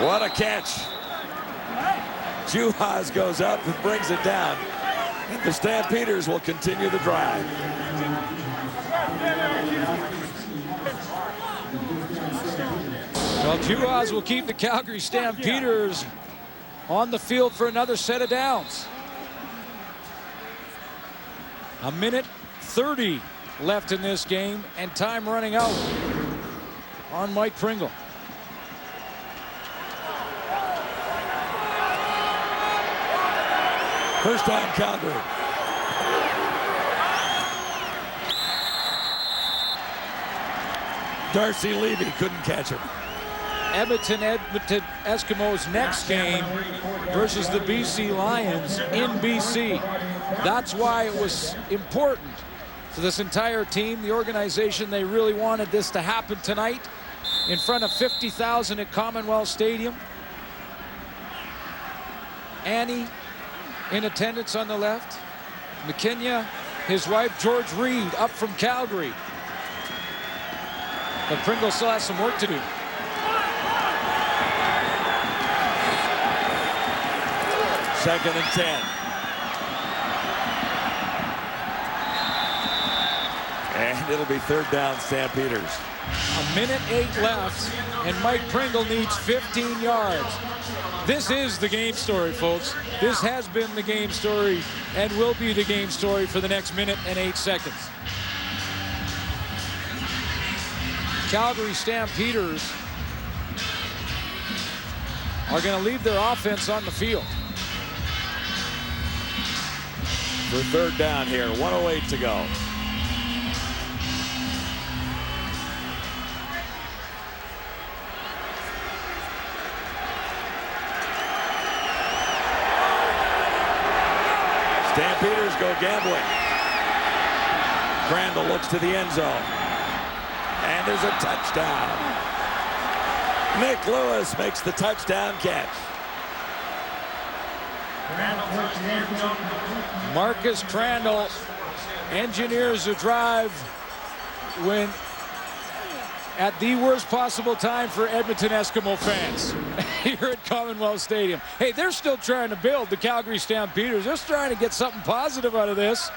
What a catch. Juhas goes up and brings it down. The Stampeders will continue the drive. Well, Juhas will keep the Calgary Stampeders on the field for another set of downs. 1:30 left in this game, and time running out on Mike Pringle. First down, Calgary. Darcy Levy couldn't catch him. Edmonton Eskimos next game versus the BC Lions in BC. That's why it was important for this entire team, the organization. They really wanted this to happen tonight in front of 50,000 at Commonwealth Stadium. Annie in attendance on the left. McKinney, his wife George Reed up from Calgary. But Pringle still has some work to do. Second and 10. And it'll be third down, Stampeders. 1:08 left, and Mike Pringle needs 15 yards. This is the game story, folks. This has been the game story and will be the game story for the next 1:08 seconds. Calgary Stampeders are going to leave their offense on the field. For third down here, 1:08 to go. Stampeders go gambling. Crandall looks to the end zone. And there's a touchdown. Nick Lewis makes the touchdown catch. Marcus Crandall engineers a drive when at the worst possible time for Edmonton Eskimo fans here at Commonwealth Stadium. Hey, they're still trying to build the Calgary Stampeders. They're trying to get something positive out of this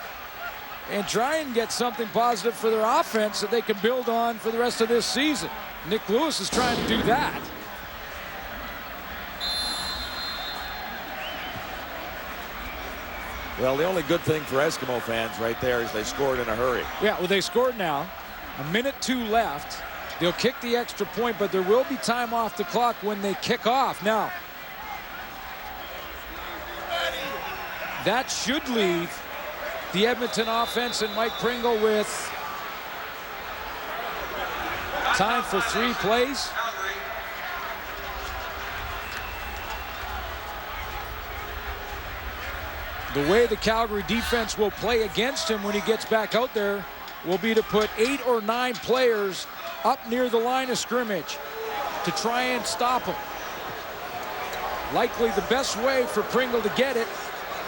and try and get something positive for their offense that they can build on for the rest of this season. Nick Lewis is trying to do that. Well, the only good thing for Eskimo fans right there is they scored in a hurry. Yeah, well, they scored now. 1:02 left. They'll kick the extra point, but there will be time off the clock when they kick off. Now, that should leave the Edmonton offense and Mike Pringle with time for 3 plays. The way the Calgary defense will play against him when he gets back out there will be to put 8 or 9 players up near the line of scrimmage to try and stop him. Likely the best way for Pringle to get it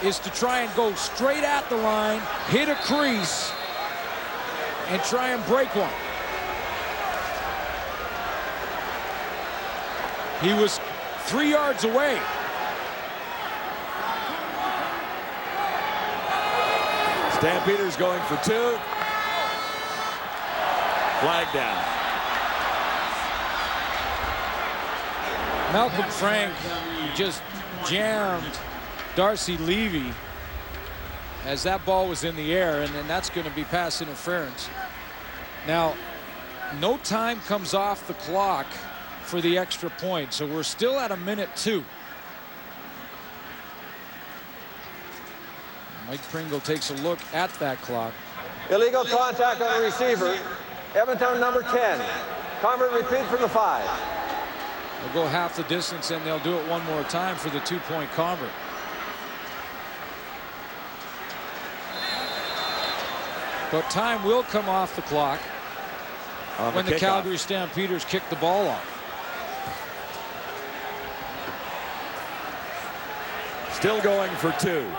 is to try and go straight at the line, hit a crease, and try and break one. He was 3 yards away. Stampeders going for 2. Flag down. Malcolm Frank just jammed Darcy Levy as that ball was in the air, and then that's going to be pass interference. Now, no time comes off the clock for the extra point, so we're still at 1:02. Mike Pringle takes a look at that clock. Illegal contact on the receiver. Edmonton number 10. Convert repeat from the 5. They'll go half the distance, and they'll do it one more time for the 2-point convert. But time will come off the clock when the Calgary Stampeders kick the ball off. Still going for 2.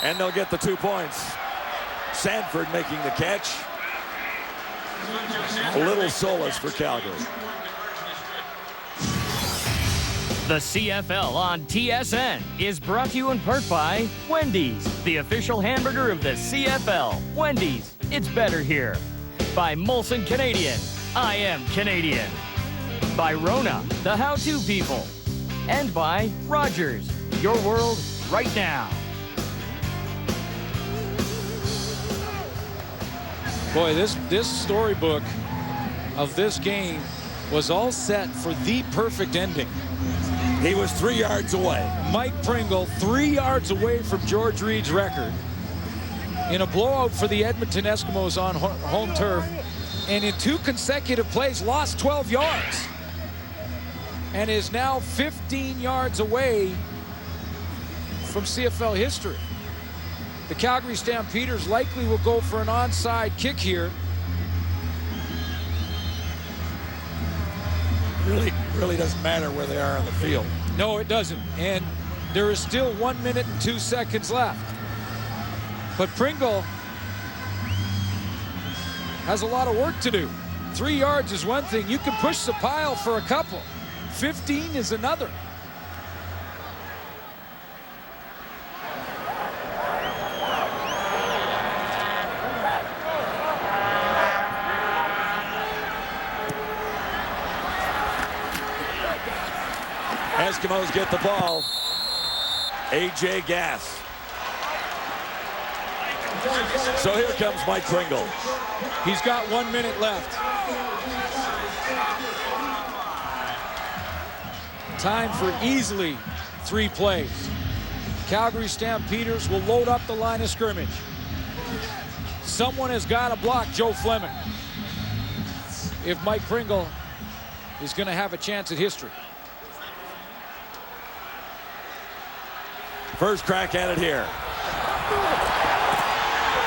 And they'll get the 2 points. Sanford making the catch. A little solace for Calgary. The CFL on TSN is brought to you in part by Wendy's, the official hamburger of the CFL. Wendy's, it's better here. By Molson Canadian, I am Canadian. By Rona, the how-to people. And by Rogers, your world right now. Boy, this storybook of this game was all set for the perfect ending. He was 3 yards away. Mike Pringle 3 yards away from George Reed's record in a blowout for the Edmonton Eskimos on home turf, and in 2 consecutive plays lost 12 yards and is now 15 yards away from CFL history. The Calgary Stampeders likely will go for an onside kick here. Really doesn't matter where they are on the field. No, it doesn't. And there is still 1 minute and 2 seconds left. But Pringle has a lot of work to do. 3 yards is one thing. You can push the pile for a couple. 15 is another. Eskimos get the ball. A.J. Gass. So here comes Mike Pringle. He's got 1 minute left. Time for easily 3 plays. Calgary Stampeders will load up the line of scrimmage. Someone has got to block Joe Fleming if Mike Pringle is going to have a chance at history. First crack at it here.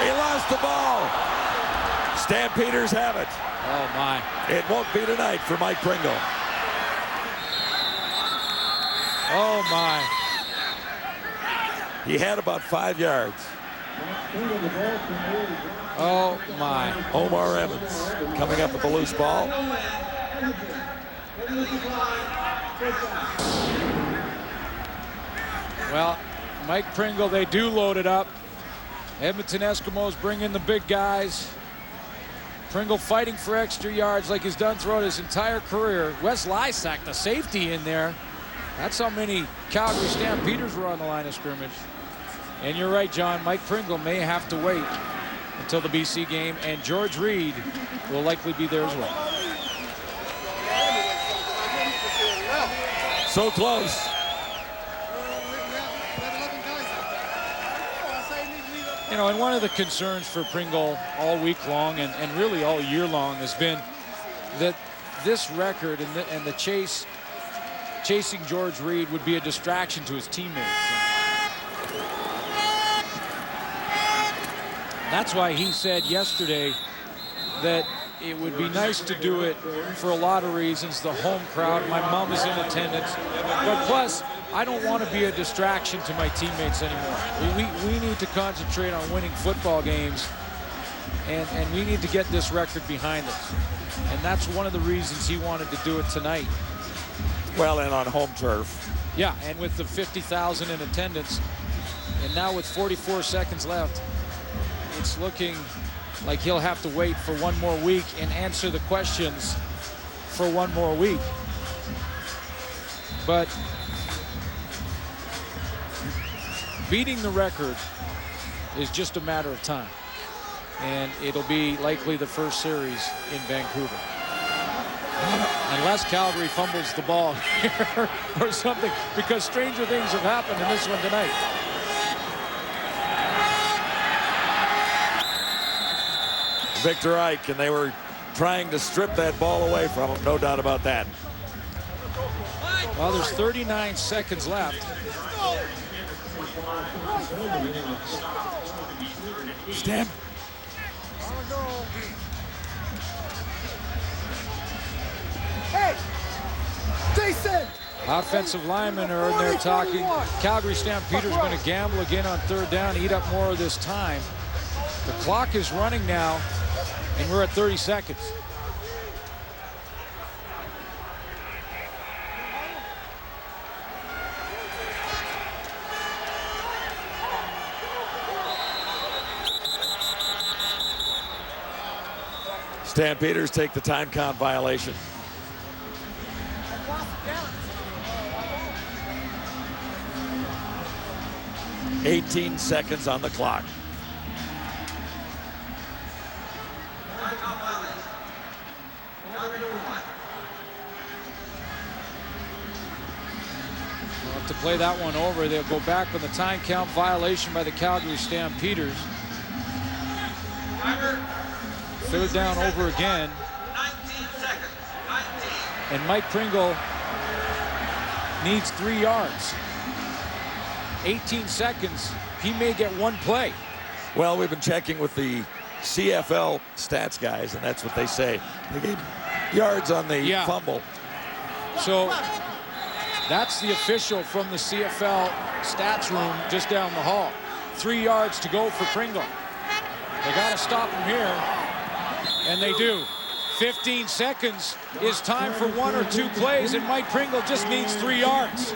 He lost the ball. Stampeders have it. Oh, my. It won't be tonight for Mike Pringle. Oh, my. He had about 5 yards. Oh, my. Omar Evans coming up with the loose ball. Well, Mike Pringle, they do load it up. Edmonton Eskimos bring in the big guys. Pringle fighting for extra yards like he's done throughout his entire career. Wes Lysak, the safety in there. That's how many Calgary Stampeders were on the line of scrimmage. And you're right, John. Mike Pringle may have to wait until the BC game, and George Reed will likely be there as well. So close. You know, and one of the concerns for Pringle all week long and really all year long has been that this record and the chasing George Reed would be a distraction to his teammates. That's why he said yesterday that it would be nice to do it for a lot of reasons. The home crowd, my mom is in attendance, but plus I don't want to be a distraction to my teammates anymore. We need to concentrate on winning football games, and we need to get this record behind us. And that's one of the reasons he wanted to do it tonight. Well, and on home turf. Yeah, and with the 50,000 in attendance, and now with 44 seconds left, it's looking like he'll have to wait for one more week and answer the questions for one more week. But beating the record is just a matter of time, and it'll be likely the first series in Vancouver. Unless Calgary fumbles the ball here or something, because stranger things have happened in this one tonight. Victor Ike, and they were trying to strip that ball away from him, no doubt about that. Well, there's 39 seconds left. Stamp. Hey, Jason! Offensive linemen are in there talking. Calgary Stampeders going to gamble again on third down, eat up more of this time. The clock is running now, and we're at 30 seconds. Stampeders take the time count violation. $18 seconds on the clock. We'll have to play that one over. They'll go back on the time count violation by the Calgary Stampeders. Third down over again. And Mike Pringle needs 3 yards. 18 seconds. He may get one play. Well, we've been checking with the CFL stats guys, and that's what they say. They gave yards on the fumble. So that's the official from the CFL stats room just down the hall. 3 yards to go for Pringle. They got to stop him here, and they do. 15 seconds is time for 1 or 2 plays, and Mike Pringle just needs 3 yards.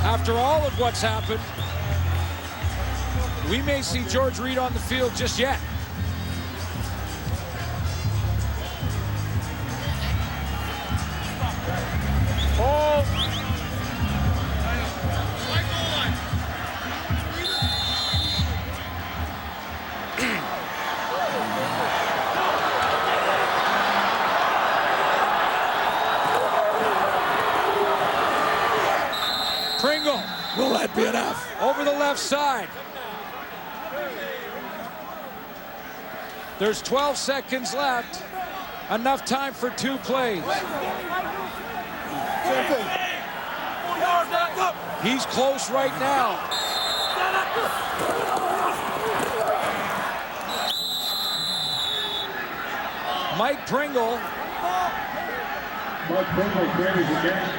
After all of what's happened, we may see George Reed on the field just yet. Pringle. Will that be enough? Over the left side. There's 12 seconds left. Enough time for 2 plays. He's close right now. Mike Pringle. Mike Pringle carries again.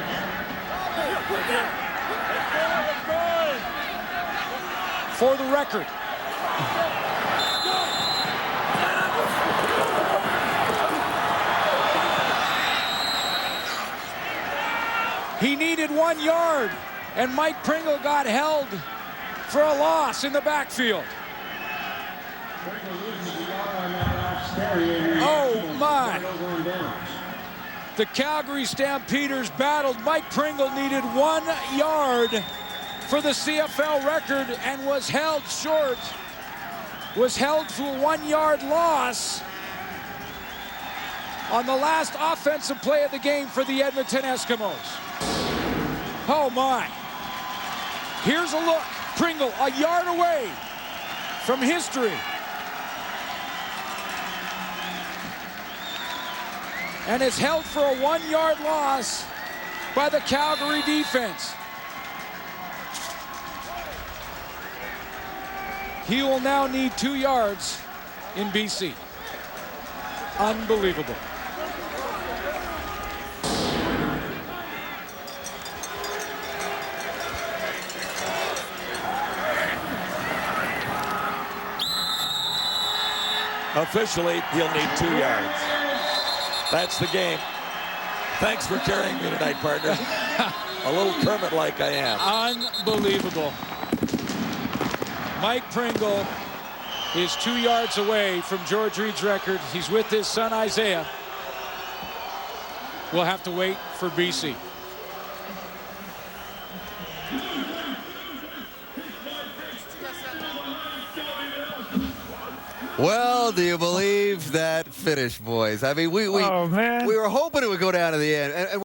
For the record. He needed 1 yard, and Mike Pringle got held for a loss in the backfield. Oh my! The Calgary Stampeders battled. Mike Pringle needed 1 yard for the CFL record and was held short. Was held to a 1 yard loss on the last offensive play of the game for the Edmonton Eskimos. Oh my. Here's a look. Pringle a yard away from history. And it's held for a 1 yard loss by the Calgary defense. He will now need 2 yards in BC. Unbelievable. Officially, he'll need 2 yards. That's the game. Thanks for carrying me tonight, partner. A little Kermit-like I am. Unbelievable. Mike Pringle is 2 yards away from George Reed's record. He's with his son, Isaiah. We'll have to wait for BC. Well, do you believe that finish, boys? I mean, we were hoping it would go down to the end. And